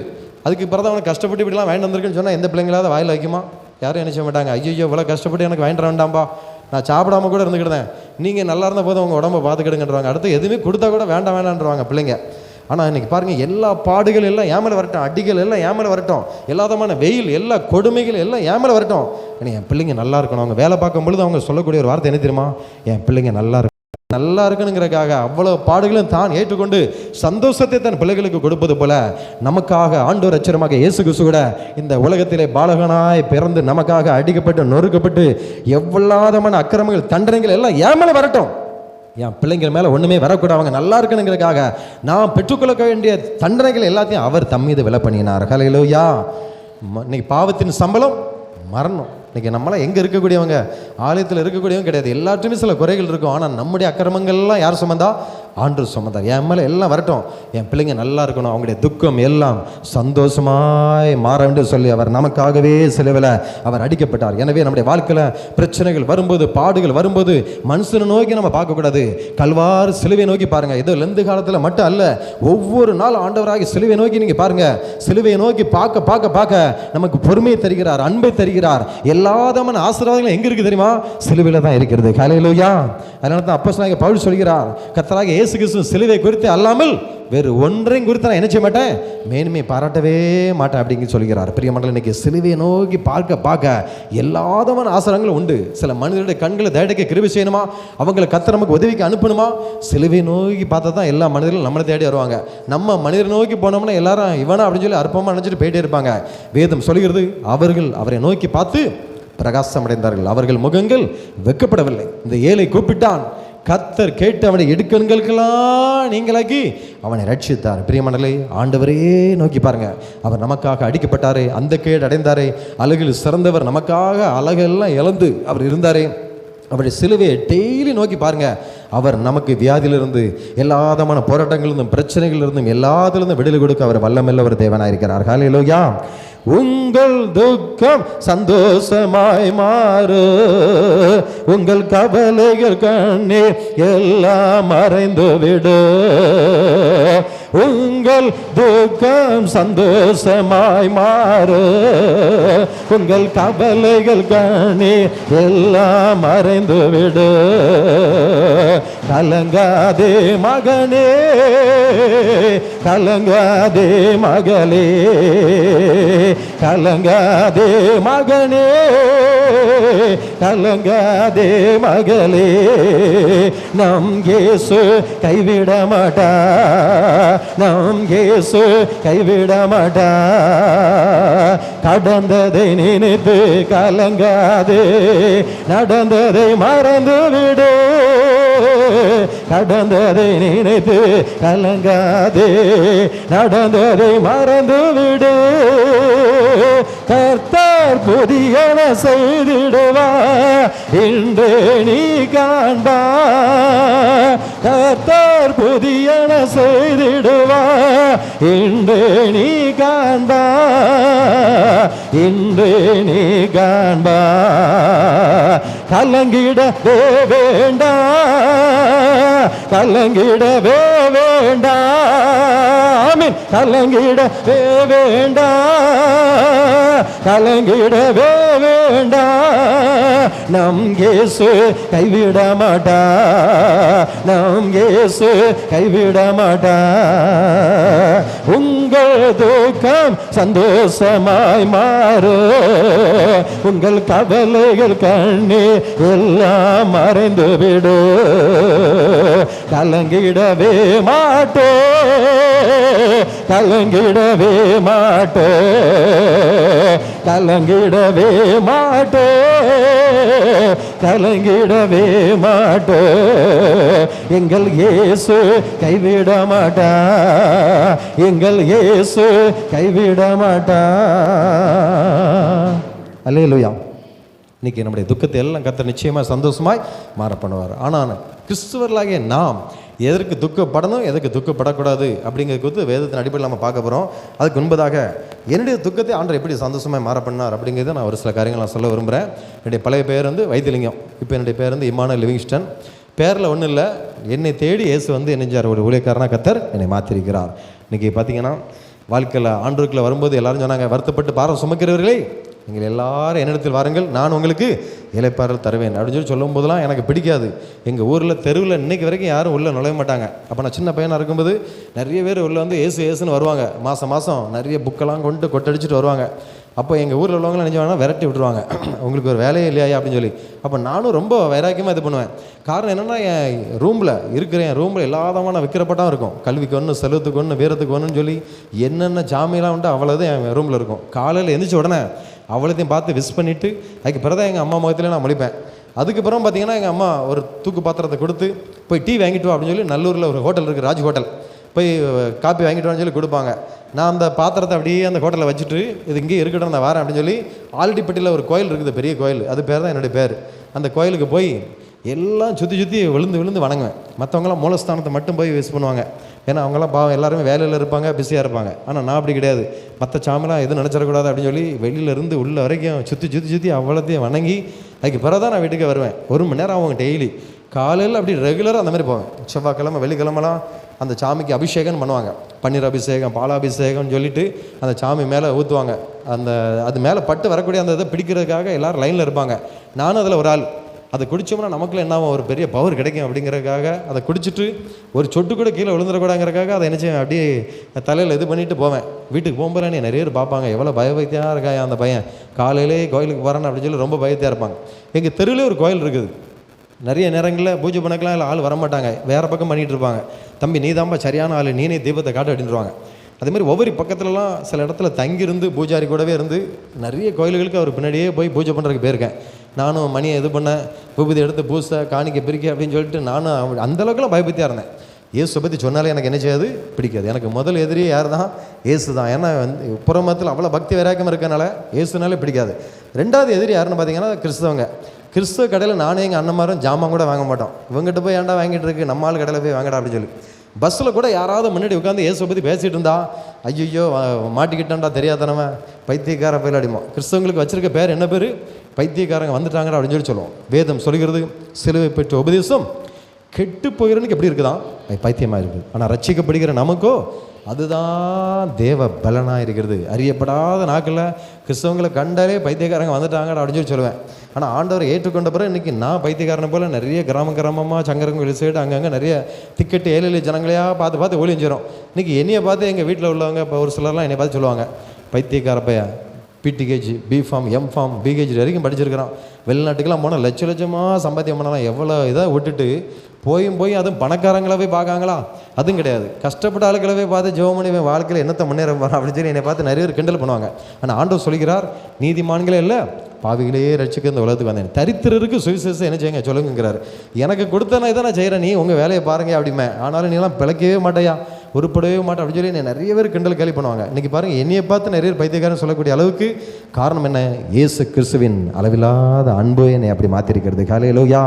அதுக்கு பிறகு அவனை கஷ்டப்பட்டு இப்படிலாம் வாங்கிட்டு வந்திருக்குன்னு சொன்னால் எந்த பிள்ளைங்களாவது வாயில் வைக்குமா? யாரும் நினைச்ச மாட்டாங்க. ஐயோ இவ்வளோ கஷ்டப்பட்டு எனக்கு வாங்கிட்டு வேண்டாம்பா, நான் சாப்பிடாம கூட இருந்துக்கிட்டேன், நீங்கள் நல்லா இருந்த போது அவங்க உடம்பை பார்த்துக்கிடுங்கன்றவாங்க. அடுத்து எதுவுமே கொடுத்தா கூட வேண்டாம் வேண்டான்றவாங்க பிள்ளைங்க. ஆனால் இன்றைக்கி பாருங்கள், எல்லா பாடுகள் எல்லாம் ஏமலை வரட்டும், அடிகள் எல்லாம் ஏமலை வரட்டும், எல்லா விதமான வெயில் எல்லா கொடுமைகள் எல்லாம் ஏமலை வரட்டும், ஏன்னா என் பிள்ளைங்க நல்லா இருக்கணும். அவங்க வேலை பார்க்கும் பொழுது அவங்க சொல்லக்கூடிய ஒரு வார்த்தை என்ன தெரியுமா, என் பிள்ளைங்க நல்லா இருக்கணுங்கிறக்காக அவ்வளோ பாடுகளும் தான் ஏற்றுக்கொண்டு சந்தோஷத்தை தன் பிள்ளைகளுக்கு கொடுப்பது போல நமக்காக ஆண்டவர் அச்சரமாக இயேசு கிறிஸ்து கூட இந்த உலகத்திலே பாலகனாய் பிறந்து நமக்காக அடிக்கப்பட்டு நொறுக்கப்பட்டு எவ்வளவுமான அக்கிரமங்கள் தண்டனைகள் எல்லாம் ஏமலை வரட்டும், என் பிள்ளைங்கள் மேலே ஒன்றுமே வரக்கூடாது, அவங்க நல்லா இருக்கணுங்கிறதுக்காக நான் பெற்றுக்கொள்ள வேண்டிய தண்டனைகள் எல்லாத்தையும் அவர் தம் மீது விலை பண்ணினார். ஹல்லேலூயா. இன்னைக்கு பாவத்தின் சம்பளம் மரணம். இன்றைக்கி நம்மளாம் எங்கே இருக்கக்கூடியவங்க, ஆலயத்தில் இருக்கக்கூடியவங்க கிடையாது. எல்லாத்துலேயுமே சில குறைகள் இருக்கும். ஆனால் நம்முடைய அக்கிரமங்கள்லாம் யார் சுமந்தா, ஆண்டவர் சுமந்தார். என் மேலே எல்லாம் வரட்டும், என் பிள்ளைங்க நல்லா இருக்கணும், அவங்களுடைய துக்கம் எல்லாம் சந்தோஷமாய் மாற வேண்டும் சொல்லி அவர் நமக்காகவே சிலுவையில் அவர் அடிக்கப்பட்டார். எனவே நம்முடைய வாழ்க்கையில் பிரச்சனைகள் வரும்போது, பாடுகள் வரும்போது மனுஷனை நோக்கி நம்ம பார்க்கக்கூடாது, கல்வார் சிலுவை நோக்கி பாருங்கள். ஏதோ லெந்து காலத்தில் மட்டும் அல்ல, ஒவ்வொரு நாள் ஆண்டவராகி சிலுவை நோக்கி நீங்கள் பாருங்கள். சிலுவையை நோக்கி பார்க்க பார்க்க பார்க்க நமக்கு பொறுமையை தருகிறார், அன்பை தருகிறார். எல்லாதமான ஆசீர்வாதங்களும் எங்கே இருக்குது தெரியுமா, சிலுவையில் தான் இருக்கிறது. ஹல்லேலூயா. அதனால தான் அப்போஸ்தலனாகிய பவுல் சொல்கிறார், கர்த்தராகிய இயேசு கிறிஸ்து சிலுவை குறித்து அல்லாமல் வேறு ஒன்றையும் குறித்து நான் என்ன செய்ய மாட்டேன், மேன்மை பாராட்டவே மாட்டேன் அப்படிங்க சொல்கிறார். பிரியமக்களே, இன்னைக்கு சிலுவையை நோக்கி பார்க்க பார்க்க எல்லாதமான ஆசீர்வாதங்களும் உண்டு. சில மனிதருடைய கண்களை தேடிக்க கிருபை செய்யணுமா, அவங்களை கர்த்தர் நமக்கு உதவிக்கு அனுப்பணுமா, சிலுவையை நோக்கி பார்த்தா தான் எல்லா மனிதர்களும் நம்மளை தேடி வருவாங்க. நம்ம மனிதரை நோக்கி போனோம்னா எல்லாரும் இவனா அப்படின்னு சொல்லி அற்பமாக நினச்சிட்டு போயிட்டே இருப்பாங்க. வேதம் சொல்கிறது, அவர்கள் அவரை நோக்கி பார்த்து பிரகாசம் அடைந்தார்கள், அவர்கள் முகங்கள் வெட்கப்படவில்லை. இந்த ஏழை கூப்பிட்டான், கர்த்தர் கேட்டு அவனை இடுக்கண்களுக்கெல்லாம் நீங்களாக்கி அவனை ரட்சித்தார். பிரியமனே, ஆண்டவரே நோக்கி பாருங்க, அவர் நமக்காக அடிக்கப்பட்டாரே, அந்த கேடு அடைந்தாரே, அழகில் சிறந்தவர், நமக்காக அழகெல்லாம் இழந்து அவர் இருந்தாரே, அவருடைய சிலுவையை டெய்லி நோக்கி பாருங்க. அவர் நமக்கு வியாதியிலிருந்து எல்லாதமான போராட்டங்களிலிருந்தும் பிரச்சனைகளிலிருந்தும் எல்லாத்திலிருந்தும் விடுதலை கொடுக்க அவர் வல்லமையுள்ள ஒரு தேவனாயிருக்கிறார். ஹல்லேலூயா. உங்கள் துக்கம் சந்தோஷமாய் மாறு, உங்கள் கவலைகள் கண்ணீர் எல்லாம் மறைந்து விடு, உங்கள் துக்கம் சந்தோஷமாய் மாறு, உங்கள் கவலைகள் கண்ணீர் எல்லாம் மறைந்து விடு, கலங்காதே மகனே, கலங்காதே மகளே, கலங்காதே மகனே, கலங்காதே மகளே, நம் இயேசு கைவிட மாட்டா, நம் இயேசு கைவிட மாட்டா. கடந்ததை நினைத்து கலங்காதே, நடந்ததை மறந்து விடு, கடந்ததை நினைத்து கலங்காதே, நடந்ததை மறந்து விடு, கர்த்தர் புதியன செய்திடுவா இன்று நீ காண்பா. கர்த்தர் புதியன செய்திடுவா இன்று நீ காண்பா. இன்று நீ காண்பா. கலங்கிடவே வேண்டாம், கலங்கிடவே வேண்டாம், கலங்கிடவே வேண்டாம், கலங்கிடவே வேண்டாம். நம் இயேசு கைவிட மாட்டா, நம் இயேசு கைவிட மாட்டா. உங்கள் துக்கம் சந்தோஷமாய் மாறு, உங்கள் கவலைகள் கண்ணீர் எல்லாம் மறைந்து விடு. கலங்கிடவே மாட்டே, கலங்கிடவே மாட்டே, கலங்கிடவே மாட்டே, கலங்கிடவே மாட்டே. எங்கள் இயேசு கைவிட மாட்டா, எங்கள் இயேசு கைவிட மாட்டா. அல்லேலூயா. இன்னைக்கு நம்முடைய துக்கத்தை எல்லாம் கர்த்தர் நிச்சயமாக சந்தோஷமாய் மாற பண்ணுவார். ஆனால் கிறிஸ்துவர்களாகிய நாம் எதற்கு துக்கப்படணும், எதற்கு துக்கப்படக்கூடாது அப்படிங்கிறது குறித்து வேதத்தின் அடிப்படையில் நம்ம பார்க்க போகிறோம். அதுக்கு முன்பதாக என்னுடைய துக்கத்தை ஆண்டவர் எப்படி சந்தோஷமாக மாற பண்ணார் அப்படிங்கிறத நான் ஒரு சில காரியங்கள் நான் சொல்ல விரும்புகிறேன். என்னுடைய பழைய பேர் வைத்திலிங்கம், இப்போ என்னுடைய பேர் இம்மானுவேல் லிவிங்ஸ்டன். பேரில் ஒன்றும் இல்லை, என்னை தேடி இயேசு என்னஞ்சார் ஒரு ஊழியக்காரனாக கர்த்தர் என்னை மாற்றிருக்கிறார். இன்றைக்கி பார்த்தீங்கன்னா வாழ்க்கையில் ஆண்டவருக்குள்ளே வரும்போது எல்லாரும் சொன்னாங்க, வருத்தப்பட்டு பாரம் சுமக்கிறவர்களே நீங்கள் எல்லாரும் என்னிடத்தில் வாருங்கள், நான் உங்களுக்கு இளைப்பாறுதல் தருவேன் அப்படின்னு சொல்லும் போதெல்லாம் எனக்கு பிடிக்காது. எங்கள் ஊரில் தெருவில் இன்றைக்கு வரைக்கும் யாரும் உள்ளே நுழைய மாட்டாங்க. அப்போ நான் சின்ன பையனாக இருக்கும்போது நிறைய பேர் உள்ளே ஏசு ஏசுன்னு வருவாங்க. மாதம் மாதம் நிறைய புக்கெல்லாம் கொண்டு கொட்டடிச்சிட்டு வருவாங்க. அப்போ எங்கள் ஊரில் உள்ளவங்களாம் நினைஞ்சாங்கன்னா விரட்டி விட்டுருவாங்க, உங்களுக்கு ஒரு வேலையே இல்லையா அப்படின்னு சொல்லி. அப்போ நானும் ரொம்ப வைராக்கியமாக இது பண்ணுவேன். காரணம் என்னென்னா, என் ரூமில் எல்லா விதமான விற்கிறப்பட்டம் இருக்கும். கல்விக்கு ஒன்று, செலவுக்கு ஒன்று, வீரத்துக்கு ஒன்றுன்னு சொல்லி என்னென்ன ஜாமியெல்லாம் உண்டு அவ்வளோதான் என் ரூமில் இருக்கும். காலையில் எழுந்திரிச்ச உடனே அவ்வளோத்தையும் பார்த்து விஷ் பண்ணிவிட்டு அதுக்கு பிறகு எங்கள் அம்மா முகத்தில் நான் முடிப்பேன். அதுக்கப்புறம் பார்த்தீங்கன்னா எங்கள் அம்மா ஒரு தூக்கு பாத்திரத்தை கொடுத்து போய் டீ வாங்கிட்டு வா அப்படின்னு சொல்லி நல்லூரில் ஒரு ஹோட்டல் இருக்குது, ராஜ் ஹோட்டல், போய் காப்பி வாங்கிட்டு வான்னு சொல்லி கொடுப்பாங்க. நான் அந்த பாத்திரத்தை அப்படியே அந்த ஹோட்டலில் வச்சுட்டு இது இங்கேயே இருக்கட்டும் நான் வரேன் அப்படின்னு சொல்லி, ஆல்டிப்பட்டியில் ஒரு கோயில் இருக்குது, பெரிய கோயில், அது பேர் தான் என்னுடைய பேர். அந்த கோயிலுக்கு போய் எல்லாம் சுற்றி சுற்றி விழுந்து வணங்குவேன். மற்றவங்களாம் மூலஸ்தானத்தை மட்டும் போய் விஷ் பண்ணுவாங்க. ஏன்னா அவங்களாம் பாவம் எல்லாருமே வேலையில் இருப்பாங்க, பிஸியாக இருப்பாங்க. ஆனால் நான் அப்படி கிடையாது. மற்ற சாமிலாம் எதுவும் நினச்சிடக்கூடாது அப்படின்னு சொல்லி வெளியிலேருந்து உள்ள வரைக்கும் சுற்றி அவ்வளோத்தையும் வணங்கி அதுக்கு பிறகு தான் நான் வீட்டுக்கு வருவேன். 1 மணி நேரம் அவங்க டெய்லி காலையில் அப்படி ரெகுலராக அந்த மாதிரி போவேன். செவ்வாய்க்கிழமை வெள்ளிக்கிழமெல்லாம் அந்த சாமிக்கு அபிஷேகம் பண்ணுவாங்க. பன்னீர் அபிஷேகம், பாலாபிஷேகம்னு சொல்லிட்டு அந்த சாமி மேலே ஊற்றுவாங்க. அது மேலே பட்டு வரக்கூடிய அந்த இதை பிடிக்கிறதுக்காக எல்லோரும் லைனில் இருப்பாங்க. நானும் அதில் ஒரு ஆள். அதை குடித்தோம்னா நமக்குள்ள என்ன ஒரு பெரிய பவர் கிடைக்கும் அப்படிங்கிறதுக்காக அதை குடிச்சிட்டு ஒரு சொட்டு கூட கீழே விழுந்துடக்கூடாங்கிறதுக்காக அதை என்ன செய்வேன், அப்படியே தலையில் இது பண்ணிட்டு போவேன். வீட்டுக்கு போகும்போது நீ நிறைய பேர் பார்ப்பாங்க, எவ்வளோ பயபக்தியாக இருக்கா அந்த பையன், காலையிலே கோயிலுக்கு போகிறான்னு அப்படின்னு சொல்லி ரொம்ப பயத்தியாக இருப்பாங்க. எங்கள் தெருவிலே ஒரு கோயில் இருக்குது. நிறைய நேரங்களில் பூஜை பண்ணக்கலாம் இல்லை ஆள் வரமாட்டாங்க, வேறு பக்கம் பண்ணிகிட்டு இருப்பாங்க. தம்பி நீ தான்ப்பா சரியான ஆள், நீனே தீபத்தை காட்டு அப்படின்ட்டுருவாங்க. அதேமாதிரி ஒவ்வொரு பக்கத்துலலாம் சில இடத்துல தங்கியிருந்து பூஜாரி கூடவே இருந்து நிறைய கோயில்களுக்கு அவர் பின்னாடியே போய் பூஜை பண்ணுறதுக்கு போயிருக்கேன். நானும் மணியை இது பண்ண, விபூதி எடுத்து பூசை, காணிக்க பிரிக்க அப்படின்னு சொல்லிட்டு நானும் அந்தளவுக்குலாம் பயபக்தியாக இருந்தேன். இயேசு பற்றி சொன்னாலே எனக்கு என்ன செய்யாது, பிடிக்காது. எனக்கு முதல் எதிரியே யார் தான், இயேசு தான். ஏன்னா புறமத்தில் அவ்வளோ பக்தி வைராக்கியம் இருக்கனால இயேசுனாலே பிடிக்காது. 2வது எதிரி யாருன்னு பார்த்தீங்கன்னா கிறிஸ்தவங்க. கிறிஸ்தவ கடையில் நானே எங்கள் அண்ணன்மாரும் ஜாமான் கூட வாங்க மாட்டோம். இவங்ககிட்ட போய் ஏன்டா வாங்கிட்டு இருக்கு, நம்ம ஆள் கடையில் போய் வாங்கடா அப்படின்னு சொல்லி. பஸ்ஸில் கூட யாராவது முன்னாடி உட்காந்து இயேசுவை பற்றி பேசிகிட்டு இருந்தா, ஐயோ மாட்டிக்கிட்டான்டா தெரியாதனவன், பைத்தியக்கார பயில அடிமோ. கிறிஸ்தவங்களுக்கு வச்சிருக்க பேர் என்ன பேர், பைத்தியக்காரங்க வந்துட்டாங்கடா அப்படின்னு சொல்லி சொல்லுவோம். வேதம் சொல்கிறது, சிலுவை பெற்ற உபதேசம் கெட்டு போகிறனுக்கு எப்படி இருக்குதான், பைத்தியமாக இருக்குது. ஆனால் ரட்சிக்கப்படுகிற நமக்கோ அதுதான் தேவ பலனாக இருக்கிறது. அறியப்படாத நாக்கில் கிறிஸ்தவங்களை கண்டாலே பைத்தியக்காரங்க வந்துட்டாங்கடா அப்படின்னு சொல்லி சொல்லுவேன். ஆனால் ஆண்டவரை ஏற்றுக்கொண்ட பிறகு இன்றைக்கி நான் பைத்தியக்காரனை போல் நிறைய கிராமமாக சங்கரங்க வெளி சைடு அங்கங்கே நிறைய திக்கெட்டு ஏழை ஜனங்களையாக பார்த்து ஒளிஞ்சிடும். இன்றைக்கி என்னையை பார்த்து எங்கள் வீட்டில் உள்ளவங்க இப்போ ஒரு சிலர்லாம் என்னை பார்த்து சொல்லுவாங்க, பைத்தியக்கார பையன், பிடிகேஜி, பிஃபார்ம், எம்ஃபார்ம், பிகேஜி வரைக்கும் படிச்சிருக்கிறான், வெளிநாட்டுக்கெல்லாம் போனால் லட்சமாக சம்பாத்தியம் பண்ணலாம், எவ்வளோ இதை விட்டுட்டு போய் அதுவும் பணக்காரங்களாவே பார்க்காங்களா, அதுவும் கிடையாது. கஷ்டப்பட்ட ஆளுக்களவே பார்த்து ஜெபமணி வாழ்க்கையில் என்னத்தை முன்னேற போகிறான் அப்படின்னு சொல்லி என்னை பார்த்து நிறைய பேர் கிண்டல் பண்ணுவாங்க. ஆனால் ஆண்டவர் சொல்கிறார், நீதிமான்களே இல்லை பாவிகளையே ரட்சிக்க இந்த உலகத்துக்கு வந்தேன், தரித்திரருக்கு சுவிசேஷம் என்ன செய்யுங்க சொல்லுங்கிறார். எனக்கு கொடுத்தனா இதை நான் செய்கிறேன், நீ உங்கள் வேலையை பாருங்க அப்படிமே. ஆனாலும் நீலாம் பிழைக்கவே மாட்டேயா, உருப்படவே மாட்டேன் அப்படின்னு சொல்லி நிறைய பேர் கிண்டல் கேலி பண்ணுவாங்க. இன்றைக்கி பாருங்கள், என்னையை பார்த்து நிறைய பேர் பைத்தியக்காரன் சொல்லக்கூடிய அளவுக்கு காரணம் என்ன? இயேசு கிறிஸ்துவின் அளவில்லாத அன்பு என்னை அப்படி மாற்றிருக்கிறது. ஹல்லேலூயா.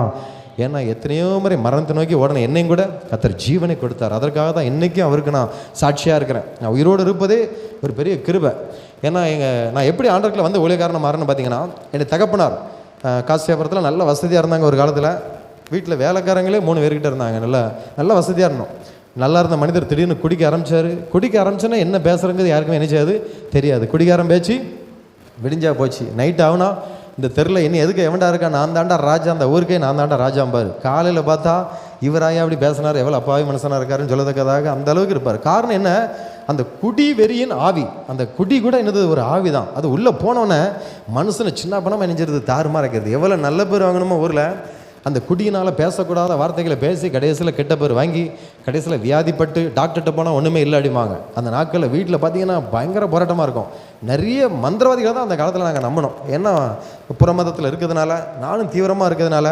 ஏன்னா எத்தனையோ முறை மரணத்தை நோக்கி உடனே என்னையும் கூட கர்த்தர் ஜீவனை கொடுத்தார். அதற்காக தான் இன்றைக்கும் அவருக்கு நான் சாட்சியாக இருக்கிறேன். நான் உயிரோடு இருப்பதே ஒரு பெரிய கிருபை. ஏன்னா நான் எப்படி ஆண்டவருக்குள்ள வந்து ஊழியக்காரன் மாறேன்னு பார்த்தீங்கன்னா, என்னை தகப்பனார் காசியாபுரத்தில் நல்ல வசதியாக இருந்தாங்க. ஒரு காலத்தில் வீட்டில் வேலைக்காரங்களே 3 பேர்கிட்ட இருந்தாங்க. நல்ல வசதியாக இருந்தோம். நல்லா இருந்த மனிதர் திடீர்னு குடிக்க ஆரம்பிச்சோன்னா என்ன பேசுகிறங்கிறது யாருக்குமே என்ன செய்யாது தெரியாது. குடிக்காரம் பேச்சு விடிஞ்சா போச்சு. நைட் ஆகுனா இந்த தெருவில் என்ன எதுக்கு எவன்டா இருக்கா, நான் தாண்டா ராஜா, அந்த ஊருக்கே நான் தாண்டா ராஜாம்பார். காலையில் பார்த்தா இவராயா அப்படி பேசினார், எவ்வளோ அப்பாவி மனுஷனாக இருக்காருன்னு சொல்லத்தக்கதாக அந்த அளவுக்கு இருப்பார். காரணம் என்ன? அந்த குடி வெறியின் ஆவி. அந்த குடி கூட என்னது ஒரு ஆவி தான். அது உள்ளே போனோன்னே மனுஷனை சின்ன பணமாக நினைஞ்சிருது, தாறுமாற இருக்கிறது. எவ்வளோ நல்ல பேர் வாங்கணுமோ ஊரில், அந்த குடியினால் பேசக்கூடாத வார்த்தைகளை பேசி கடைசியில் கெட்ட பேர் வாங்கி கடைசியில் வியாதிப்பட்டு டாக்டர்கிட்ட போனால் ஒன்றுமே இல்லை அடிமாங்க. அந்த நாட்களில் வீட்டில் பார்த்தீங்கன்னா பயங்கர போராட்டமாக இருக்கும். நிறைய மந்திரவாதிகளை தான் அந்த காலத்தில் நாங்கள் நம்பினோம். ஏன்னா புறமதத்தில் இருக்கிறதுனால, நானும் தீவிரமாக இருக்கிறதுனால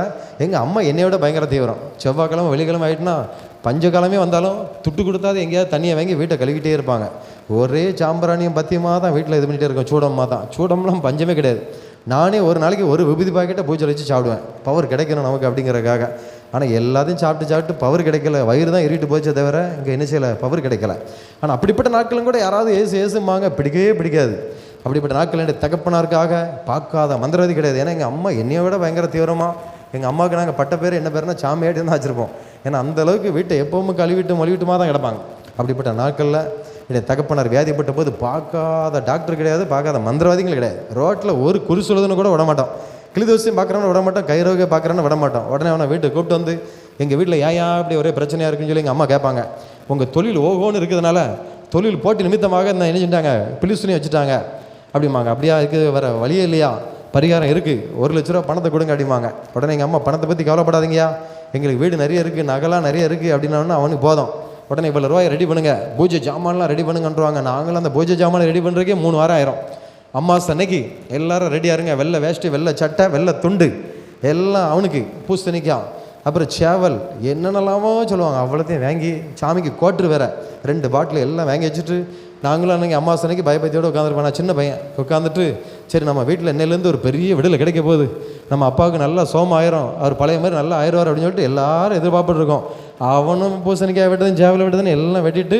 எங்கள் அம்மா என்னையோட பயங்கர தீவிரம். செவ்வாய்க்கிழமை வெள்ளிக்கிழமை ஆகிட்டுனா பஞ்சகாலமே வந்தாலும் துட்டு கொடுத்தாது எங்கேயாவது தண்ணியை வாங்கி வீட்டை கழுவிட்டே இருப்பாங்க. ஒரே சாம்பிராணியும் பத்தியமாக தான் வீட்டில் இது பண்ணிகிட்டே இருக்கோம். சூடமாக தான். சூடம்லாம் பஞ்சமே கிடையாது. நானே ஒரு நாளைக்கு ஒரு விபூதி பாக்கெட்டை பூஜை வச்சு சாப்பிடுவேன், பவர் கிடைக்கணும் நமக்கு அப்படிங்கிறக்காக. ஆனால் எல்லாத்தையும் சாப்பிட்டு பவர் கிடைக்கல. வயிறு தான் ஏறிட்டு போச்சே தவிர இங்கே என்ன செய்யலை, பவர் கிடைக்கல. ஆனால் அப்படிப்பட்ட நாட்களும் கூட யாராவது ஏசுமாங்க, பிடிக்கவே பிடிக்காது. அப்படிப்பட்ட நாட்கள் என்னுடைய தகப்பனாருக்காக பார்க்காத மந்திரவாதி கிடையாது. ஏன்னா எங்கள் அம்மா என்னையை விட பயங்கர தீவிரமாக, எங்கள் அம்மாவுக்கு நாங்கள் பட்ட பேர் என்ன பேருனா சாமியாட்டி தான் வச்சுருப்போம். ஏன்னா அந்தளவுக்கு வீட்டை எப்போவுமே மொழிவிட்டுமா தான் கிடப்பாங்க. அப்படிப்பட்ட நாட்களில் என்னுடைய தகப்பனார் வியாதிப்பட்ட போது பார்க்காத டாக்டர் கிடையாது, பார்க்காத மந்திரவாதிகள் கிடையாது. ரோட்டில் ஒரு குறி சொல்லுதுன்னு கூட விட மாட்டோம். கிளிதோசியம் பார்க்குறவன விட மாட்டோம், கைரோக பார்க்குறவன விட மாட்டோம். உடனே அவனை வீட்டுக்கு கூப்பிட்டு வந்து, எங்கள் வீட்டில் ஏன் அப்படி ஒரே பிரச்சனையாக இருக்குன்னு சொல்லி எங்கள் அம்மா கேட்பாங்க. உங்கள் தொழில் ஓகோன்னு இருக்கிறதுனால தொழில் போட்டி நிமித்தமாக என்ன செஞ்சுட்டாங்க, பிலிசுனி வச்சுட்டாங்க அப்படிம்பாங்க. அப்படியா இருக்குது, வர வழியே இல்லையா, பரிகாரம் இருக்குது, 1 லட்ச ரூபா பணத்தை கொடுங்க அப்படிம்பாங்க. உடனே எங்கள் அம்மா பணத்தை பற்றி கவலைப்படாதீங்கயா, எங்களுக்கு வீடு நிறைய இருக்குது, நகைலாம் நிறைய இருக்குது அப்படின்னா அவனுக்கு போதும். உடனே இவ்வளோ ரூபாய் ரெடி பண்ணுங்கள், பூஜை ஜாமான்லாம் ரெடி பண்ணுங்கன்றாங்க. நாங்களும் அந்த பூஜை ஜாமான் ரெடி பண்ணுறதுக்கே 3 வாரம் ஆயிரும். அம்மாஸ் அன்னைக்கு எல்லாரும் ரெடியாக இருங்க, வெள்ளை வேஷ்டி, வெள்ளை சட்டை, வெள்ளை துண்டு எல்லாம் அவனுக்கு, பூசணிக்காய், அப்புறம் சேவல், என்னென்னலாமோ சொல்லுவாங்க. அவ்வளோத்தையும் வாங்கி சாமிக்கு கோட்ரு வேற 2 பாட்டில் எல்லாம் வாங்கி வச்சுட்டு நாங்களும் அன்றைக்கி அம்மாஸ் அன்னைக்கு பயபத்தியோடு உட்காந்துருப்பேன். நான் சின்ன பையன் உட்காந்துட்டு, சரி நம்ம வீட்டில் இன்னிலேருந்து ஒரு பெரிய விடுதலை கிடைக்க போகுது, நம்ம அப்பாவுக்கு நல்லா சோமம் ஆயிரும், அவர் பழைய மாதிரி நல்லா ஆயிடுவார் அப்படின்னு சொல்லிட்டு எல்லாரும் எதிர்பார்த்துட்ருக்கோம். அவனும் பூசணிக்காய் வெட்டுதுன்னு சேவலை வெட்டுதுன்னு எல்லாம் வெட்டிட்டு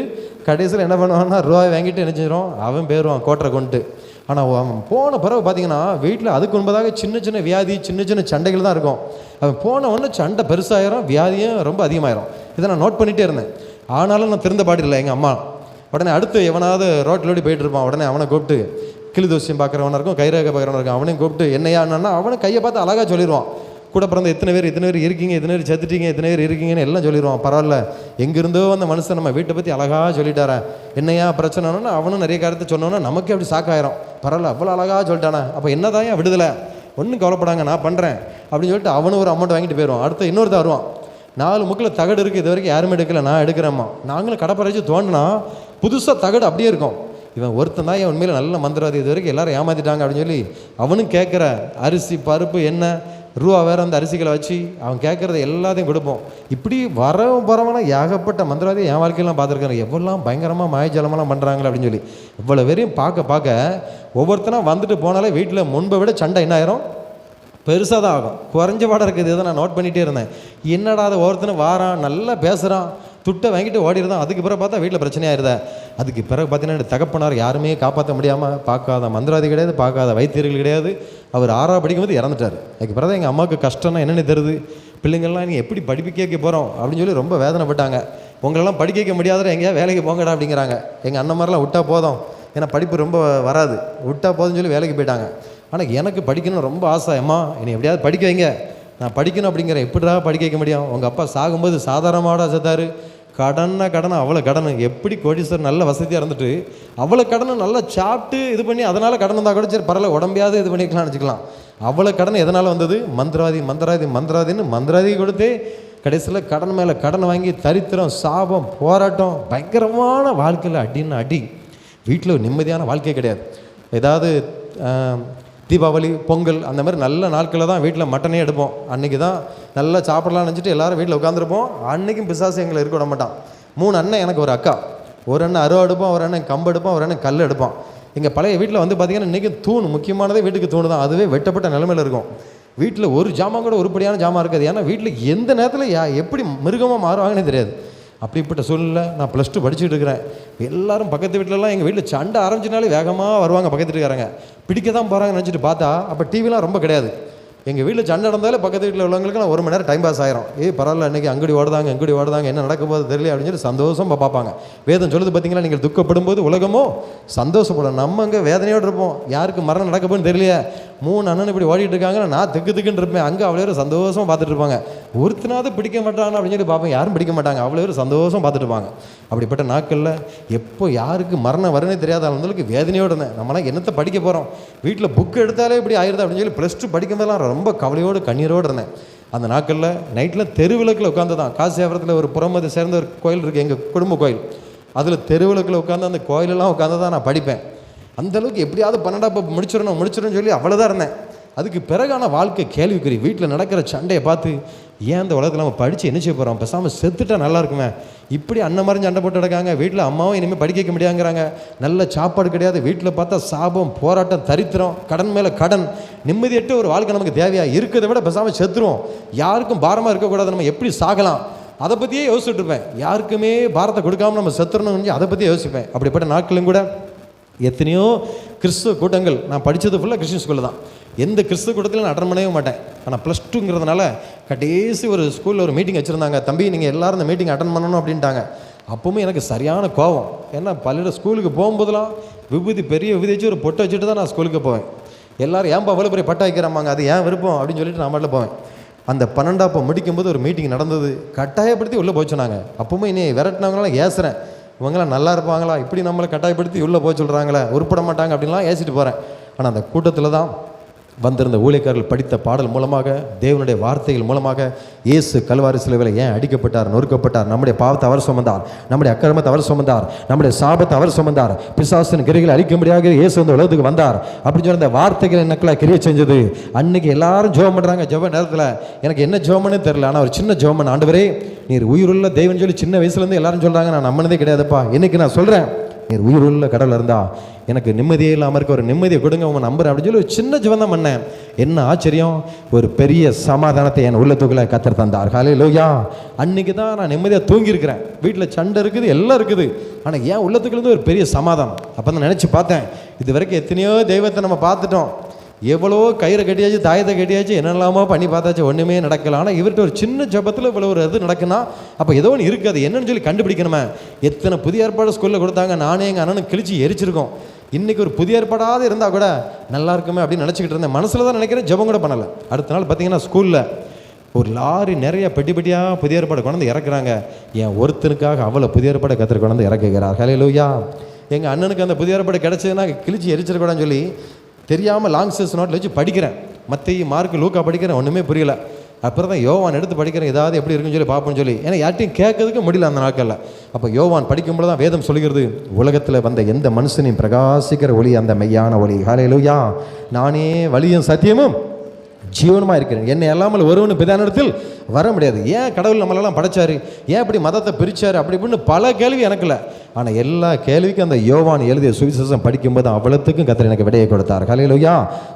கடைசியில் என்ன பண்ணுவான்னா ரூபாய் வாங்கிட்டு என்ன செஞ்சிடும், அவன் போயிடுவான் கோட்டரை கொண்டு. ஆனால் அவன் போன பிறகு பார்த்தீங்கன்னா வீட்டில் அதுக்கு முன்பதாக சின்ன சின்ன வியாதி, சின்ன சின்ன சண்டைகள் தான் இருக்கும். அவன் போன உடனே சண்டை பெருசாயிரும், வியாதியும் ரொம்ப அதிகமாயிரும். இதை நான் நோட் பண்ணிகிட்டே இருந்தேன். ஆனாலும் நான் திருந்த பாடில்லை எங்கள் அம்மா. உடனே அடுத்து எவனாவது ரோட்டிலோடி போயிட்டு இருப்பான். உடனே அவனை கூப்பிட்டு, கிளிதோசியம் பார்க்குறவனா இருக்கும், கைரேகை பார்க்குறவனா இருக்கும், அவனையும் கூப்பிட்டு என்னையான்னா அவனை கையை பார்த்து அழகாக சொல்லிடுவான். கூட பிறந்த இத்தனை பேர் இருக்கீங்க, இத்தனை பேர் செத்துட்டீங்க, இத்தனை பேர் இருக்கீங்கன்னு எல்லாம் சொல்லிடுவான். பரவாயில்ல, எங்கிருந்தோ அந்த மனுஷன் நம்ம வீட்டை பற்றி அழகாக சொல்லிட்டாரன், என்னையா பிரச்சனைனா அவனும் நிறைய காரியத்தை சொன்னோன்னா நமக்கு அப்படி சாக்காயிரும். பரவாயில்ல, அவ்வளோ அழகாக சொல்லிட்டானே, அப்போ என்னதான் ஏன் விடுதலை, ஒன்றும் கவலைப்படாங்க நான் பண்ணுறேன் அப்படின்னு சொல்லிட்டு அவனும் ஒரு அமௌண்ட் வாங்கிட்டு போயிடுவான். அடுத்து இன்னொருத்தர் வருவான், 4 முக்கில் தகடு இருக்குது, இது வரைக்கும் யாருமே எடுக்கல, நான் எடுக்கிறேம்மா. நாங்களும் கடப்பறைச்சு தோண்டினா புதுசாக தகடு அப்படியே இருக்கும். இவன் ஒருத்தன் தான் என் உண்மையில் நல்ல மந்திரவாதி, இது வரைக்கும் எல்லாரும் ஏமாற்றிட்டாங்க அப்படின்னு சொல்லி அவனும் கேட்குற அரிசி, பருப்பு, எண்ணெய், ரூபா வேறு அந்த அரிசிகளை வச்சு அவன் கேட்குறத எல்லாத்தையும் கொடுப்போம். இப்படி வரவனா ஏகப்பட்ட மந்திரவாதி என் வாழ்க்கையெல்லாம் பார்த்துருக்காங்க. எவ்வளோலாம் பயங்கரமாக மாயஜலமெல்லாம் பண்ணுறாங்களே அப்படின்னு சொல்லி இவ்வளோ வெறியும் பார்க்க ஒவ்வொருத்தனா வந்துட்டு போனாலே வீட்டில் முன்பை விட சண்டை என்ன ஆயிரும், பெருசாக தான் ஆகும். குறைஞ்ச பாடம் இருக்குது. இதை நான் நோட் பண்ணிகிட்டே இருந்தேன். என்னடா அதை ஒவ்வொருத்தனை வாரான், நல்லா பேசுகிறான், துட்டை வாங்கிட்டு ஓடிடுதான். அதுக்கு பிறகு பார்த்தா வீட்டில் பிரச்சனையாயிருதா. அதுக்கு பிறகு பார்த்தீங்கன்னா தகப்பனார் யாருமே காப்பாற்ற முடியாமல், பார்க்காத மந்திரவாதி கிடையாது, பார்க்காத வைத்தியர்கள் கிடையாது. அவர் 6ஆவது படிக்கும்போது இறந்துட்டார். அதுக்கு பிறகு எங்கள் அம்மாவுக்கு கஷ்டம்னா என்னென்னு தெரியுது. பிள்ளைங்கள்லாம் நீங்கள் எப்படி படிக்க வைக்க போகிறோம் அப்படின்னு சொல்லி ரொம்ப வேதனைப்பட்டாங்க. உங்களெல்லாம் படிக்க வைக்க முடியாத எங்கேயா வேலைக்கு போங்கடா அப்படிங்கிறாங்க. எங்கள் அண்ணன் மாதிரிலாம் விட்டா போதும், ஏன்னா படிப்பு ரொம்ப வராது, விட்டா போதும்னு சொல்லி வேலைக்கு போயிட்டாங்க. ஆனால் எனக்கு படிக்கணும்னு ரொம்ப ஆசை. அம்மா என்னை எப்படியாவது படிக்க வைங்க, நான் படிக்கணும் அப்படிங்கிறேன். எப்படிடா படிக்க வைக்க முடியும், உங்கள் அப்பா சாகும்போது சாதாரணமாவோட செத்தார், கடன் அவ்வளோ கடன். எப்படி கோடீஸ்வரர் நல்ல வசதியாக இருந்துட்டு அவ்வளோ கடன் நல்லா சாப்பிட்டு இது பண்ணி அதனால் கடன் வந்தால் கூட சரி பரவாயில்ல, உடம்பையாவது இது பண்ணிக்கலாம்னு வச்சுக்கலாம். அவ்வளோ கடன் எதனால் வந்தது, மந்திரவாதின்னு மந்திரவாதி கொடுத்தே கடைசியில் கடன் மேலே கடன் வாங்கி தரித்திரம், சாபம், போராட்டம், பயங்கரமான வாழ்க்கையில் அடி. வீட்டில் நிம்மதியான வாழ்க்கை கிடையாது. ஏதாவது தீபாவளி, பொங்கல் அந்த மாதிரி நல்ல நாட்களில் தான் வீட்டில் மட்டனே எடுப்போம். அன்றைக்கி தான் நல்லா சாப்பிடலாம்னு நினச்சிட்டு எல்லோரும் வீட்டில் உட்காந்துருப்போம். அன்றைக்கும் பிசாசு எங்களை இருக்க விட மாட்டான். 3 அண்ணன், எனக்கு ஒரு அக்கா. ஒரு அண்ணன் அருவா எடுப்பான், ஒரு அண்ணன் கம்பு எடுப்பான், ஒரு அண்ணன் கல் எடுப்பான். எங்கள் பழைய வீட்டில் வந்து பார்த்திங்கன்னா இன்றைக்கி தூண் முக்கியமானதே வீட்டுக்கு தூண் தான். அதுவே வெட்டப்பட்ட நிலைமையில் இருக்கும். வீட்டில் ஒரு ஜாமான் கூட உருப்படியான ஜாமான் இருக்காது. ஏன்னா வீட்டில் எந்த நேரத்தில் எப்படி மிருகமாக மாறுவாங்கன்னே தெரியாது. அப்படிப்பட்ட சூழ்நிலை நான் +2 படிச்சுட்டு இருக்கிறேன். எல்லாரும் பக்கத்து வீட்டிலலாம் எங்கள் வீட்டில் சண்டை ஆரம்பிச்சினாலே வேகமாக வருவாங்க பக்கத்து வீட்டுக்காரங்க. பிடிக்க தான் போகிறாங்கன்னு நினச்சிட்டு பார்த்தா அப்போ டிவிலாம் ரொம்ப கிடையாது. எங்கள் வீட்டில் சண்டை நடந்தாலே பக்கத்து வீட்டில் உள்ளவங்களுக்கு நான் 1 மணி நேரம் டைம் பாஸ் ஆயிரும். பரவாயில்ல, இன்றைக்கி அங்கடி ஓடுதாங்க என்ன நடக்க போது தெரியல அப்படின்னு சொல்லி சந்தோஷமாக பார்ப்பாங்க. வேதம் சொல்லுது பார்த்தீங்களா, நீங்கள் துக்கப்படும் போது உலகமோ சந்தோஷப்படும். நம்ம அங்கே வேதனையோடு இருப்போம். யாருக்கு மரணம் நடக்க போகுன்னு தெரியலையே, 3 அண்ணன் இப்படி ஓடிட்டு இருக்காங்க, நான் திக்குன்னு இருப்பேன். அங்கே அவ்வளோ சந்தோஷமாக பார்த்துட்டு இருப்பாங்க. ஒருத்தனாவது பிடிக்க மாட்டாங்க அப்படின்னு சொல்லி பார்ப்பேன். யாரும் பிடிக்க மாட்டாங்க, அவ்வளோ சந்தோஷம் பார்த்துட்டு இருப்பாங்க. அப்படிப்பட்ட நாட்களில் எப்போ யாருக்கு மரணம் வருன்னே தெரியாத அவங்களுக்கு வேதனையோடு இருந்தேன். நம்மளாம் என்னத்தை படிக்க போகிறோம், வீட்டில் புக் எடுத்தாலே இப்படி ஆயிடுது அப்படின்னு சொல்லி +2 படிக்கும்போதெல்லாம் ரொம்ப கவலையோடு கண்ணீரோடு இருந்தேன். அந்த நாட்களில் நைட்டில் தெருவிளக்கில் உட்காந்து தான், காசியாபுரத்தில் ஒரு புறமதை சேர்ந்த ஒரு கோயில் இருக்குது, எங்கள் குடும்ப கோயில். அதில் தெருவிளக்கில் உட்காந்து அந்த கோயிலெல்லாம் உட்காந்து தான் நான் படிப்பேன். அந்தளவுக்கு எப்படியாவது 12 முடிச்சிடணும்னு சொல்லி அவ்வளோதான் இருந்தேன். அதுக்கு பிறகான வாழ்க்கை கேள்விக்குறி. வீட்டில் நடக்கிற சண்டையை பார்த்து ஏன் இந்த உலகத்தில் நம்ம படித்து என்ன செய்ய போகிறோம், பேசாமல் செத்துட்டா நல்லா இருக்குமே. இப்படி அண்ணன் மாதிரி சண்டை போட்டு நடக்காங்க. வீட்டில் அம்மாவும் இனிமேல் படிக்க வைக்க முடியாங்கிறாங்க. நல்ல சாப்பாடு கிடையாது. வீட்டில் பார்த்தா சாபம், போராட்டம், தரித்திரம், கடன் மேலே கடன். நிம்மதியற்ற ஒரு வாழ்க்கை நமக்கு தேவையா? இருக்கிறத விட பேசாமல் செத்துருவோம். யாருக்கும் பாரமாக இருக்கக்கூடாது. நம்ம எப்படி சாகலாம் அதை பற்றியே யோசிச்சுட்டு இருப்பேன். யாருக்குமே பாரத்தை கொடுக்காமல் நம்ம செத்துறணும்னு அதை பற்றி யோசிப்பேன். அப்படிப்பட்ட நாட்களும் கூட எத்தனையோ கிறிஸ்துவ கூட்டங்கள், நான் படித்தது ஃபுல்லாக கிறிஸ்டின் ஸ்கூலில் தான். எந்த கிறிஸ்துவ கூட்டத்திலும் நான் அட்டன் பண்ணவே மாட்டேன். ஆனால் +2ங்கிறதுனால கடைசி ஒரு ஸ்கூலில் ஒரு மீட்டிங் வச்சுருந்தாங்க. தம்பி நீங்கள் எல்லோரும் இந்த மீட்டிங் அட்டன் பண்ணணும் அப்படின்ட்டாங்க. அப்போவும் எனக்கு சரியான கோவம். ஏன்னா பள்ளியோட ஸ்கூலுக்கு போகும்போதெல்லாம் பெரிய விபூதி வச்சு ஒரு பொட்டை வச்சுட்டு தான் நான் ஸ்கூலுக்கு போவேன். எல்லோரும் ஏன்பா அவ்வளோ பெரிய பட்டை வைக்கிறாங்க, அது ஏன் விருப்பம் அப்படின்னு சொல்லிட்டு நான் மட்டும் போவேன். அந்த 12ஆம் முடிக்கும்போது ஒரு மீட்டிங் நடந்தது. கட்டாயப்படுத்தி உள்ளே போய் சொன்னாங்க. அப்போவும் இனி விரட்டினவங்களாம் ஏசுகிறேன், இவங்களாம் நல்லா இருப்பாங்களா, இப்படி நம்மளை கட்டாயப்படுத்தி உள்ளே போய் சொல்கிறாங்களே, உருப்பட மாட்டாங்க அப்படின்லாம் ஏசிட்டு போகிறேன். ஆனால் அந்த கூட்டத்தில் தான் வந்திருந்த ஊழியக்காரர்கள் படித்த பாடல் மூலமாக, தேவனுடைய வார்த்தைகள் மூலமாக, இயேசு கல்வாரி சிலுவையில் ஏன் அடிக்கப்பட்டார், நொறுக்கப்பட்டார், நம்முடைய பாவத்தை அவர் சுமந்தார், நம்முடைய அக்கிரமத்தை அவர் சுமந்தார், நம்முடைய சாபத்தை அவர் சுமந்தார், பிசாசின் கிரிகளை அழிக்கும்படியாக இயேசு இந்த உலகத்துக்கு வந்தார் அப்படின்னு சொல்லி அந்த வார்த்தைகள் எனக்குள்ள கிரியை செஞ்சது. அன்னைக்கு எல்லாரும் ஜெபம் பண்ணுறாங்க. ஜெப நேரத்தில் எனக்கு என்ன ஜெபம்னே தெரியல. ஆனால் ஒரு சின்ன ஜெபம், ஆண்டவரே நீர் உயிருள்ள தெய்வம்னு சொல்லி சின்ன வயசுலேருந்து எல்லாரும் சொல்கிறாங்க. நான் நம்பினதே கிடையாதுப்பா. இன்னைக்கு நான் சொல்கிறேன், நீர் உயிருள்ள கடவுள் இருந்தா எனக்கு நிம்மதியே இல்லாமல் இருக்க ஒரு நிம்மதியை கொடுங்க, உங்க நம்புறேன் அப்படின்னு சொல்லி ஒரு சின்ன ஜெபம் தான் பண்ணேன். என்ன ஆச்சரியம், ஒரு பெரிய சமாதானத்தை என் உள்ளத்துக்குள்ள கர்த்தர் தந்தார். ஹல்லேலூயா. அன்னைக்கு தான் நான் நிம்மதியாக தூங்கியிருக்கிறேன். வீட்டில் சண்டை இருக்குது, எல்லாம் இருக்குது, ஆனால் என் உள்ளத்துக்குள்ளேருந்து ஒரு பெரிய சமாதானம். அப்போ தான் நினச்சி பார்த்தேன், இது வரைக்கும் எத்தனையோ தெய்வத்தை நம்ம பார்த்துட்டோம், எவ்வளோ கயிறை கட்டியாச்சு, தாயத்தை கட்டியாச்சு, என்னெல்லாமோ பண்ணி பார்த்தாச்சு, ஒன்றுமே நடக்கல. ஆனால் இவர்கிட்ட ஒரு சின்ன ஜபத்தில் இவ்வளோ ஒரு இது நடக்குன்னா அப்போ ஏதோ ஒன்று இருக்குது, அது என்னன்னு சொல்லி கண்டுபிடிக்கணுமே. எத்தனை புதிய ஏற்பாடு ஸ்கூலில் கொடுத்தாங்க, நானே எங்கள் அண்ணனும் கிழிச்சு எரிச்சிருக்கோம். இன்றைக்கி ஒரு புதிய ஏற்பாடாவது இருந்தால் கூட நல்லா இருக்குமே அப்படின்னு நினச்சிக்கிட்டு இருந்தேன். மனசில் தான் நினைக்கிறேன், ஜபம் கூட பண்ணலை. அடுத்த நாள் பார்த்தீங்கன்னா ஸ்கூலில் ஒரு லாரி நிறைய பெட்டியாக புதிய ஏற்பாடு கொண்டு இறக்குறாங்க. என் ஒருத்தனுக்காக அவ்வளோ புதிய ஏற்பாடு கர்த்தர் கொண்டு இறக்குகிறார். ஹல்லேலூயா. எங்கள் அண்ணனுக்கு அந்த புதிய ஏற்பாடு கிடச்சதுன்னா கிழிச்சு எரிச்சிருக்கூடாதுன்னு சொல்லி தெரியாமல் லாங் சைஸ் நோட்டில் வச்சு படிக்கிறேன். மத்திய மார்க்கு லூக்கா படிக்கிறேன், ஒன்றுமே புரியல. அப்புறம் தான் யோவான் எடுத்து படிக்கிறேன், ஏதாவது எப்படி இருக்குன்னு சொல்லி பார்ப்போன்னு சொல்லி. ஏன்னா யார்ட்டையும் கேட்கறதுக்கு முடியல அந்த நாட்களில். அப்போ யோவான் படிக்கும்போது தான் வேதம் சொல்லுகிறது, உலகத்தில் வந்த எந்த மனுஷனையும் பிரகாசிக்கிற ஒளி அந்த மெய்யான ஒளி. ஹல்லேலூயா. நானே வழியும் சத்தியமும் ஜீவனமாக இருக்கிறேன், என்னை எல்லாமல் ஒருவனு பிதானிடத்தில் வர முடியாது. ஏன் கடவுள் நம்மளெல்லாம் படைச்சாரு, ஏன் அப்படி மதத்தை பிரித்தார், அப்படி இப்படின்னு பல கேள்வி எனக்கு இல்லை. ஆனால் எல்லா கேள்விக்கும் அந்த யோவான் எழுதிய சுவிசேஷம் படிக்கும்போது அவ்வளோத்துக்கும் கர்த்தர் எனக்கு விடையை கொடுத்தார். ஹல்லேலூயா.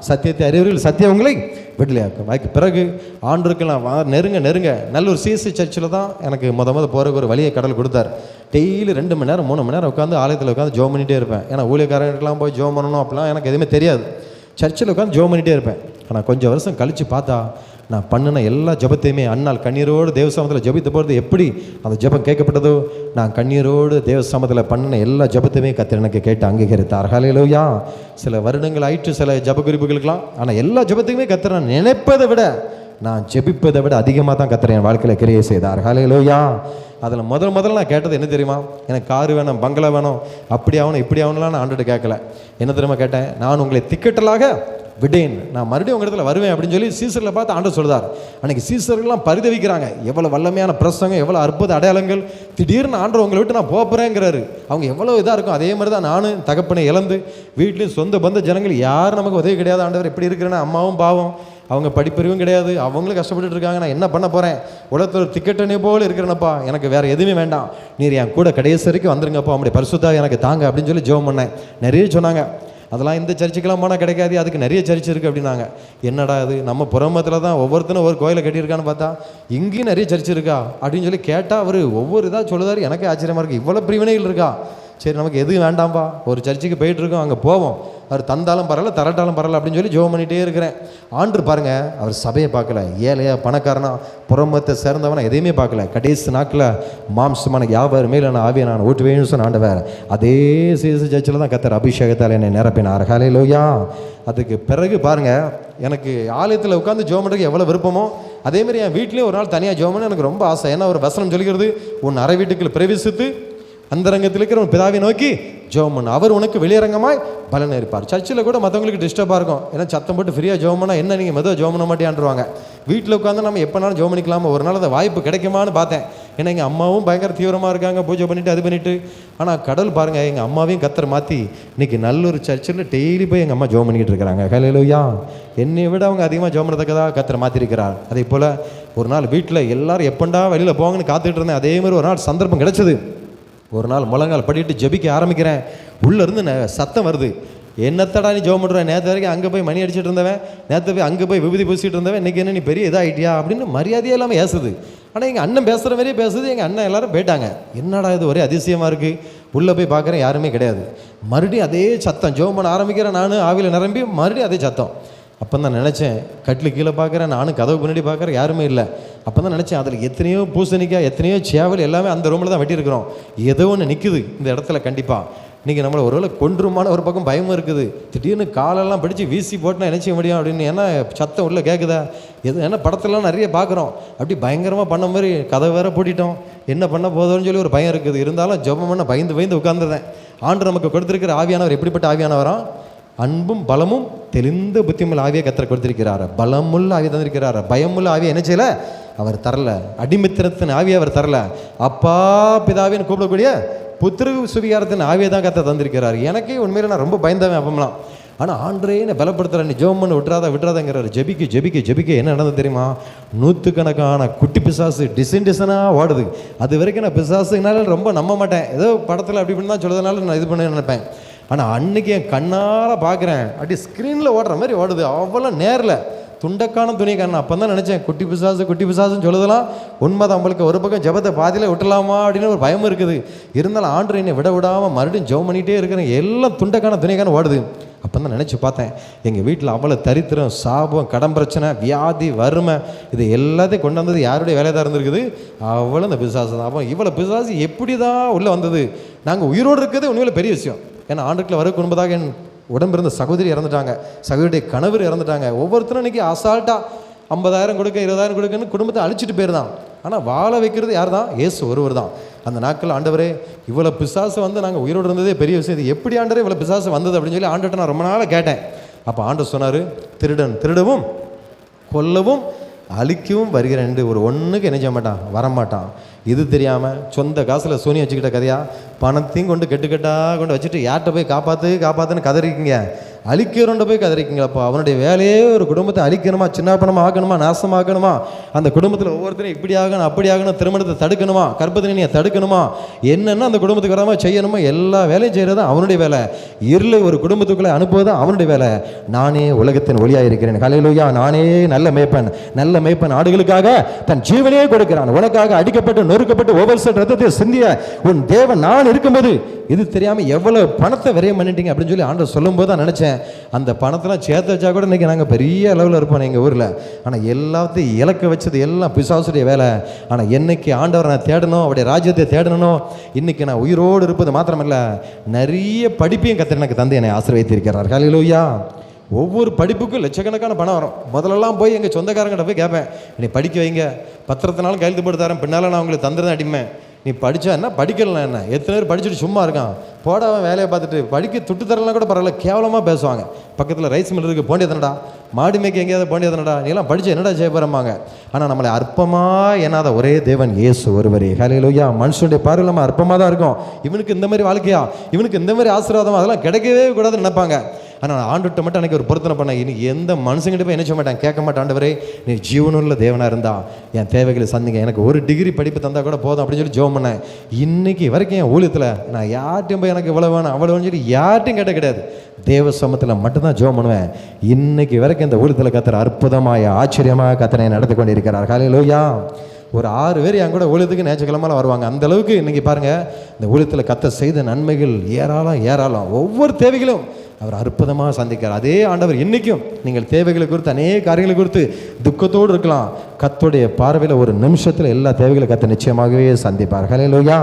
சத்தியத்தை அறிவீர்கள், சத்தியம் உங்களை விடுதலையாக்கும். அதுக்கு பிறகு ஆண்டுக்கெல்லாம் நெருங்க நல்லூர் சிஎஸ்சி சர்ச்சில் தான் எனக்கு முத போகிறக்கு ஒரு வழியை கடவுள் கொடுத்தார். டெய்லி 2 மணி நேரம் 3 மணி நேரம் உட்காந்து ஆலயத்தில் உட்காந்து ஜோம் பண்ணிகிட்டே இருப்பேன். ஏன்னா ஊழியக்காரங்களுக்கெல்லாம் போய் ஜோம் பண்ணணும் அப்படிலாம் எனக்கு எதுவுமே தெரியாது. சர்ச்சில் உட்காந்து ஜோம் பண்ணிகிட்டே இருப்பேன். ஆனால் கொஞ்சம் வருஷம் கழித்து பார்த்தா நான் பண்ணின எல்லா ஜபத்தையுமே அண்ணால் கண்ணீரோடு தேவசமத்தில் ஜபித்த போகிறது எப்படி அந்த ஜபம் கேட்கப்பட்டதோ, நான் கண்ணீரோடு தேவசமத்தில் பண்ணின எல்லா ஜபத்தையுமே கர்த்தர் எனக்கு கேட்டு அங்கீகரித்தார். ஹல்லேலூயா. சில வருடங்கள் ஆயிற்று சில ஜப குறிப்புகளுக்கெல்லாம், ஆனால் எல்லா ஜபத்தையுமே கர்த்தர் நான் நினைப்பதை விட நான் ஜெபிப்பதை விட அதிகமாக தான் கர்த்தர் என் வாழ்க்கையில் கிரியை செய்தார். ஹல்லேலூயா. அதில் முதல்ல நான் கேட்டது என்ன தெரியுமா, எனக்கு காரு வேணும், பங்களா வேணும், அப்படி ஆகணும் இப்படி ஆகணும்லாம் நான் ஆண்டுகிட்ட கேட்கல. என்ன தெரியுமா கேட்டேன், நான் உங்களை திக்கட்டலாக விடேன், நான் மறுபடியும் உங்கள் இடத்துல வருவேன் அப்படின்னு சொல்லி சீசரில் பார்த்து ஆண்டவர் சொல்கிறார். அன்றைக்கி சீசர்கள்லாம் பரிதவிக்கிறாங்க, எவ்வளோ வல்லமையான பிரசங்கம், எவ்வளோ அற்புத அடையாளங்கள், திடீர்னு ஆண்டவர் உங்களை விட்டு நான் போகிறேங்கிறாரு. அவங்க எவ்வளோ இதாக இருக்கும். அதே மாதிரி தான் நானும் தகப்பனை இழந்து வீட்லேயும் சொந்த பந்த ஜனங்கள் யாரும் நமக்கு உதவி கிடையாது. ஆண்டவர் எப்படி இருக்கிறேன்னா அம்மாவும் பாவம், அவங்க படிப்பறிவும் கிடையாது, அவங்களும் கஷ்டப்பட்டுட்டு இருக்காங்க. நான் என்ன பண்ண போகிறேன்? உலகத்தில் ஒரு திக்கெட்டனே போல் இருக்கிறேனப்பா, எனக்கு வேறு எதுவுமே வேண்டாம், நீர் என் கூட கடைசி வரைக்கும் வந்துருங்கப்பா, அவங்களுடைய பரிசுத்தா எனக்கு தாங்க அப்படின்னு சொல்லி ஜெபம் பண்ணேன். நிறைய சொன்னாங்க, அதெல்லாம் இந்த சர்ச்சுக்கெல்லாம் போனால் கிடைக்காது, அதுக்கு நிறைய சர்ச்சு இருக்குது அப்படின்னாங்க. என்னடா அது, நம்ம புறமத்தில் தான் ஒவ்வொருத்தரும் ஒரு கோயிலை கட்டியிருக்கான்னு பார்த்தா இங்கேயும் நிறைய சர்ச்சு இருக்கா அப்படின்னு சொல்லி கேட்டால் அவர் ஒவ்வொரு இதாக சொல்லுதாரு. எனக்கே ஆச்சரியமாக இருக்குது, இவ்வளோ பிரிவினைகள் இருக்கா. சரி, நமக்கு எதுவும் வேண்டாம்ப்பா, ஒரு சர்ச்சுக்கு போயிட்டுருக்கோம், அங்கே போவோம், அவர் தந்தாலும் பரவாயில்ல தரட்டாலும் பரவாயில்ல அப்படின்னு சொல்லி ஜெபம் பண்ணிகிட்டே இருக்கிறேன். ஆண்டு பாருங்கள், அவர் சபையை பார்க்கல, ஏழையா பணக்காரனா புறமத்தை சேர்ந்தவனா எதையுமே பார்க்கல. கடைசி நாட்களில் மாம்சமான யாவர் மேலே நான் ஆவியை நான் ஊட்டுவேன்னு சொன்ன ஆண்டவர் அதே சிஎஸ்சி சர்ச்சில் தான் கர்த்தர் அபிஷேகத்தால் என்னை நிரப்பினார். ஹல்லேலூயா. அதுக்கு பிறகு பாருங்கள், எனக்கு ஆலயத்தில் உட்காந்து ஜெபம் பண்ணுறதுக்கு எவ்வளோ விருப்பமோ அதேமாதிரி என் வீட்லேயும் ஒரு நாள் தனியாக ஜெபம் பண்ண எனக்கு ரொம்ப ஆசை. ஏன்னா ஒரு வசனம் சொல்லிக்கிறது, உன் அறை வீட்டுக்குள் பிரவேசித்து அந்தரங்கத்தில் இருக்கிற உன் பிதாவை நோக்கி ஜெபம் பண்ணு, அவர் உனக்கு வெளியரங்கமாய் பலன் இருப்பார். சர்ச்சில் கூட மற்றவங்களுக்கு டிஸ்டர்பாக இருக்கும், ஏன்னா சத்தம் போட்டு ஃப்ரீயாக ஜெபம் பண்ணால் என்ன நீங்கள் மெதுவாக ஜெபம் பண்ண மாட்டேன்ருவாங்க. வீட்டில் உட்காந்து நம்ம எப்போனாலும் ஜெபம் பண்ணிக்கலாமா, ஒரு நாள் அந்த வாய்ப்பு கிடைக்குமான்னு பார்த்தேன். ஏன்னா எங்கள் அம்மாவும் பயங்கர தீவிரமாக இருக்காங்க, பூஜை பண்ணிவிட்டு அது பண்ணிவிட்டு. ஆனால் கடவுள் பாருங்கள், எங்கள் அம்மாவையும் கர்த்தர் மாற்றி இன்றைக்கி நல்லொரு சர்ச்சில் டெய்லி போய் எங்கள் அம்மா ஜெபம் பண்ணிக்கிட்டு இருக்கிறாங்க. ஹல்லேலூயா. என்னை விட அவங்க அதிகமாக ஜெபம் பண்ணத்தக்கதாக கர்த்தர் மாற்றிருக்கிறார். அதே போல் ஒரு நாள் வீட்டில் எல்லோரும் எப்பண்டா வெளியில் போவாங்கன்னு காத்துக்கிட்டு இருந்தேன். அதேமாதிரி ஒரு நாள் சந்தர்ப்பம் கிடச்சிது. ஒரு நாள் முழங்கால் படிட்டு ஜெபிக்க ஆரம்பிக்கிறேன். உள்ளேருந்து சத்தம் வருது, என்னத்தடா நீ ஜெபம் பண்ணுற, நேற்று வரைக்கும் அங்கே போய் மணி அடிச்சுட்டு இருந்தவன், நேற்று போய் அங்கே போய் விபூதி பூசிட்டு இருந்தவன், இன்றைக்கி என்ன நீ பெரிய இதாகிட்டியா அப்படின்னு மரியாதையே இல்லாமல் ஏசுது. ஆனால் எங்கள் அண்ணன் பேசுகிற மாதிரியே பேசுது. எங்கள் அண்ணன் எல்லோரும் போயிட்டாங்க. என்னடா இது ஒரே அதிசயமாக இருக்குது. உள்ளே போய் பார்க்குறேன், யாருமே கிடையாது. மறுபடியும் அதே சத்தம், ஜெபம் பண்ண ஆரம்பிக்கிறேன், நான் ஆவியில் நிரம்பி மறுபடியும் அதே சத்தம். அப்போ தான் நினச்சேன், கட்டில் கீழே பார்க்குறேன், நானும் கதவு பின்னாடி பார்க்குறேன், யாருமே இல்லை. அப்போ தான் நினச்சேன், அதில் எத்தனையோ பூசணிக்காய், எத்தனையோ சேவல் எல்லாமே அந்த ரூமில் தான் வெட்டியிருக்கிறோம். ஏதோ ஒன்று நிற்குது இந்த இடத்துல. கண்டிப்பாக இன்றைக்கி நம்மளை ஒருவேளை கொன்றுமான ஒரு பக்கம் பயமும் இருக்குது. திடீர்னு காலெல்லாம் படித்து வீசி போட்டுனா என்ன செய்ய முடியும் அப்படின்னு. ஏன்னா சத்தம் உள்ளே கேட்குதா எது, ஏன்னா படத்துலலாம் நிறைய பார்க்குறோம். அப்படி பயங்கரமாக பண்ண மாதிரி கதை வேற பூட்டிட்டோம், என்ன பண்ண போதோன்னு சொல்லி ஒரு பயம் இருக்குது. இருந்தாலும் ஜெபம் பண்ண பயந்து உட்கார்ந்துருந்தேன். ஆண்டு நமக்கு கொடுத்துருக்கிற ஆவியானவர் எப்படிப்பட்ட ஆவியானவரா? அன்பும் பலமும் தெளிந்த புத்தியுள்ள ஆவியை கர்த்தர் கொடுத்திருக்கிறார். பலமுள்ள ஆவியை தந்திருக்கிறார். பயமுள்ள ஆவியை என்ன செய்யல அவர் தரல. அடிமித்திரத்தின் ஆவியை அவர் தரல. அப்பா பிதாவின்னு கூப்பிடக்கூடிய புத்திர சுவிகாரத்தின் ஆவியை தான் கர்த்தர் தந்திருக்கிறார். எனக்கே உண்மையில நான் ரொம்ப பயந்தவன் அப்பமெல்லாம். ஆனால் ஆண்டரே என்னை பலப்படுத்துகிறேன், நீ ஜெபம் பண்ண விட்டுறாதாங்கிறார். ஜெபிக்க என்ன நடந்தது தெரியுமா? நூற்றுக்கணக்கான குட்டி பிசாசு டிசைனாக ஓடுது. அது வரைக்கும் நான் பிசாசுனால ரொம்ப நம்ப மாட்டேன், ஏதோ படத்தில் அப்படி இப்படின்னு தான் சொல்லுறதுனால நான் இது பண்ண நினைப்பேன். ஆனால் அன்றைக்கி என் கண்ணால் பார்க்குறேன், அப்படி ஸ்க்ரீனில் ஓடுற மாதிரி ஓடுது. அவ்வளோ நேரில் துண்டக்கான துணிக்கான. அப்போ தான் நினச்சேன், குட்டி பிசாசுன்னு சொல்லுதெல்லாம் உண்மைதான். நம்மளுக்கு ஒரு பக்கம் ஜெபத்தை பாதியில் விட்டுலாமா அப்படின்னு ஒரு பயம் இருக்குது. இருந்தாலும் ஆண்டு என்னை விடாமல் மறுபடியும் ஜெபம் பண்ணிகிட்டே இருக்கிறேன். எல்லாம் துண்டக்கான துணிக்கான ஓடுது. அப்போ தான் நினச்சி பார்த்தேன், எங்கள் வீட்டில் அவ்வளோ தரித்திரம், சாபம், கடன் பிரச்சனை, வியாதி, வறுமை, இது எல்லாத்தையும் கொண்டு வந்தது யாருடைய வேலையாக தான் இருந்திருக்குது? அவ்வளோ இந்த பிசாசு தான். அப்போ இவ்வளோ பிசாசு எப்படி தான் உள்ளே வந்தது? நாங்கள் உயிரோடு இருக்கிறது உண்மையில் பெரிய விஷயம். ஏன்னா ஆண்டுக்குள்ள வர குடும்பதாக என் உடம்பிருந்த சகோதரி இறந்துட்டாங்க, சகோதரியுடைய கணவர் இறந்துட்டாங்க. ஒவ்வொருத்தரும் இன்றைக்கி அசால்ட்டாக 50,000 கொடுக்க 20,000 கொடுக்கன்னு குடும்பத்தை அழிச்சிட்டு போயிருந்தான். ஆனால் வாழ வைக்கிறது யார் தான்? இயேசு ஒருவர் தான். அந்த நாட்கள் ஆண்டவரே இவ்வளோ பிசாசு வந்து நாங்கள் உயிரோடு இருந்ததே பெரிய விஷயம், இது எப்படி ஆண்டவரே இவ்வளோ பிசாசு வந்தது அப்படின்னு சொல்லி ஆண்டவர்கிட்ட நான் ரொம்ப நாளாக கேட்டேன். அப்போ ஆண்டவர் சொன்னார், திருடன் திருடவும் கொல்லவும் அழிக்கவும் வருகிறேன் என்று ஒரு ஒன்றுக்கு என்ன செய்ய மாட்டான், வரமாட்டான். இது தெரியாமல் சொந்த காசில் சோனி வச்சுக்கிட்ட கதையா, பணத்தையும் கொண்டு கெட்டுக்கட்டாக கொண்டு வச்சுட்டு யார்கிட்ட போய் காப்பாற்றுன்னு கதறிக்கிங்க, அழிக்கிறோண்ட போய் கதறிக்கிங்களப்போ. அவனுடைய வேலையே ஒரு குடும்பத்தை அழிக்கணுமா, சின்ன பணமாக ஆக்கணுமா, நாசமாக்கணுமா, அந்த குடும்பத்தில் ஒவ்வொருத்தரும் இப்படி ஆகணும் அப்படி ஆகணும், திருமணத்தை தடுக்கணுமா, கர்ப்பத்தினியை தடுக்கணுமா, என்னென்ன அந்த குடும்பத்துக்கு வராமல் செய்யணுமோ எல்லா வேலையும் செய்கிறது அவனுடைய வேலை. இருளை ஒரு குடும்பத்துக்குள்ளே அனுப்புவது அவனுடைய வேலை. நானே உலகத்தின் ஒளியாக இருக்கிறேன். ஹல்லேலூயா. நானே நல்ல மேய்ப்பன் ஆடுகளுக்காக தன் ஜீவனையே கொடுக்கிறான். உனக்காக அடிக்கப்பட்டு நொறுக்கப்பட்டு ஒவ்வொரு சொல் ரத்தத்தை சிந்திய உன் தேவன் நான் இருக்கும்போது இது தெரியாமல் எவ்வளவு பணத்தை விரயம் பண்ணிட்டீங்க அப்படின்னு சொல்லி ஆண்டவர் சொல்லும்போது தான் நினச்சேன், அந்த பணத்தெல்லாம் சேர்த்து வச்சா கூட இன்றைக்கி நாங்கள் பெரிய அளவில் இருப்போம் எங்கள் ஊரில். ஆனால் எல்லாத்தையும் இலக்க வச்சது எல்லாம் பிசாசுடைய வேலை. ஆனால் என்னைக்கு ஆண்டவரை நான் தேடணும், அவருடைய ராஜ்யத்தை தேடணும், இன்றைக்கி நான் உயிரோடு இருப்பது மாத்திரமல்ல, நிறைய படிப்பையும் கர்த்தர் எனக்கு தந்து என்னை ஆசீர்வதித்திருக்கிறார். ஹல்லேலூயா. ஒவ்வொரு படிப்புக்கும் லட்சக்கணக்கான பணம் வரும். முதலெல்லாம் போய் எங்கள் சொந்தக்காரங்கிட்ட போய் கேட்பேன், நீ படிக்க வைங்க, பத்திரத்தினாலும் கையெழுத்து போட்டு தரேன், பின்னால் நான் உங்களுக்கு தந்துடுறேன் அடிமை, நீ படித்தா என்ன படிக்கலாம் என்ன, எத்தனை பேர் படிச்சுட்டு சும்மா இருக்கான், போட அவன் வேலையை பார்த்துட்டு படிக்க துட்டு தரலாம் கூட பரவாயில்ல, கேவலமாக பேசுவாங்க. பக்கத்தில் ரைஸ் மில் இருக்குது, போண்டியதனடா, மாடு மேய்க்க எங்கேயாவது போண்டியதனடா, நீ எல்லாம் படித்து என்னடா செய்ய போகிறம்பாங்க. ஆனால் நம்மளை அற்பமாக என்னாத ஒரே தேவன் இயேசு ஒருவரே. ஹல்லேலூயா. மனுஷனுடைய பார்வையில் நம்ம அற்பமாக தான் இருக்கும். இவனுக்கு இந்த மாதிரி வாழ்க்கையா, இவனுக்கு இந்த மாதிரி ஆசீர்வாதம், அதெல்லாம் கிடைக்கவே கூடாதுன்னு நினைப்பாங்க. ஆனால் ஆண்டுகிட்ட மட்டும் அன்றைக்கி ஒரு பொருத்தனை பண்ண, இனி எந்த மனுஷங்கிட்ட போய் என்ன செய்ய மாட்டேன், கேட்க மாட்டேன், ஆண்டவரே நீ ஜீவனுள்ள தேவனாக இருந்தா என் தேவைகளை சந்திங்க, எனக்கு ஒரு டிகிரி படிப்பு தந்தால் கூட போதும் அப்படின்னு சொல்லி ஜெபம் பண்ணேன். இன்னைக்கு வரைக்கும் என் ஊழியத்தில் நான் யார்ட்டையும் போய் எனக்கு இவ்வளோ வேணும் அவ்வளோ வேணும்னு சொல்லி யார்ட்டையும் கேட்ட கிடையாது, தேவ சமூகத்தில் மட்டும்தான் ஜெபம் பண்ணுவேன். இன்னைக்கு வரைக்கும் இந்த ஊழியத்தில் கர்த்தர் அற்புதமாக ஆச்சரியமாக கர்த்தரை நடத்தி கொண்டு இருக்கிறார். ஹல்லேலூயா. ஒரு 6 பேர் என் கூட ஊழியத்துக்கு ஞாயிற்றுக்கிழமையில வருவாங்க. அந்த அளவுக்கு இன்னைக்கு பாருங்கள், இந்த ஊழியத்தில் கர்த்தர் செய்த நன்மைகள் ஏராளம். ஒவ்வொரு தேவைகளும் அவர் அற்புதமாக சந்திக்கிறார். அதே ஆண்டவர் இன்றைக்கும் நீங்கள் தேவைகளை குறித்து அநேக காரியங்களை குறித்து துக்கத்தோடு இருக்கலாம், கர்த்தருடைய பார்வையில் ஒரு நிமிஷத்தில் எல்லா தேவைகளை கர்த்தர் நிச்சயமாகவே சந்திப்பார். ஹல்லேலூயா.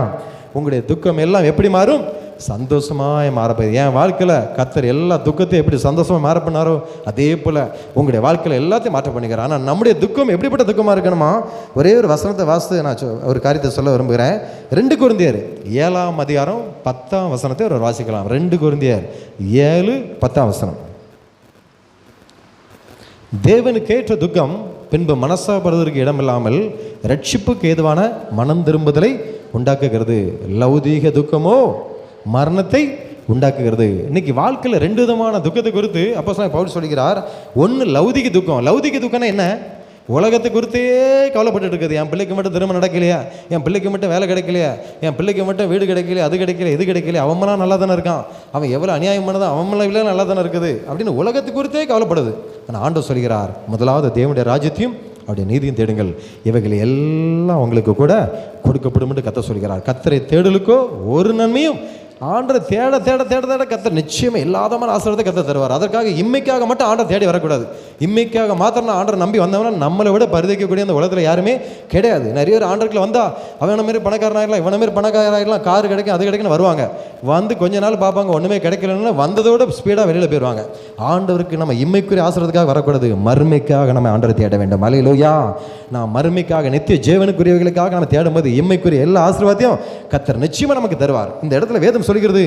உங்களுடைய துக்கம் எல்லாம் எப்படி மாறும், சந்தோஷமாக மாறப்போகுது. என் வாழ்க்கையில் கர்த்தர் எல்லா துக்கத்தையும் எப்படி சந்தோஷமாக மாற பண்ணாரோ அதே போல் உங்களுடைய வாழ்க்கையில் எல்லாத்தையும் மாற்ற பண்ணிக்கிறார். ஆனால் நம்முடைய துக்கம் எப்படிப்பட்ட துக்கமாக இருக்கணுமா, ஒரே ஒரு வசனத்தை வாசித்து நான் ஒரு காரியத்தை சொல்ல விரும்புகிறேன். 2 கொரிந்தியர் 7ஆம் அதிகாரம் 10ஆம் வசனத்தை ஒரு வாசிக்கலாம். 2 கொரிந்தியர் 7:10. தேவனுக்கு ஏற்ற துக்கம் பின்பு மனசாபடுவதற்கு இடமில்லாமல் ரட்சிப்புக்கு ஏதுவான மனம் திரும்புதலை உண்டாக்குகிறது, லௌதீக துக்கமோ மரணத்தை உண்டாக்குகிறது. இன்னைக்கு வாழ்க்கையில் 2 விதமான துக்கத்தை குறித்து அப்போஸ்தலன் பவுல் சொல்கிறார். ஒன்று லௌதிக துக்கம். லௌதிக துக்கம்னா என்ன, உலகத்தை குறித்தே கவலைப்பட்டு இருக்குது. என் பிள்ளைக்கு மட்டும் திருமணம் நடக்கலையா, என் பிள்ளைக்கு மட்டும் வேலை கிடைக்கலையா, என் பிள்ளைக்கு மட்டும் வீடு கிடைக்கலையா, அது கிடைக்கல இது கிடைக்கல, அவன்லாம் நல்லா தானே இருக்கான், அவன் எவ்வளோ அநியாயம் பண்ணதான், அவன்லாம் நல்லா தானே இருக்குது அப்படின்னு உலகத்தை குறித்தே கவலைப்படுது. ஆனால் ஆண்டவர் சொல்கிறார், முதலாவது தேவனுடைய ராஜ்யத்தையும் அவருடைய நீதியும் தேடுங்கள், இவைகள் எல்லாம் உங்களுக்கு கூட கொடுக்கப்படும் என்று கர்த்தர் சொல்கிறார். கர்த்தரை தேடலுக்கோ ஒரு நன்மையும், ஆண்டரை தேட தேட தேட தேட கர்த்தர் நிச்சயமாக இல்லாதமான ஆசீர்வாதத்தை கர்த்தர் தருவார். அதற்காக இம்மைக்காக மட்டும் ஆண்டரை தேடி வரக்கூடாது. இம்மைக்காக மாத்திரம் ஆண்டரை நம்பி வந்தவனா நம்மளை விட பரிதிக்கக்கூடிய அந்த உலகத்தில் யாருமே கிடையாது. நிறைய பேர் ஆண்டருக்குள்ள வந்தால் அவனை மாரி பணக்காரனாகலாம், இவனை மாரி பணக்காரனாகலாம், கார் கிடைக்கும் அது கிடைக்குன்னு வருவாங்க. வந்து கொஞ்ச நாள் பார்ப்பாங்க, ஒன்றுமே கிடைக்கலன்னா வந்ததோட ஸ்பீடாக வெளியில் போயிடுவாங்க. ஆண்டவருக்கு நம்ம இம்மைக்குரிய ஆசீர்வாதத்துக்காக வரக்கூடாது, மறுமைக்காக நம்ம ஆண்டரை தேட வேண்டும். ஹல்லேலூயா. நான் மறுமைக்காக நித்திய ஜீவனுக்குரியவர்களுக்காக நம்ம தேடும்போது இம்மைக்குரிய எல்லா ஆசீர்வாதத்தையும் கர்த்தர் நிச்சயமாக நமக்கு தருவார். இந்த இடத்துல வேதம் சொல்கிறது,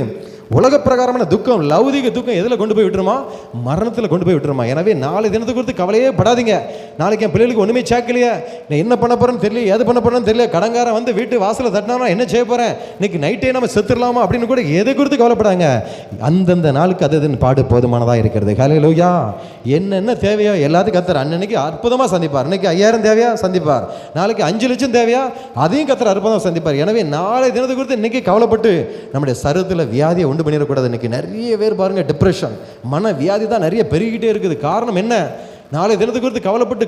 உலக பிரகாரமான துக்கம், லௌதிக துக்கம் எதில் கொண்டு போய் விட்டுருமா, மரணத்தில் கொண்டு போய் விட்டுருமா. எனவே நாளை தினத்தை குறித்து கவலையே படாதீங்க. நாளைக்கு என் பிள்ளைகளுக்கு ஒன்றுமே சேர்க்கலையே, நான் என்ன பண்ண போகிறேன்னு தெரியல, ஏது பண்ண போகிறேன்னு தெரியல, கடங்காரன் வந்து வீட்டு வாசலை தட்டினா என்ன செய்ய போகிறேன், இன்னைக்கு நைட்டே நம்ம செத்துடலாமா அப்படின்னு கூட எதை குறித்து கவலைப்படாங்க. அந்தந்த நாளுக்கு அது பாடு போதுமானதாக இருக்கிறது. ஹல்லேலூயா. என்னென்ன தேவையோ எல்லாத்தையும் கர்த்தர் அன்னைக்கு அற்புதமாக சந்திப்பார். இன்னைக்கு 5000 தேவையா சந்திப்பார், நாளைக்கு 5 லட்சம் தேவையா அதையும் கர்த்தர் அற்புதமாக சந்திப்பார். எனவே நாளை தினத்தை குறித்து இன்னைக்கு கவலைப்பட்டு நம்முடைய சரீரத்தில் வியாதியை உண்டு பண்ணிடக்கூடாது. இன்னைக்கு நிறைய பேர் பாருங்க, டிப்ரெஷன், மன வியாதி தான் நிறைய பெருகிட்டே இருக்குது. காரணம் என்ன, நாளை தினத்தை குறித்து கவலைப்பட்டு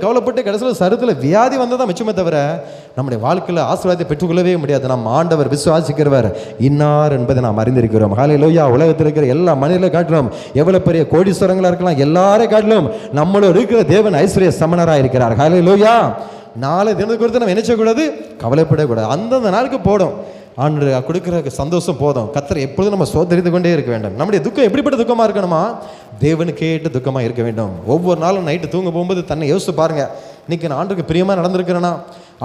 கடைசியில் சரீரத்தில் வியாதி வந்ததான் மிச்சமே தவிர நம்முடைய வாழ்க்கையில் ஆசீர்வாதத்தை பெற்றுக்கொள்ளவே முடியாது. நம்ம ஆண்டவர் விசுவாசிக்கிறவர் இன்னார் என்பதை நாம் அறிந்திருக்கிறோம். ஹல்லேலூயா. உலகத்தில் இருக்கிற எல்லா மனிதர்களை காட்டிலும், எவ்வளவு பெரிய கோடீஸ்வரங்களாக இருக்கலாம், எல்லாரையும் காட்டிலும் நம்மளோட இருக்கிற தேவன் ஐஸ்வர்ய சமணராக இருக்கிறார். ஹல்லேலூயா. நாளை தினத்தை குறித்து நம்ம என்ன செய்யக்கூடாது, கவலைப்படக்கூடாது. அந்தந்த நாளுக்கு போடும் ஆண்டவர் கொடுக்குற சந்தோஷம் போதும். கர்த்தர் எப்பொழுதும் நம்ம சோதரித்து கொண்டே இருக்க வேண்டும். நம்முடைய துக்கம் எப்படிப்பட்ட துக்கமாக இருக்கணுமா, தேவனுக்கு கேட்டு துக்கமாக இருக்க வேண்டும். ஒவ்வொரு நாளும் நைட்டு தூங்க போகும்போது தன்னை யோசித்து பாருங்கள், இன்றைக்கி நான் ஆண்டருக்கு பிரியமாக நடந்திருக்கிறேன்னா,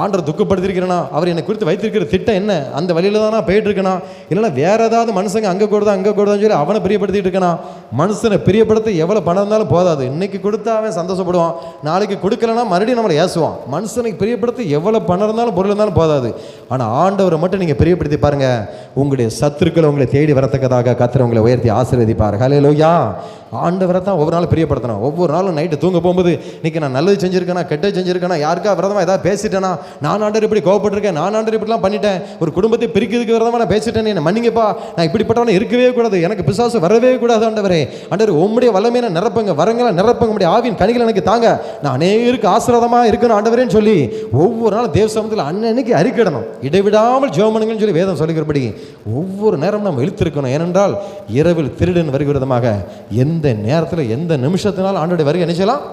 ஆண்டவர் துக்கப்படுத்திருக்கிறேன்னா, அவர் என்னை குறித்து வைத்திருக்கிற திட்டம் என்ன, அந்த வழியில் தான் நான் போயிட்டு இருக்கேனா, இல்லைன்னா வேற ஏதாவது மனுஷங்க அங்கே கூடதான் சொல்லி அவனை பிரியப்படுத்திட்டு இருக்கேனா. மனுஷனை பிரியப்படுத்த எவ்வளோ பணம் இருந்தாலும் போதாது. இன்னைக்கு கொடுத்தா அவன் சந்தோஷப்படுவான், நாளைக்கு கொடுக்கலன்னா மறுபடியும் நம்மளை ஏசுவான். மனுஷனுக்கு பிரியப்படுத்த எவ்வளோ பணம் இருந்தாலும் பொருள் இருந்தாலும் போதாது. ஆனால் ஆண்டவரை மட்டும் நீங்கள் பிரியப்படுத்தி பாருங்க, உங்களுடைய சத்துருக்களை உங்களை தேடி வரத்தக்கதாக கர்த்தர் உங்களை உயர்த்தி ஆசீர்வதிப்பார். ஹல்லேலூயா. ஆண்டவரை தான் ஒவ்வொரு நாளும் பிரியப்படுத்தணும். ஒவ்வொரு நாளும் நைட்டு தூங்க போகும்போது இன்றைக்கி நான் நல்லது செஞ்சுருக்கேனா, கெட்டது செஞ்சுருக்கேனா, யாருக்கா விரதமாக ஏதாவது பேசிட்டேனா, நான் ஆண்டவர் இப்படி கோவப்பட்டிருக்கேன், நான் ஆண்டவர் இப்படிலாம் பண்ணிட்டேன், ஒரு குடும்பத்தை பிரிக்கிறதுக்கு விரதமாக நான் பேசிட்டேன், என்ன மன்னிங்கப்பா, நான் இப்படிப்பட்டவனை இருக்கவே கூடாது, எனக்கு பிசாசு வரவே கூடாது ஆண்டவரே. ஆண்டவர் உம்முடைய வல்லமையான நிரப்புங்க, வரங்களை நிரப்புங்க, உம்முடைய ஆவியின் கனிகளை எனக்கு தாங்க, நான் அநேகருக்கு ஆசீர்வாதமாக இருக்கணும் ஆண்டவரேன்னு சொல்லி ஒவ்வொரு நாளும் தேவ சமூகத்தில் அன்னைக்கு அறிக்கிடணும். இடைவிடாமல் ஜெபம் பண்ணுங்கன்னு சொல்லி வேதம் சொல்லுகிறபடி ஒவ்வொரு நேரம் நம்ம இழுத்திருக்கணும். ஏனென்றால் இரவில் திருடன் வருகிற விதமாக எந்த நேரத்தில் எந்த நிமிஷத்தினாலும் ஆண்டோடைய வருகை என்ன செய்யலாம்,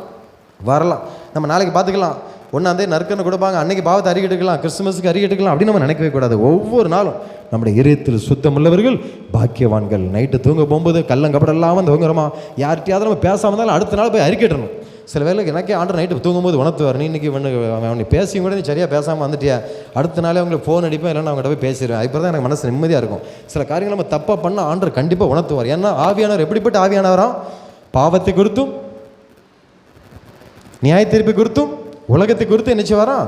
வரலாம். நம்ம நாளைக்கு பார்த்துக்கலாம், ஒன்றாந்தே நற்கன்னு கொடுப்பாங்க, அன்னைக்கு பாவத்தை அறிக்கிட்டுக்கலாம், கிறிஸ்துமஸுக்கு அறிக்கிட்டுக்கலாம் அப்படின்னு நம்ம நினைக்கவே கூடாது. ஒவ்வொரு நாளும் நம்முடைய இதயத்தில் சுத்தமுள்ளவர்கள் பாக்கியவான்கள். நைட்டு தூங்க போகும்போது கள்ளங்கப்படம் இல்லாமல் தூங்குறோமா, யார்கிட்டையாவது நம்ம பேசாமல் இருந்தாலும் அடுத்த நாள் போய் அறிக்கிட்டணும். சில வேலைக்கு எனக்கே ஆண்டர் நைட்டு தூங்கும்போது உணர்த்துவார், நீ இன்றைக்கி அவனை பேசியும் கூட நீ சரியாக பேசாமல் வந்துட்டியா, அடுத்த நாளே அவங்களுக்கு ஃபோன் அடிப்பேன், இல்லைன்னா அவங்ககிட்ட போய் பேசிடுவேன். இப்போ தான் எனக்கு மனசு நிம்மதியாக இருக்கும். சில காரியங்கள் நம்ம தப்பாக பண்ணால் ஆண்டர் கண்டிப்பாக உணர்த்துவார். ஏன்னா ஆவியானவர் எப்படிப்பட்ட ஆவியானவரா, பாவத்தை குறித்தும் நியாய தீர்ப்பை குறித்தும் உலகத்தை குறித்து என்ன செய்வாரா,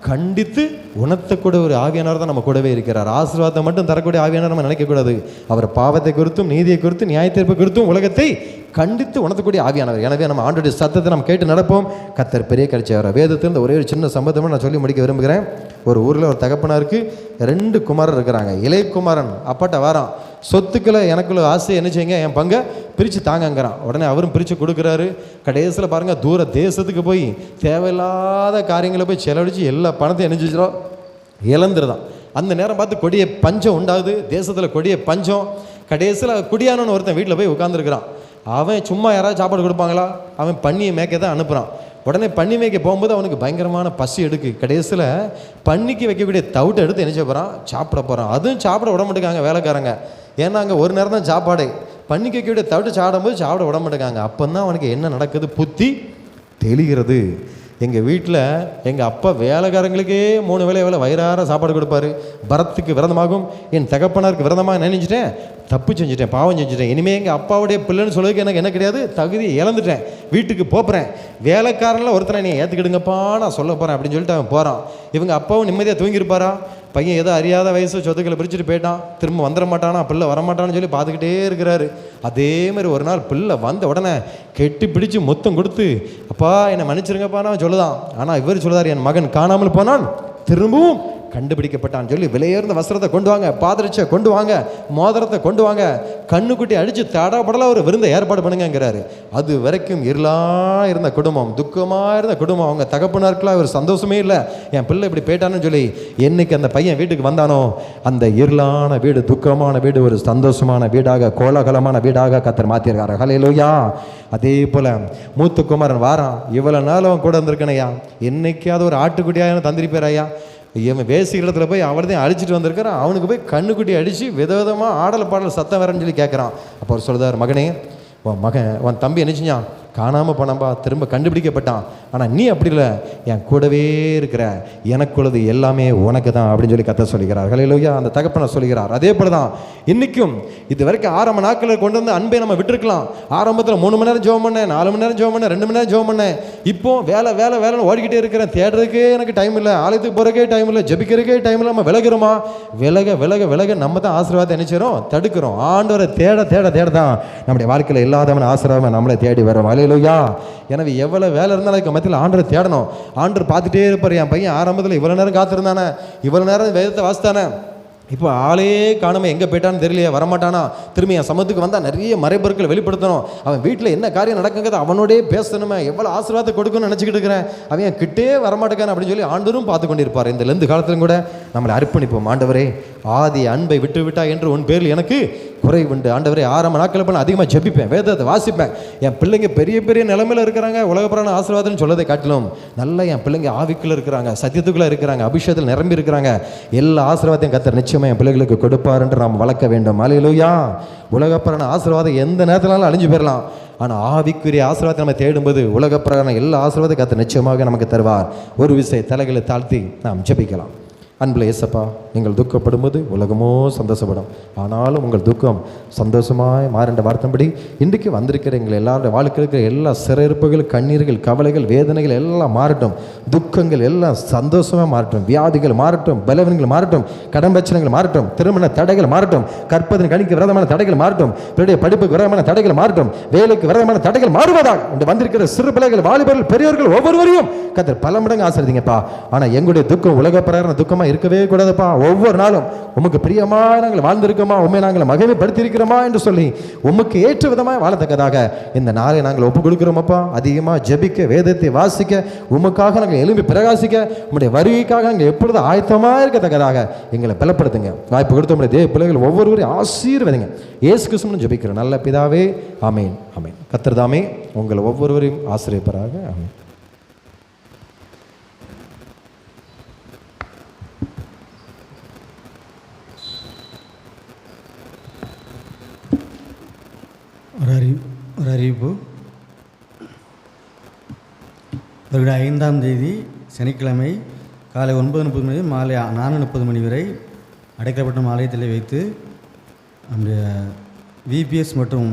கண்டித்து உணர்த்தக்கூடிய ஒரு ஆவியானவர் தான் நம்ம கூடவே இருக்கிறார். ஆசீர்வாதத்தை மட்டும் தரக்கூடிய ஆவியானவர் நம்ம நினைக்கக்கூடாது. அவர் பாவத்தை குறித்தும் நீதியை குறித்தும் நியாய தீர்ப்பு குறித்தும் உலகத்தை கண்டித்து உணர்த்தக்கூடிய ஆவியானவர். எனவே நம்ம ஆண்டோடைய சத்தத்தை நம்ம கேட்டு நடப்போம். கர்த்தர் பெரிய கரிச்சையார். வேதத்திலிருந்து ஒரே ஒரு சின்ன சம்பவத்தை நான் சொல்லி முடிக்க விரும்புகிறேன். ஒரு ஊரில் ஒரு தகப்பனாருக்கு 2 குமாரர் இருக்கிறாங்க. இளைய குமாரன் அப்பாட்ட வாரான், சொத்துக்களை எனக்குள்ள ஆசை என்ன செய்யுங்க, என் பங்கை பிரித்து தாங்கங்கிறான். உடனே அவரும் பிரித்து கொடுக்குறாரு. கடைசியில் பாருங்கள், தூர தேசத்துக்கு போய் தேவையில்லாத காரியங்களை போய் செலவழித்து எல்லா பணத்தையும் என்ன செஞ்சிடும், இழந்துருதான். அந்த நேரம் பார்த்து கொடிய பஞ்சம் உண்டாகுது. தேசத்தில் கொடிய பஞ்சம். கடைசியில் குடியானவன் ஒருத்தன் வீட்டில் போய் உட்காந்துருக்கிறான். அவன் சும்மா யாராவது சாப்பாடு கொடுப்பாங்களா, அவன் பன்னியை மேய்க்க தான் அனுப்புகிறான். உடனே பன்னி மேய்க்க போகும்போது அவனுக்கு பயங்கரமான பசி எடுக்கு. கடைசியில் பன்னிக்கு வைக்கக்கூடிய தவிட்டை எடுத்து என்ன செய்ய போகிறான், சாப்பிட போகிறான். அதுவும் சாப்பிட விட மாட்டேங்காங்க வேலைக்காரங்க. ஏன்னா அங்கே ஒரு நேரம் தான் சாப்பாடு. பன்னிக்கு வைக்கக்கூடிய தவிட்டு சாப்பிடும்போது சாப்பிட விட மாட்டேங்காங்க. அப்போ தான் அவனுக்கு என்ன நடக்குது, புத்தி தெளிகிறது. எங்கள் வீட்டில் எங்கள் அப்பா வேலைக்காரங்களுக்கே 3 வேளை வயிறார சாப்பாடு கொடுப்பாரு. பரத்துக்கு விரதமாகும், என் தகப்பனாருக்கு விரதமாக நினைச்சிட்டேன், தப்பு செஞ்சுட்டேன், பாவம் செஞ்சுட்டேன். இனிமேல் எங்கள் அப்பாவுடைய பிள்ளைன்னு சொல்லுறதுக்கு எனக்கு என்ன கிடையாது, தகுதி இழந்துட்டேன். வீட்டுக்கு போகிறேன், வேலைக்காரனில் ஒருத்தனை நீ ஏற்றுக்கிடுங்கப்பா, நான் சொல்ல போகிறேன் அப்படின்னு சொல்லிட்டு அவன் போகிறான். இவங்க அப்பாவும் நிம்மதியாக தூங்கியிருப்பாரா? பையன் ஏதோ அறியாத வயசு சொத்துக்களை பிரிச்சுட்டு போயிட்டான். திரும்ப வந்துட மாட்டானா, பிள்ளை வரமாட்டான்னு சொல்லி பார்த்துக்கிட்டே இருக்கிறாரு. அதே மாதிரி ஒரு நாள் பிள்ளை வந்த உடனே கெட்டி பிடிச்சி முத்தம் கொடுத்து, அப்பா என்னை மன்னிச்சிருங்கப்பான்னு அவன் சொல்லுதான். ஆனால் இவர் சொல்லுதார், என் மகன் காணாமல் போனான், திரும்பவும் கண்டுபிடிக்கப்பட்டான்னு சொல்லி விலையேர்ந்த வஸ்திரத்தை கொண்டு வாங்க, பாதரட்சை கொண்டு வாங்க, மோதிரத்தை கொண்டு வாங்க, கண்ணுக்குட்டி அடித்து தடபடலாம் ஒரு விருந்தை ஏற்பாடு பண்ணுங்கிறாரு. அது வரைக்கும் இருளாக இருந்த குடும்பம், துக்கமாக இருந்த குடும்பம், அவங்க தகப்பனாருக்குலாம் ஒரு சந்தோஷமே இல்லை, என் பிள்ளை இப்படி போயிட்டான்னு சொல்லி. என்னைக்கு அந்த பையன் வீட்டுக்கு வந்தானோ அந்த இருளான வீடு, துக்கமான வீடு ஒரு சந்தோஷமான வீடாக, கோலாகலமான வீடாக கர்த்தர் மாற்றிருக்காரு. ஹல்லேலூயா. அதே போல் மூத்த குமாரன் வாரான். இவ்வளோ நாள் அவன் கூட இருந்திருக்கணையா, என்னைக்காவது ஒரு ஆட்டுக்குட்டியாக தந்திருப்பாரையா. இவன் வேசி இடத்துல போய் அவர்தான் அடிச்சுட்டு வந்திருக்கிறான். அவனுக்கு போய் கண்ணுக்குட்டி அடித்து விதவிதமாக ஆடல் பாடல் சத்தம் வரேன்னு சொல்லி கேட்குறான். அப்போ அவர் சொல்லுதார், மகனே, உன் தம்பி என்ன செஞ்சான், காணாமல் போனாம்பா, திரும்ப கண்டுபிடிக்கப்பட்டான். ஆனால் நீ அப்படி இல்லை, என் கூடவே இருக்கிற, எனக்குள்ளது எல்லாமே உனக்கு தான் அப்படின்னு சொல்லி கர்த்தர் சொல்லுகிறார். ஹல்லேலூயா. அந்த தகப்பனை சொல்லுகிறார். அதே போல தான் இன்றைக்கும் இது வரைக்கும் ஆரம்ப நாட்களில் கொண்டு வந்து அன்பை நம்ம விட்டுருக்கலாம். ஆரம்பத்தில் 3 மணி நேரம் ஜெபம் பண்ணேன், 4 மணி நேரம் ஜெபம் பண்ணேன், 2 மணி நேரம் ஜெபம் பண்ணேன். இப்போ வேலைன்னு ஓடிக்கிட்டே இருக்கிறேன். தேடுறதுக்கே எனக்கு டைம் இல்லை, ஆலயத்துக்கு போகிறக்கே டைம் இல்லை, ஜெபிக்கிறதுக்கே டைம் இல்லை. நம்ம விலகிறோமா? விலக நம்ம தான் ஆசீர்வாதத்தை நினைச்சிடும், தடுக்கிறோம். ஆண்டவரை தேட தான் நம்முடைய வாழ்க்கையில் இல்லாதவன் ஆசீர்வாதம் நம்மளை தேடி வரும். ஹல்லேலூயா. எனவே எவ்வளோ வேலை இருந்தாலும் அதுக்கு மத்தியில் ஆண்டரை தேடணும். ஆண்டர் பார்த்துட்டே இருப்பார். என் பையன் ஆரம்பத்தில் இவ்வளோ நேரம் காத்திருந்தானே, இவ்வளோ நேரம் வேதத்தை வாசித்தானே, இப்போ ஆளே காணாமல் எங்கே போயிட்டான்னு தெரியலையே, வரமாட்டானா, திரும்பி என் சமத்துக்கு வந்தால் நிறைய மறைபொருட்களை வெளிப்படுத்தணும், அவன் வீட்டில் என்ன காரியம் நடக்குங்கிறத அவனோடே பேசணுமே, எவ்வளோ ஆசீர்வாதத்தை கொடுக்கணும்னு நினச்சிக்கிட்டு இருக்கிறேன், அவன் கிட்டே வரமாட்டேக்கான் அப்படின்னு சொல்லி ஆண்டரும் பார்த்து கொண்டிருப்பார். இந்த லெந்து காலத்திலும் கூட நம்மளை அர்ப்பணிப்போம். ஆண்டவரே, ஆதி அன்பை விட்டு விட்டா என்று உன் பேரில் எனக்கு குறைவுண்டு. ஆண்டவரே, ஆரம்ப நாட்களில் பண்ண அதிகமாக ஜெபிப்பேன், வேதத்தை வாசிப்பேன். என் பிள்ளைங்க பெரிய பெரிய நிலைமையில் இருக்கிறாங்க, உலகப்புறான ஆசீர்வாதம்னு சொல்லதை காட்டிலும் நல்லா என் பிள்ளைங்க ஆவிக்குள்ளே இருக்கிறாங்க, சத்தியத்துக்குள்ளே இருக்கிறாங்க, அபிஷேகத்தில் நிரம்பி இருக்கிறாங்க. எல்லா ஆசீர்வாதத்தையும் கர்த்தர் நிச்சயமாக என் பிள்ளைகளுக்கு கொடுப்பார் என்று நாம் வளர்க்க வேண்டும். ஹல்லேலூயா. உலகப்புறான ஆசீர்வாதம் எந்த நேரத்தினாலும் அழிஞ்சு போயிடலாம். ஆனால் ஆவிக்குரிய ஆசீர்வாதத்தை நம்ம தேடும்போது உலகப்புறான எல்லா ஆசீர்வாதத்தையும் கர்த்தர் நிச்சயமாக நமக்கு தருவார். ஒரு விசை தலைகளை தாழ்த்தி நாம் ஜெபிக்கலாம். அன்பில் இயேசப்பா, நீங்கள் துக்கப்படும்போது உலகமோ சந்தோஷப்படும், ஆனாலும் உங்கள் துக்கம் சந்தோஷமாய் மாறின்ற வார்த்தைப்படி இன்றைக்கு வந்திருக்கிற எங்கள் எல்லாருடைய வாழ்க்கையில் இருக்கிற எல்லா சிறையிருப்புகள், கண்ணீர்கள், கவலைகள், வேதனைகள் எல்லாம் மாறட்டும். துக்கங்கள் எல்லாம் சந்தோஷமாக மாறட்டும். வியாதிகள் மாறட்டும், பலவீனங்கள் மாறட்டும், கடன் பிரச்சனைகள் மாறட்டும், திருமண தடைகள் மாறட்டும், கற்பதின் கணிக்கு விரதமான தடைகள் மாறட்டும், பிறருடைய படிப்புக்கு விரதமான தடைகள் மாறட்டும், வேலைக்கு விரதமான தடைகள் மாறுவதாக இன்று வந்திருக்கிற சிறு பிள்ளைகள், வாலிபர்கள், பெரியவர்கள் ஒவ்வொருவரையும் கர்த்தர் பல மடங்கு ஆசீர்வதிங்கப்பா. ஆனால் எங்களுடைய துக்கம் உலக பிரகாரம் துக்கமாக இருக்கவே கூடாதுப்பா. ஒவ்வொரு நாளும் உமக்கு பிரியமா நாங்கள் வாழ்ந்திருக்கோமா, உண்மை நாங்கள் மகிமைப்படுத்தியிருக்கிறோமா என்று சொல்லி உமக்கு ஏற்ற விதமாக வாழத்தக்கதாக இந்த நாளை நாங்கள் ஒப்புக் கொடுக்கிறோமப்பா. அதிகமாக ஜெபிக்க, வேதத்தை வாசிக்க, உமக்காக நாங்கள் எழும்பி பிரகாசிக்க, உங்களுடைய வருகைக்காக நாங்கள் எப்பொழுதும் ஆயத்தமாக இருக்கத்தக்கதாக எங்களை பலப்படுத்துங்க. வாய்ப்பு கொடுத்த உங்களுடைய தேவ பிள்ளைகள் ஒவ்வொருவரையும் ஆசீர்வதிங்க. இயேசு கிறிஸ்துவின் ஜெபிக்கிறோம் நல்ல பிதாவே, ஆமேன். ஆமேன். கர்த்தர் தாமே உங்களை ஒவ்வொருவரையும் ஆசீர்வதிப்பாராக. ஆமேன். ஒரு அறிவிப்பு. வருகிற 5ஆம் தேதி சனிக்கிழமை காலை 9:30 மணி மாலை 4:30 மணி வரை அடைக்கப்பட்ட ஆலயத்தில் வைத்து நம்முடைய விபிஎஸ் மற்றும்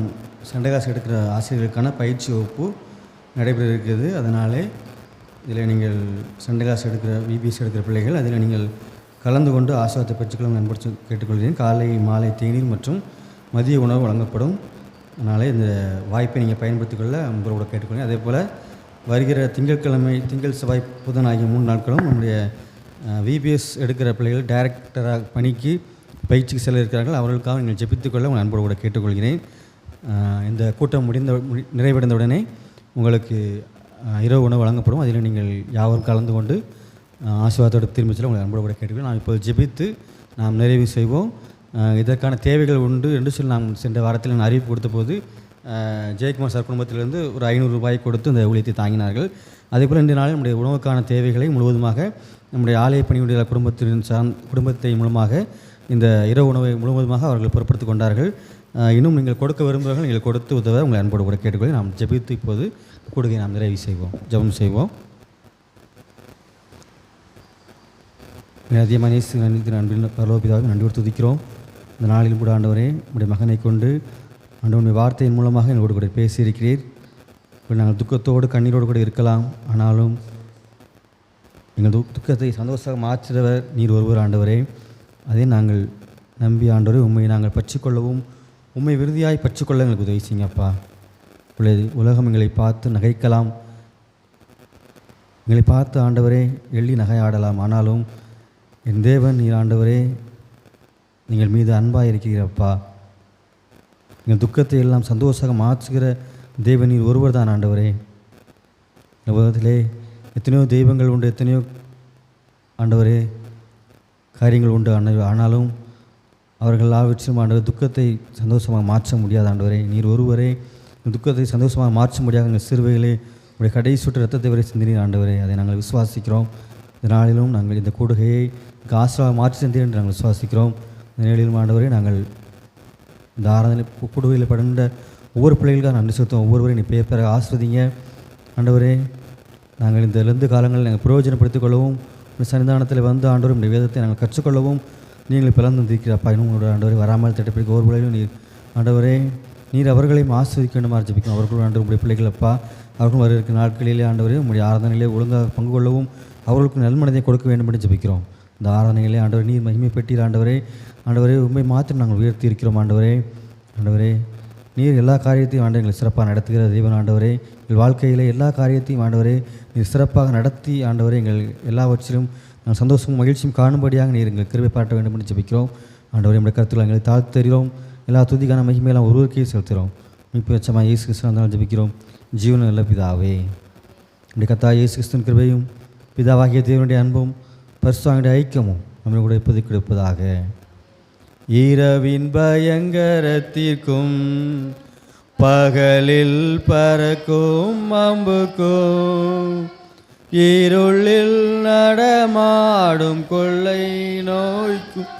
சண்டை கிளாஸ் எடுக்கிற ஆசிரியர்களுக்கான பயிற்சி வகுப்பு நடைபெற இருக்கிறது. அதனாலே இதில் நீங்கள் சண்டே கிளாஸ் எடுக்கிற விபிஎஸ் எடுக்கிற பிள்ளைகள் அதில் நீங்கள் கலந்து கொண்டு ஆசீர்வாதத்தை பெற்றுக்கொள்ள நண்பர் கேட்டுக்கொள்கிறேன். காலை மாலை தேநீர் மற்றும் மதிய உணவு வழங்கப்படும். அதனால் இந்த வாய்ப்பை நீங்கள் பயன்படுத்திக் கொள்ள நண்பரோட கேட்டுக்கொள்கிறேன். அதே போல் வருகிற திங்கட்கிழமை, திங்கள், செவ்வாய், புதன் ஆகிய 3 நாட்களும் நம்முடைய விபிஎஸ் எடுக்கிற பிள்ளைகள் டைரக்டராக பணிக்கு பயிற்சிக்கு செல்ல இருக்கிறார்கள். அவர்களுக்காக நீங்கள் ஜெபித்துக்கொள்ள உங்கள் நண்பரோடு கூட கேட்டுக்கொள்கிறேன். இந்த கூட்டம் நிறைவடைந்தவுடனே உங்களுக்கு இரவு உணவு வழங்கப்படும். அதில் நீங்கள் யாவரும் கலந்து கொண்டு ஆசீர்வாதத்தோடு திரும்பி செல்ல உங்களை நண்பரோடு கூட கேட்டுக்கொள்கிறேன். நாம் இப்போது ஜெபித்து நாம் நிறைவு செய்வோம். இதற்கான தேவைகள் உண்டு என்று சொல்லி நாம் சென்ற வாரத்தில் நான் அறிவிப்பு கொடுத்த போது ஜெயக்குமார் சார் குடும்பத்திலிருந்து ஒரு 500 ரூபாய் கொடுத்து இந்த ஊழியத்தை தாங்கினார்கள். அதேபோல் இன்றைய நாளில் நம்முடைய உணவுக்கான தேவைகளை முழுவதுமாக நம்முடைய ஆலய பணியுடைய குடும்பத்தை மூலமாக இந்த இரவு உணவை முழுவதுமாக அவர்கள் பொருட்படுத்திக் கொண்டார்கள். இன்னும் நீங்கள் கொடுக்க விரும்புகிறவர்கள் நீங்கள் கொடுத்து உதவ உங்களை அன்போடு கூட கேட்டுக்கொள்ள நாம் ஜெபித்து இப்போது கூடுகை நாம் நிறைவு செய்வோம், ஜெபம் செய்வோம். அதிகமாக நேசி அன்பின் பரலோபிதாவை நன்றியோடு துதிக்கிறோம். இந்த நாளிலும் கூட ஆண்டவரே உடைய மகனை கொண்டு ஆண்டவனுடைய வார்த்தையின் மூலமாக எங்களோடு கூட பேசியிருக்கிறீர். நாங்கள் துக்கத்தோடு கண்ணீரோடு கூட இருக்கலாம், ஆனாலும் எங்கள் துக்கத்தை சந்தோஷமாக மாற்றுறவர் நீர் ஒருவர் ஆண்டவரே. அதே நாங்கள் நம்பி ஆண்டவரே உண்மையை நாங்கள் பற்றிக்கொள்ளவும் உண்மை விருதியாய் பற்றிக்கொள்ள எங்களுக்கு உதவி செய்யுங்கப்பா. உலகம் எங்களை பார்த்து நகைக்கலாம், எங்களை பார்த்து ஆண்டவரே எள்ளி நகையாடலாம், ஆனாலும் என் தேவன் நீர் ஆண்டவரே நீங்கள் மீது அன்பாக இருக்கிறீரப்பா. எங்கள் துக்கத்தை எல்லாம் சந்தோஷமாக மாற்றுகிற தேவன் நீர் ஒருவர் தான் ஆண்டவரே. இந்த உலகத்திலே எத்தனையோ தெய்வங்கள் உண்டு, எத்தனையோ ஆண்டவரே காரியங்கள் உண்டு, ஆனாலும் அவர்கள் எல்லாவற்றும் ஆண்டவர் துக்கத்தை சந்தோஷமாக மாற்ற முடியாத ஆண்டவரே. நீர் ஒருவரே துக்கத்தை சந்தோஷமாக மாற்ற முடியாத எங்கள் சிறுவைகளே உடைய கடை சுற்று ரத்தத்தை வரை சிந்தினீர் ஆண்டவரே. அதை நாங்கள் விசுவாசிக்கிறோம். இந்த நாளிலும் நாங்கள் இந்த கூடுகையை ஆசீர்வாதமாக மாற்றி சென்றீர் என்று நாங்கள் விசுவாசிக்கிறோம். இந்த நிலையிலும் ஆண்டவரே நாங்கள் இந்த ஆராதனை கூடுகையில் படுகின்ற ஒவ்வொரு பிள்ளைகளுக்காக நன்றி செலுத்துவோம். ஒவ்வொருவரையும் நீ பேர் பெற ஆசிர்வதிங்க ஆண்டவரே. நாங்கள் இந்த 2 காலங்களில் நாங்கள் பிரயோஜனப்படுத்திக் கொள்ளவும் சன்னிதானத்தில் வந்து ஆண்டவரும் இந்த வேதத்தை நாங்கள் கற்றுக்கொள்ளவும் நீங்கள் பிளந்து இருக்கிறப்பா. இன்னும் உங்களோட ஆண்டவரை வராமல் திட்டப்பிடிக்க ஒவ்வொரு பிள்ளைகளும் நீர் ஆண்டவரே நீர் அவர்களையும் ஆஸ்வதிக்க வேண்டுமாறு ஜெபிக்கணும். அவர்களும் ஆண்டு உங்களுடைய பிள்ளைகளப்பா, அவர்களும் வர இருக்கிற நாட்களிலே ஆண்டவரே உங்களுடைய ஆராதனையிலே ஒழுங்காக பங்கு கொள்ளவும் அவர்களுக்கு நல்மனதை கொடுக்க வேண்டும் என்று ஜெபிக்கிறோம். இந்த ஆராதனைகளே ஆண்டவரே நீர் மகிமை பெற்றீர் ஆண்டவரே. ஆண்டவரே உண்மை மாத்திரம் நாங்கள் உயர்த்தி இருக்கிறோம் ஆண்டவரே. ஆண்டவரே நீர் எல்லா காரியத்தையும் ஆண்டு எங்களை சிறப்பாக நடத்துகிற தெய்வன் ஆண்டவரே. எங்கள் வாழ்க்கையில் எல்லா காரியத்தையும் ஆண்டவரே நீர் சிறப்பாக நடத்தி ஆண்டவரே எங்கள் எல்லாவற்றிலும் நாங்கள் சந்தோஷமும் மகிழ்ச்சியும் காணும்படியாக நீர் எங்கள் கிருபை பாட்ட வேண்டும் என்று ஜெபிக்கிறோம் ஆண்டவரே. நம்முடைய கருத்தில் எங்களை தாழ்த்து தருகிறோம். எல்லா துதிக்கான மகிமையெல்லாம் ஒருவருக்கே செலுத்துகிறோம். மீட்பு எச்சமாக இயேசு கிறிஸ்துவினால் ஜெபிக்கிறோம் ஜீவன நல்ல பிதாவே. நம்முடைய கர்த்தராகிய இயேசு கிறிஸ்துவின் கிருபையும் பிதாவாகிய தேவனுடைய அன்பும் பரிசுத்தவான்களுடைய ஐக்கியமும் நம்மை கூட இப்போதைக்கு கொடுப்பதாக. இரவின் பயங்கரத்திற்கும் பகலில் பறக்கும் அம்புக்கும் இருளில் நடமாடும் கொள்ளை நோய்க்கும்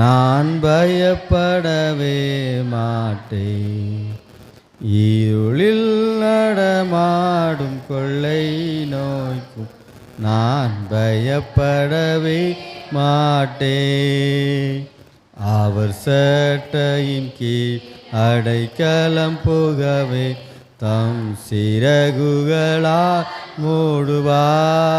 நான் பயப்படவே மாட்டேன். இருளில் நடமாடும் கொள்ளை நோய்க்கும் நான் பயப்படவே மாட்டேன். அவர் சட்டையின் கீழ் அடைக்கலம் புகவே தம் சிறகுகளால் மூடுவார்.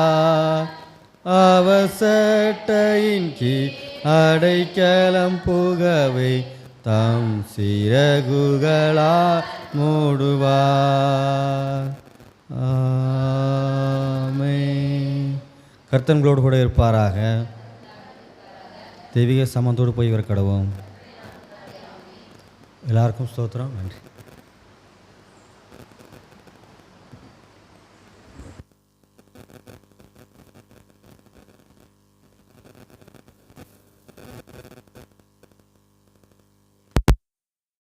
அவர் சட்டையின் கீழ் அடைக்கலம் புகவே தம் சிறகுகளால் மூடுவார். ஆமென். கர்த்தர்களோடு கூட இருப்பாராக. தெய்வீக சமத்தோடு போய் வர கடவோம். எல்லாருக்கும் ஸ்தோத்திரம். நன்றி.